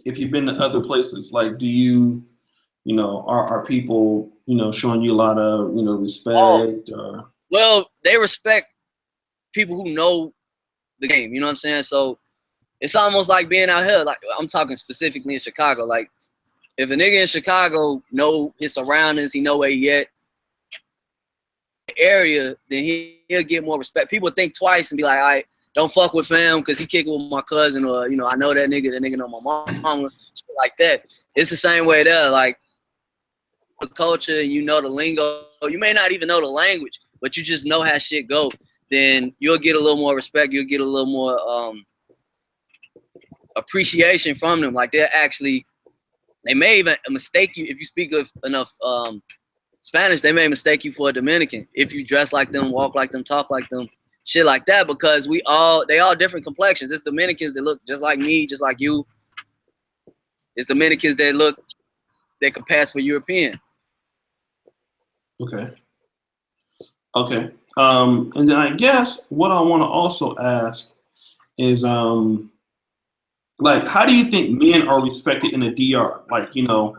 if you've been to other places, like, do you, are people, showing you a lot of, respect? Or? Well, they respect people who know the game. You know what I'm saying? So it's almost like being out here. Like I'm talking specifically in Chicago. Like if a nigga in Chicago know his surroundings, he know where he at, area, then he'll get more respect. People think twice and be like, all right, don't fuck with fam because he kicking with my cousin, or you know, I know that nigga know my mom, shit like that. It's the same way there. Like the culture, you know the lingo. You may not even know the language, but you just know how shit go. Then you'll get a little more respect. You'll get a little more appreciation from them. Like they may even mistake you if you speak enough Spanish. They may mistake you for a Dominican if you dress like them, walk like them, talk like them, shit like that. Because they all different complexions. It's Dominicans that look just like me, just like you. It's Dominicans that can pass for European. Okay. And then I guess what I want to also ask is, like, how do you think men are respected in the DR? Like, you know,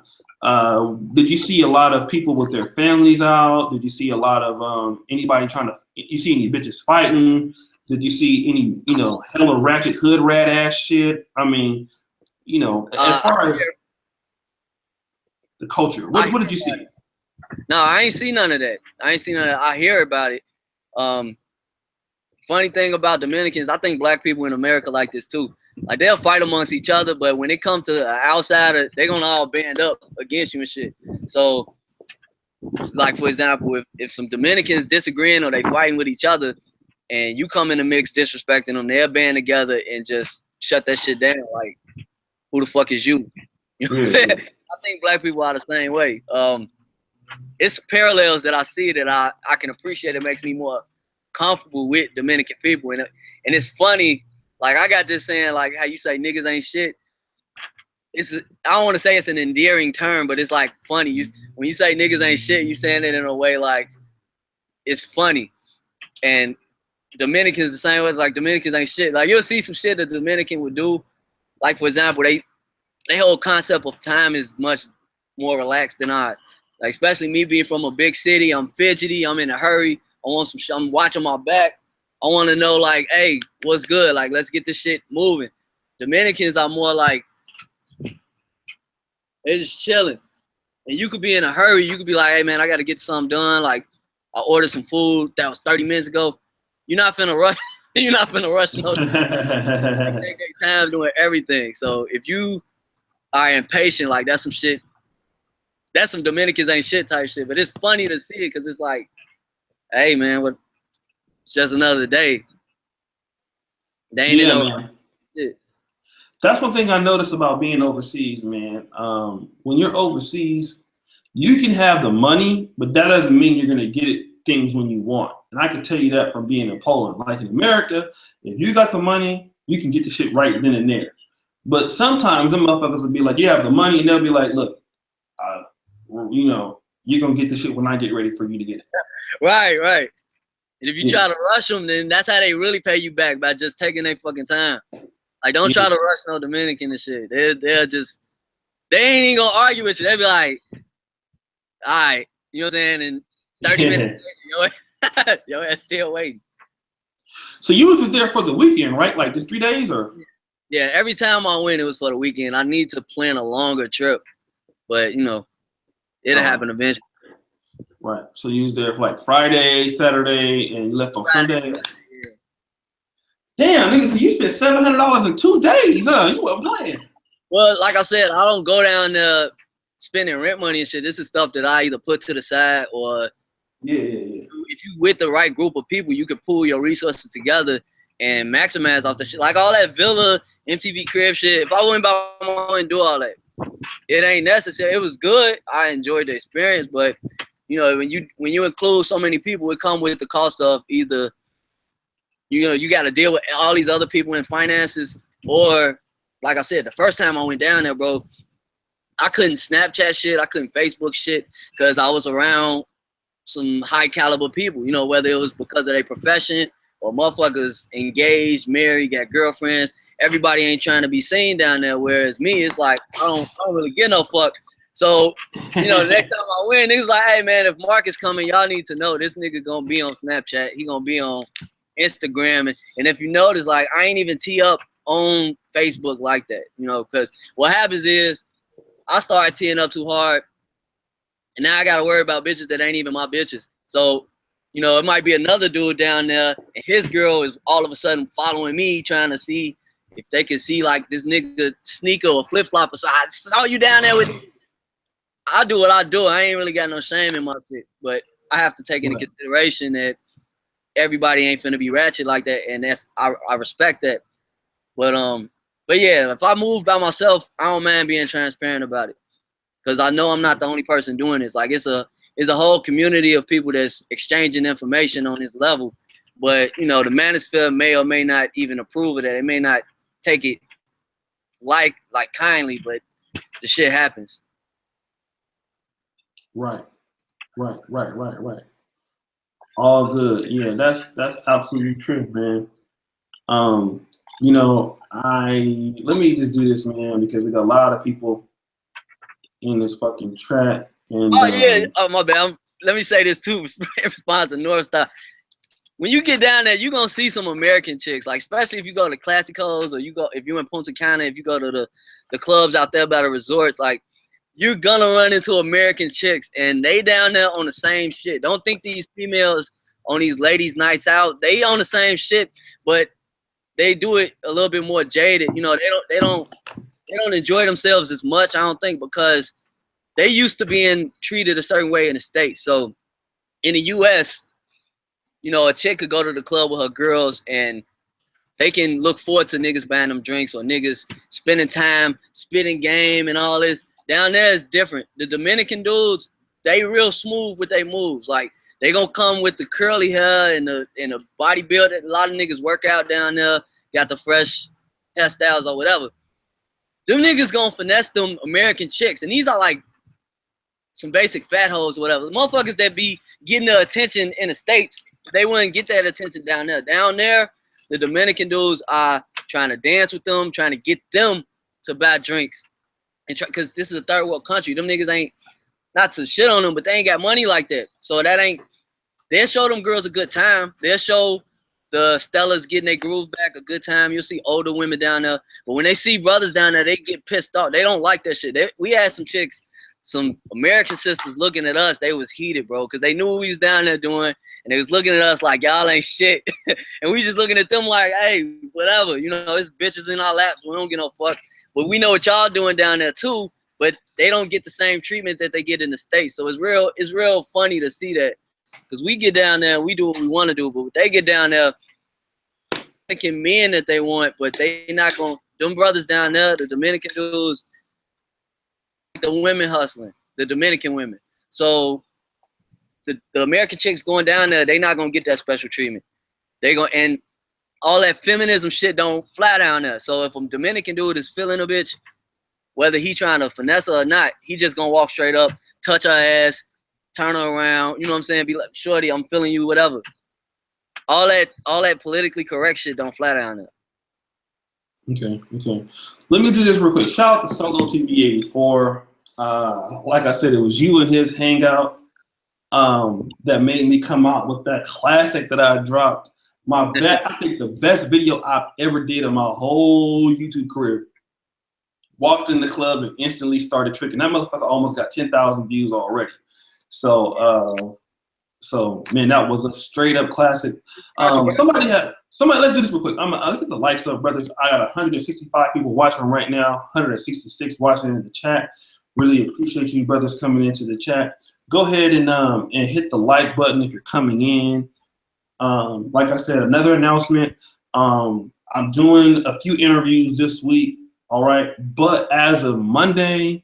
did you see a lot of people with their families out? Did you see a lot of anybody you see any bitches fighting? Did you see any, you know, hella ratchet hood rat ass shit? I mean, you know, as far as the culture, what did you see? No, I ain't seen none of that. I hear about it. Funny thing about Dominicans, I think black people in America like this too. Like they'll fight amongst each other, but when it comes to an outsider, they're gonna all band up against you and shit. So, like for example, if some Dominicans disagreeing or they fighting with each other, and you come in the mix disrespecting them, they'll band together and just shut that shit down. Like, who the fuck is you? You know what I'm saying? I think black people are the same way. It's parallels that I see that I can appreciate. It makes me more comfortable with Dominican people, and it's funny. Like I got this saying, like how you say niggas ain't shit. I don't want to say it's an endearing term, but it's like funny. When you say niggas ain't shit, you saying it in a way like it's funny. And Dominicans the same way. It's like Dominicans ain't shit. Like you'll see some shit that the Dominican would do. Like for example, they whole concept of time is much more relaxed than ours. Like especially me being from a big city, I'm fidgety, I'm in a hurry. I'm watching my back. I want to know like, hey, what's good? Like, let's get this shit moving. Dominicans are more like, they're just chilling. And you could be in a hurry. You could be like, hey, man, I got to get something done. Like, I ordered some food that was 30 minutes ago. You're not finna rush. You're not finna rush. No, they take their time doing everything. So if you are impatient, like, that's some shit. That's some Dominicans ain't shit type shit. But it's funny to see it because it's like, hey, man, it's just another day. They ain't man. Shit. That's one thing I noticed about being overseas, man. When you're overseas, you can have the money, but that doesn't mean you're gonna get things when you want. And I can tell you that from being in Poland. Like in America, if you got the money, you can get the shit right then and there. But sometimes them motherfuckers will be like, you have the money, and they'll be like, look, you know, you're gonna get the shit when I get ready for you to get it. Right. And if you try to rush them, then that's how they really pay you back, by just taking their fucking time. Like, don't try to rush no Dominican and shit. They'll just, they ain't even gonna argue with you. They'll be like, all right, you know what I'm saying? And 30 minutes later, your ass still waiting. So you were just there for the weekend, right? Like just 3 days or? Yeah, every time I went, it was for the weekend. I need to plan a longer trip, but you know, it'll happen eventually. Right. So you was there for like Friday, Saturday, and you left on Sunday. Damn, nigga, so you spent $700 in 2 days, huh? You were playing. Well, like I said, I don't go down there spending rent money and shit. This is stuff that I either put to the side or if you with the right group of people, you can pool your resources together and maximize off the shit. Like all that villa, MTV crib shit. If I went by my own and do all that, it ain't necessary. It was good. I enjoyed the experience, but you know, when you include so many people, it comes with the cost of either, you know, you got to deal with all these other people in finances, or like I said, the first time I went down there, bro, I couldn't Snapchat shit, I couldn't Facebook shit, because I was around some high caliber people, you know, whether it was because of their profession or motherfuckers engaged, married, got girlfriends. Everybody ain't trying to be seen down there, whereas me, it's like, I don't really get no fuck. So, you know, the next time I win, niggas like, hey man, if Mark is coming, y'all need to know this nigga gonna be on Snapchat. He gonna be on Instagram, and if you notice, like I ain't even tee up on Facebook like that, you know, because what happens is I start teeing up too hard, and now I gotta worry about bitches that ain't even my bitches. So, you know, it might be another dude down there, and his girl is all of a sudden following me, trying to see if they can see like this nigga sneaker or flip flop. So I saw you down there with. I do what I do. I ain't really got no shame in my shit, but I have to take into consideration that everybody ain't finna be ratchet like that, and that's I respect that. But yeah, if I move by myself, I don't mind being transparent about it, because I know I'm not the only person doing this. Like it's a whole community of people that's exchanging information on this level, but you know the manosphere may or may not even approve of that. They may not take it like kindly, but the shit happens. Right. All good. Yeah, that's absolutely true, man. You know, let me just do this, man, because we got a lot of people in this fucking chat. And oh yeah, oh my bad. Let me say this too in response to North Star. When you get down there, you're gonna see some American chicks, like especially if you go to Classicos or if you're in Punta Cana, if you go to the clubs out there by the resorts, like you're gonna run into American chicks, and they down there on the same shit. Don't think these females on these ladies' nights out, they on the same shit, but they do it a little bit more jaded. You know, they don't enjoy themselves as much, I don't think, because they used to being treated a certain way in the States. So in the US, you know, a chick could go to the club with her girls and they can look forward to niggas buying them drinks or niggas spending time, spitting game and all this. Down there is different. The Dominican dudes, they real smooth with their moves. Like they gonna come with the curly hair and the bodybuilder. A lot of niggas work out down there, got the fresh hairstyles or whatever. Them niggas gonna finesse them American chicks, and these are like some basic fat hoes or whatever. The motherfuckers that be getting the attention in the States, they wouldn't get that attention down there. Down there, the Dominican dudes are trying to dance with them, trying to get them to buy drinks. And because this is a third world country, them niggas ain't, not to shit on them, but they ain't got money like that. So they'll show them girls a good time. They'll show the Stellas getting their groove back a good time. You'll see older women down there. But when they see brothers down there, they get pissed off. They don't like that shit. We had some chicks, some American sisters looking at us. They was heated, bro, because they knew what we was down there doing. And they was looking at us like, y'all ain't shit. And we just looking at them like, hey, whatever. You know, it's bitches in our laps. We don't get no fuck. But we know what y'all doing down there too, but they don't get the same treatment that they get in the States. So it's real funny to see that, because we get down there, we do what we want to do, but they get down there thinking men that they want, but they not gonna. Them brothers down there, the Dominican dudes, the women hustling, the Dominican women. So the American chicks going down there, they not gonna get that special treatment. And all that feminism shit don't fly down there. So if a Dominican dude is feeling a bitch, whether he trying to finesse her or not, he just gonna walk straight up, touch her ass, turn her around, you know what I'm saying? Be like, shorty, I'm feeling you, whatever. All that politically correct shit don't fly down there. Okay. Let me do this real quick. Shout out to Solo TVA84. Like I said, it was you and his hangout that made me come out with that classic that I dropped. I think the best video I've ever did in my whole YouTube career. Walked in the club and instantly started tricking. That motherfucker almost got 10,000 views already. So man, that was a straight up classic. Somebody, let's do this real quick. Look at the likes up, brothers. I got 165 people watching right now, 166 watching in the chat. Really appreciate you brothers coming into the chat. Go ahead and hit the like button if you're coming in. Like I said, another announcement. I'm doing a few interviews this week. All right, but as of Monday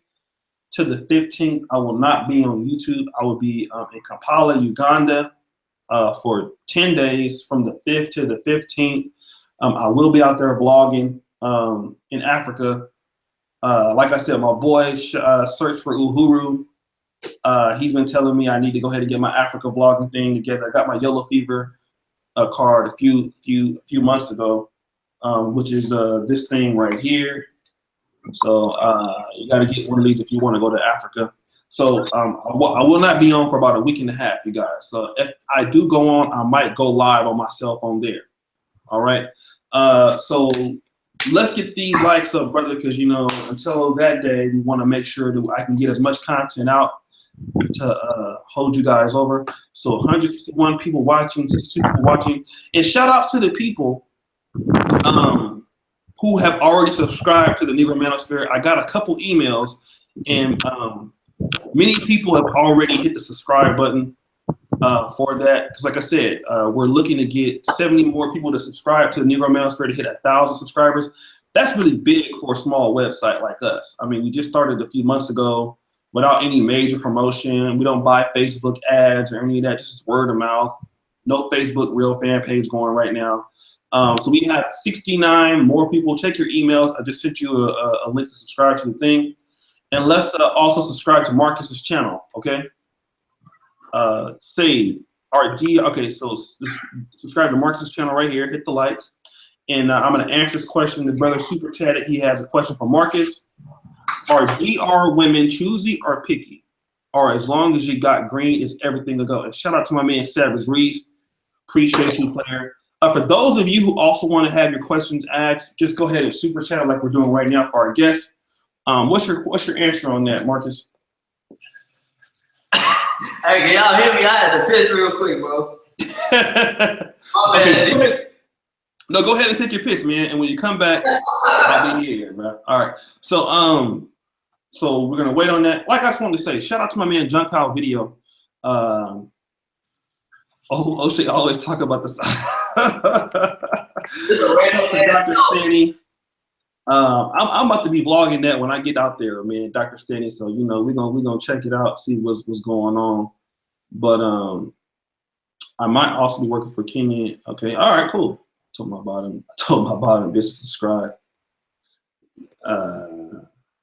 to the 15th, I will not be on YouTube. I will be in Kampala, Uganda, for 10 days from the 5th to the 15th. I will be out there vlogging in Africa. Like I said, my boy searched for Uhuru. He's been telling me I need to go ahead and get my Africa vlogging thing together. I got my yellow fever card a few months ago, which is this thing right here. So you got to get one of these if you want to go to Africa. So I will not be on for about a week and a half, you guys. So if I do go on, I might go live on my cell phone there. All right. So let's get these likes up, brother, because until that day, we want to make sure that I can get as much content out to hold you guys over. So 161 people watching, 62 people watching, and shout out to the people who have already subscribed to the Negro Manosphere. I got a couple emails, and many people have already hit the subscribe button for that. Because like I said, we're looking to get 70 more people to subscribe to the Negro Manosphere to hit 1,000 subscribers. That's really big for a small website like us. I mean, we just started a few months ago without any major promotion. We don't buy Facebook ads or any of that, just word of mouth. No Facebook real fan page going right now. So we have 69 more people. Check your emails. I just sent you a link to subscribe to the thing. And let's also subscribe to Marcus's channel, okay? Okay, so subscribe to Marcus's channel right here. Hit the likes. And I'm going to answer this question. The brother super chatted. He has a question for Marcus. Are DR women choosy or picky? Or as long as you got green, is everything a go? And shout out to my man Savage Reese. Appreciate you, player. For those of you who also want to have your questions asked, just go ahead and super chat like we're doing right now for our guests. What's your answer on that, Marcus? Hey, can y'all hear me? I had to piss real quick, bro. Okay, no, go ahead and take your piss, man. And when you come back, I'll be here, bro. All right. So we're gonna wait on that. Like I just wanted to say, shout out to my man Junk Pal Video. Oshay always talk about this. Dr. Stanny. I'm about to be vlogging that when I get out there, man, Dr. Stanny. So we're gonna check it out, see what's going on. But I might also be working for Kenyon. Okay, all right, cool. I told my bottom business subscribe.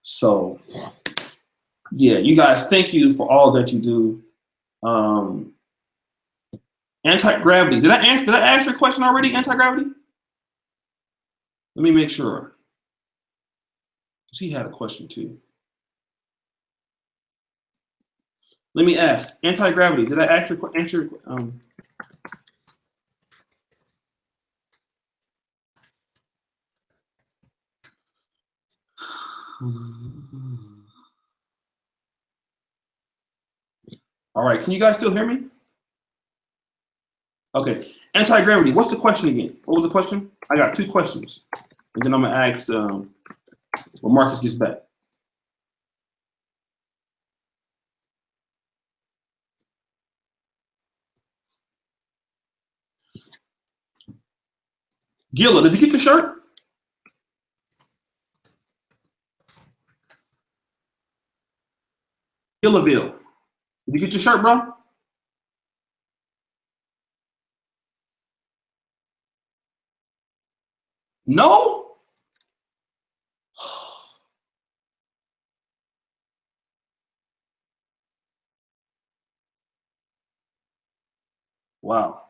So yeah, you guys, thank you for all that you do. Anti-gravity. Did I ask your question already? Anti-gravity? Let me make sure. Because he had a question too. Let me ask. Anti-gravity. Did I answer? All right. Can you guys still hear me? Okay. Anti-gravity. What's the question again? What was the question? I got 2 questions. And then I'm going to ask when Marcus gets back. Gilla, did you get the shirt? Gillaville, did you get your shirt, bro? No? Wow.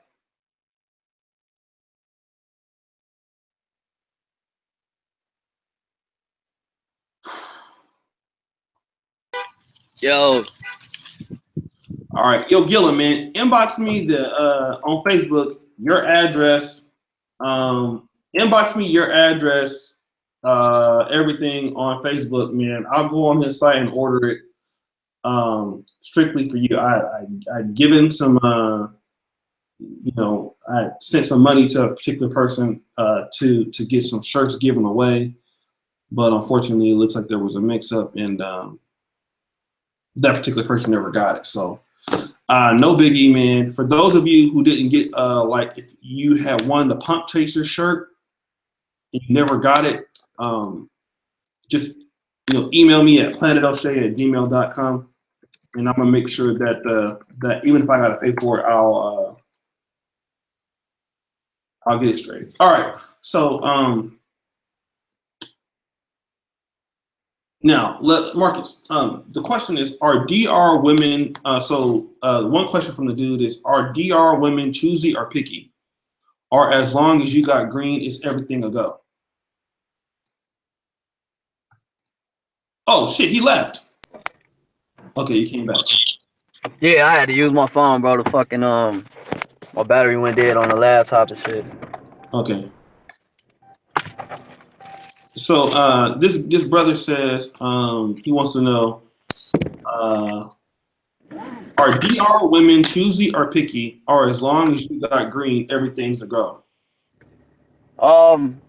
Yo. All right. Yo, Gilla, man, inbox me on Facebook your address. Inbox me your address, everything on Facebook, man. I'll go on his site and order it strictly for you. I'd given some, I sent some money to a particular person to get some shirts given away. But unfortunately, it looks like there was a mix-up, and that particular person never got it. So no biggie, man. For those of you who didn't get, like if you had won the Pump Chaser shirt and you never got it, just email me at planetoshay@gmail.com, and I'm gonna make sure that that even if I gotta pay for it, I'll get it straight. All right. So now, Marcus, the question is, are DR women, one question from the dude is, are DR women choosy or picky? Or as long as you got green, is everything a go? Oh, shit, he left. Okay, you came back. Yeah, I had to use my phone, bro. The fucking my battery went dead on the laptop and shit. Okay. So this brother says he wants to know are DR women choosy or picky, or as long as you got green, everything's a go? Um,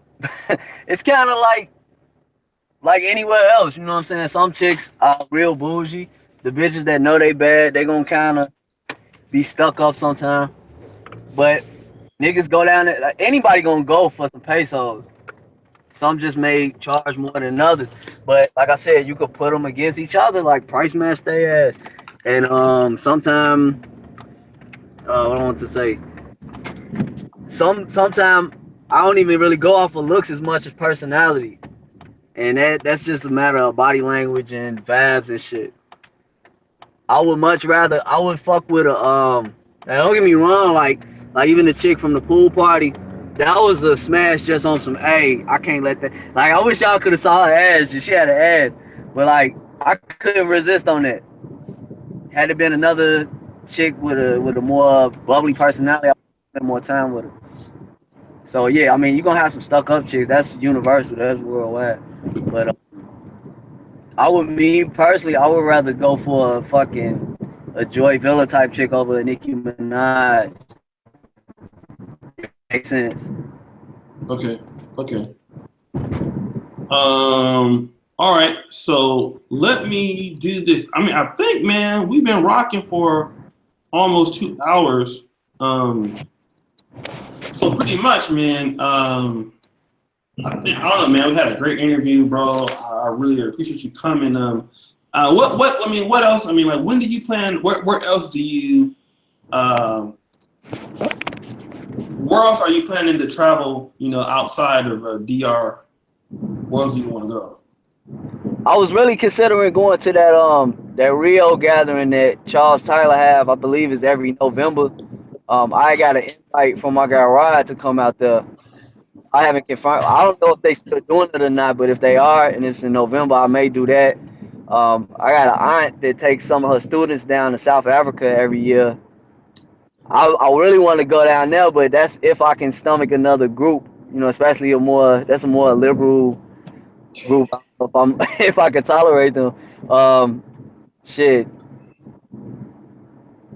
it's kind of like anywhere else, you know what I'm saying? Some chicks are real bougie. The bitches that know they bad, they gonna kind of be stuck up sometimes. But niggas go down there, like, anybody gonna go for some pesos. Some just may charge more than others. But like I said, you could put them against each other, like price match their ass. And sometimes, what I want to say, sometimes I don't even really go off of looks as much as personality. And that's just a matter of body language and vibes and shit. I would much rather I would fuck with a now don't get me wrong, like even the chick from the pool party, that was a smash just on some I can't let that, like, I wish y'all could have saw her ass, just she had an ass. But like I couldn't resist on that. Had it been another chick with a more bubbly personality, I would spend more time with her. So yeah, I mean you're gonna have some stuck up chicks, that's universal, that's worldwide. But me personally, I would rather go for a Joy Villa type chick over a Nicki Minaj. Makes sense. Okay. Okay. All right. So let me do this. I mean, I think, man, we've been rocking for almost 2 hours. So pretty much, man. I don't know, man. We had a great interview, bro. I really appreciate you coming. What? I mean, what else? I mean, like, when do you plan? Where else do you? Where else are you planning to travel? You know, outside of DR. Where else do you want to go? I was really considering going to that Rio gathering that Charles Tyler have. I believe is every November. I got an invite from my guy Rod to come out there. I haven't confirmed. I don't know if they still doing it or not, but if they are and it's in November, I may do that. I got an aunt that takes some of her students down to South Africa every year. I really want to go down there, but that's if I can stomach another group, you know, especially a more liberal group. I don't know if if I can tolerate them. Shit,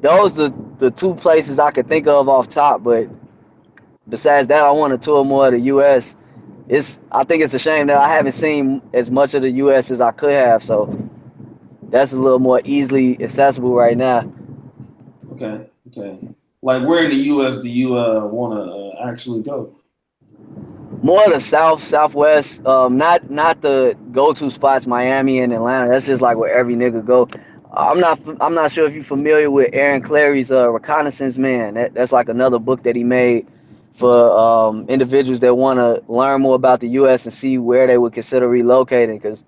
those are the two places I could think of off top. But besides that, I want to tour more of the U.S. I think it's a shame that I haven't seen as much of the U.S. as I could have. So that's a little more easily accessible right now. Okay. Okay. Like, where in the U.S. do you want to actually go? More the southwest, not the go-to spots, Miami and Atlanta. That's just like where every nigga go. I'm not sure if you're familiar with Aaron Clary's Reconnaissance Man. That's like another book that he made for individuals that want to learn more about the U.S. and see where they would consider relocating. Because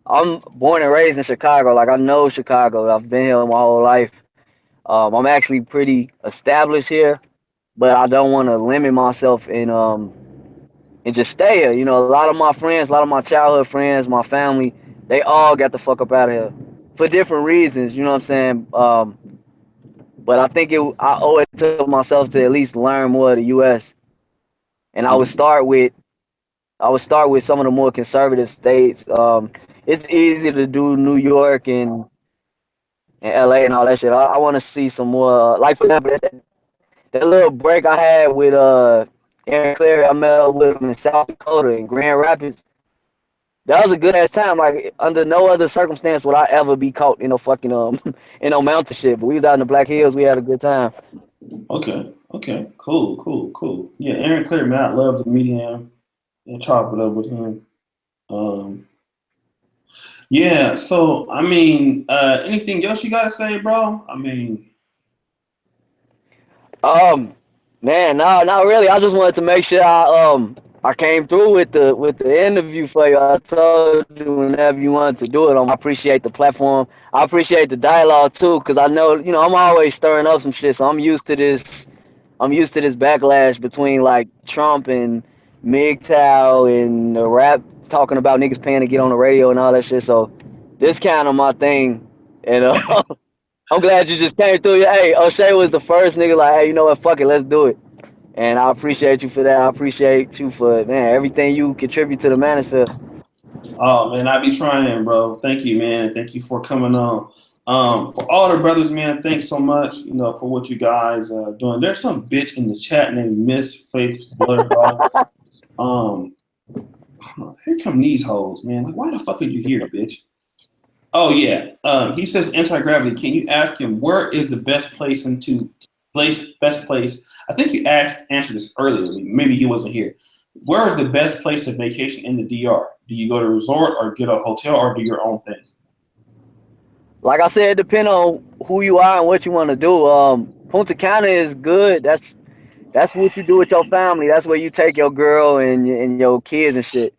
I'm born and raised in Chicago. Like, I know Chicago. I've been here my whole life. I'm actually pretty established here, but I don't want to limit myself and just stay here. You know, a lot of my friends, a lot of my childhood friends, my family, they all got the fuck up out of here for different reasons. You know what I'm saying? But I think I owe it to myself to at least learn more of the U.S. And I would start with some of the more conservative states. It's easy to do New York and L.A. and all that shit. I want to see some more. Like, for example, that little break I had with Aaron Clary, I met up with him in South Dakota in Grand Rapids. That was a good ass time. Like, under no other circumstance would I ever be caught in no fucking in no mountain shit. But we was out in the Black Hills. We had a good time. Okay. Okay. Cool. Cool. Cool. Yeah, Aaron Clary, man, I'd love to meet him and chop it up with him. Yeah. So, I mean, anything else you gotta say, bro? I mean, Man, no, not really. I just wanted to make sure I came through with the interview for you. I told you whenever you wanted to do it. I appreciate the platform. I appreciate the dialogue too, because I know, you know, I'm always stirring up some shit, so I'm used to this. I'm used to this backlash between like Trump and MGTOW and the rap talking about niggas paying to get on the radio and all that shit. So this kind of my thing And I'm glad you just came through. Hey, Oshay was the first nigga like, hey, you know what? Fuck it, let's do it. And I appreciate you for that. I appreciate you for, man, everything you contribute to the manosphere. Oh man, I be trying, bro. Thank you, man. Thank you for coming on. For all the brothers, man, thanks so much, for what you guys are doing. There's some bitch in the chat named Miss Faith Butterfly. Here come these hoes, man. Like, why the fuck are you here, bitch? Oh yeah. He says anti-gravity. Can you ask him where is the best place best place? I think you answered this earlier. Maybe he wasn't here. Where is the best place to vacation in the DR? Do you go to a resort or get a hotel or do your own thing? Like I said, it depends on who you are and what you want to do. Punta Cana is good. That's what you do with your family. That's where you take your girl and your kids and shit.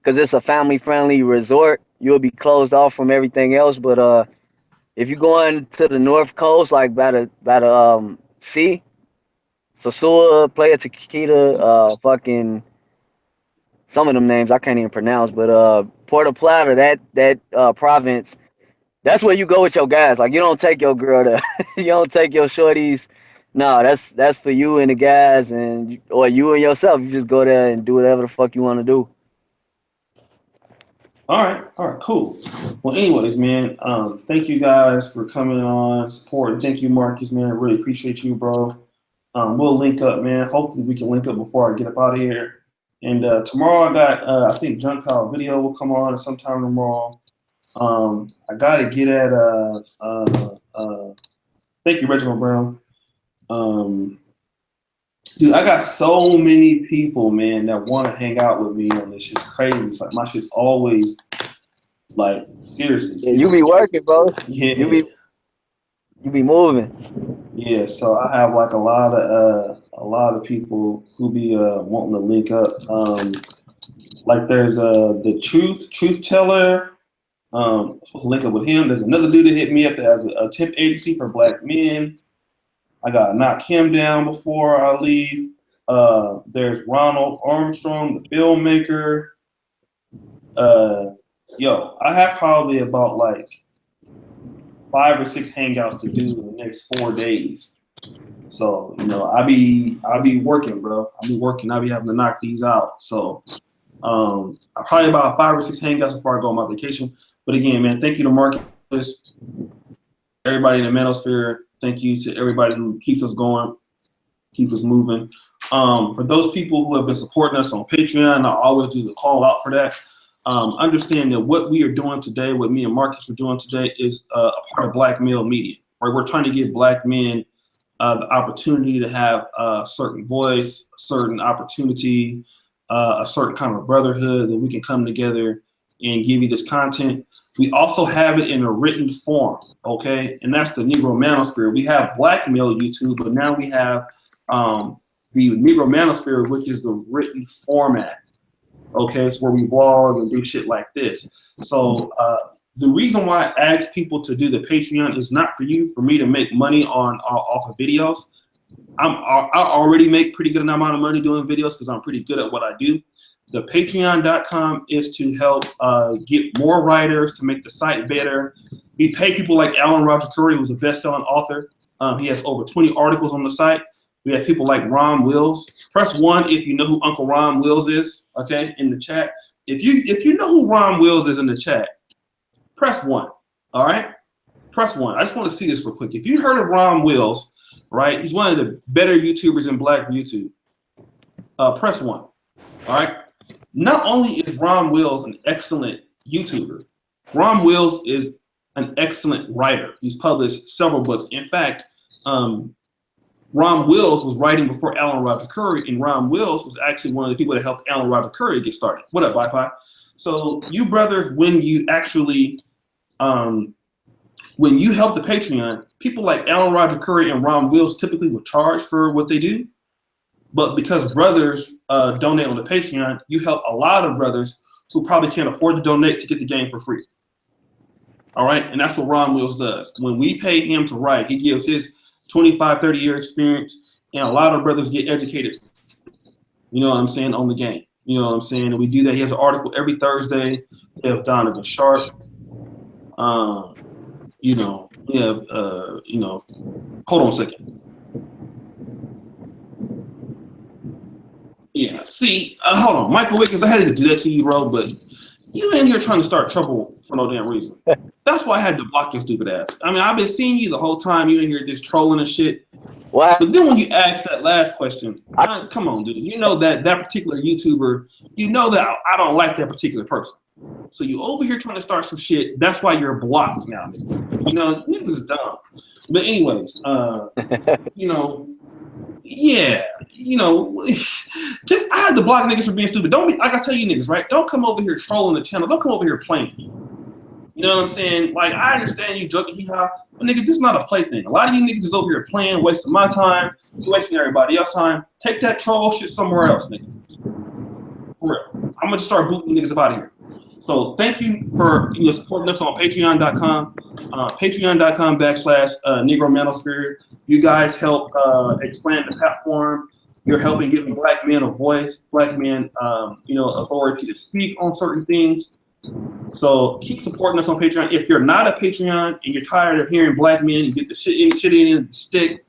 Cause it's a family-friendly resort. You'll be closed off from everything else. But if you're going to the North Coast, like by the sea, Sosua, Playa Chiquita, fucking some of them names I can't even pronounce. But Puerto Plata, that province, that's where you go with your guys. Like you don't take your girl to, you don't take your shorties. No, that's for you and the guys, or you and yourself. You just go there and do whatever the fuck you want to do. All right, cool. Well, anyways, man, thank you guys for coming on, supporting. Thank you, Marcus, man. I really appreciate you, bro. We'll link up, man. Hopefully we can link up before I get up out of here. And tomorrow I got, I think Junk Pile Video will come on sometime tomorrow. I got to get at, thank you, Reginald Brown. Dude, I got so many people, man, that want to hang out with me on this. Shit's crazy. It's like my shit's always, like, seriously. Yeah, you be working, bro. Yeah. You be moving. Yeah, so I have like a lot of people who be wanting to link up. Like there's the truth teller. Supposed to link up with him. There's another dude that hit me up that has a temp agency for black men. I gotta knock him down before I leave. There's Ronald Armstrong, the filmmaker. Yo, I have probably about like 5 or 6 hangouts to do in the next 4 days. So, I be working, bro. I be working. I be having to knock these out. So, probably about 5 or 6 hangouts before I go on my vacation. But again, man, thank you to Marcus, everybody in the manosphere. Thank you to everybody who keeps us going, keeps us moving. For those people who have been supporting us on Patreon, I always do the call out for that. Understand that what we are doing today, what me and Marcus are doing today, is a part of Black male media. Right? We're trying to give black men the opportunity to have a certain voice, a certain opportunity, a certain kind of brotherhood that we can come together and give you this content. We also have it in a written form, okay? And that's the Negro Manosphere. We have Black male YouTube, but now we have the Negro Manosphere, which is the written format. Okay, it's where we blog and do shit like this. So the reason why I ask people to do the Patreon is not for me to make money off of videos. I already make pretty good amount of money doing videos because I'm pretty good at what I do. The Patreon.com is to help get more writers to make the site better. We pay people like Alan Roger Curry, who's a best-selling author. He has over 20 articles on the site. We have people like Ron Wills. Press 1 if you know who Uncle Ron Wills is, okay, in the chat. If you know who Ron Wills is in the chat, press 1, all right? Press 1. I just want to see this real quick. If you heard of Ron Wills, right, he's one of the better YouTubers in Black YouTube. Press 1, all right? Not only is Ron Wills an excellent YouTuber, Ron Wills is an excellent writer. He's published several books. In fact, Ron Wills was writing before Alan Roger Curry, and Ron Wills was actually one of the people that helped Alan Roger Curry get started. What up, Wi-Fi? So you brothers, when you actually, when you help the Patreon, people like Alan Roger Curry and Ron Wills typically would charge for what they do. But because brothers donate on the Patreon, you help a lot of brothers who probably can't afford to donate to get the game for free. All right, and that's what Ron Wills does. When we pay him to write, he gives his 25, 30-year experience, and a lot of brothers get educated, you know what I'm saying, on the game. You know what I'm saying? And we do that. He has an article every Thursday. We have Donovan Sharp. you know, we have, you know, hold on a second. Yeah, see, hold on, Michael Wiggins, I had to do that to you, bro, but you in here trying to start trouble for no damn reason. That's why I had to block your stupid ass. I mean, I've been seeing you the whole time. You in here just trolling and shit. What? But then when you ask that last question, come on, dude. You know that particular YouTuber, you know that I don't like that particular person. So you over here trying to start some shit. That's why you're blocked now, nigga. You know, niggas is dumb. But anyways, you know, yeah, you know, just I had to block niggas for being stupid. Don't be like I tell you niggas, right? Don't come over here trolling the channel. Don't come over here playing. You know what I'm saying? Like, I understand you joking, hee-haw, but nigga, this is not a play thing. A lot of you niggas is over here playing, wasting my time, you wasting everybody else's time. Take that troll shit somewhere else, nigga. For real. I'm gonna just start booting niggas up out of here. So thank you for supporting us on patreon.com. Patreon.com/Negro Manosphere. You guys help expand the platform. You're helping giving black men a voice, black men, authority to speak on certain things. So keep supporting us on Patreon. If you're not a Patreon and you're tired of hearing black men and get the shit in the stick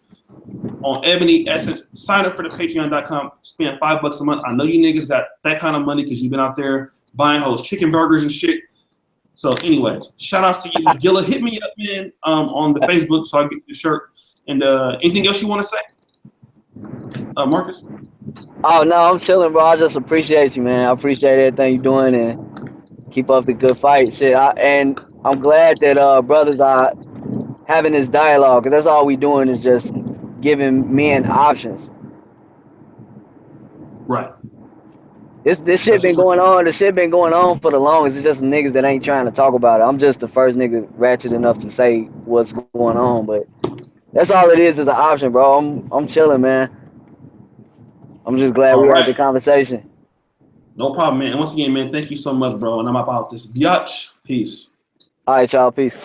on Ebony Essence, sign up for the Patreon.com. Spend $5 a month. I know you niggas got that kind of money because you've been out there buying hoes chicken burgers and shit. So anyways, shout outs to you. Gilla, hit me up, man, on the Facebook so I get the shirt. And anything else you want to say? Marcus? Oh, no, I'm chilling, bro. I just appreciate you, man. I appreciate everything you're doing and keep up the good fight. Shit. And I'm glad that brothers are having this dialogue, because that's all we doing is just giving men options. Right. This shit been going on. The shit been going on for the longest. It's just niggas that ain't trying to talk about it. I'm just the first nigga ratchet enough to say what's going on, but that's all it is an option, bro. I'm chilling, man. I'm just glad we had the conversation. No problem, man. And once again, man, thank you so much, bro. And I'm about this biatch. Peace. All right, y'all. Peace.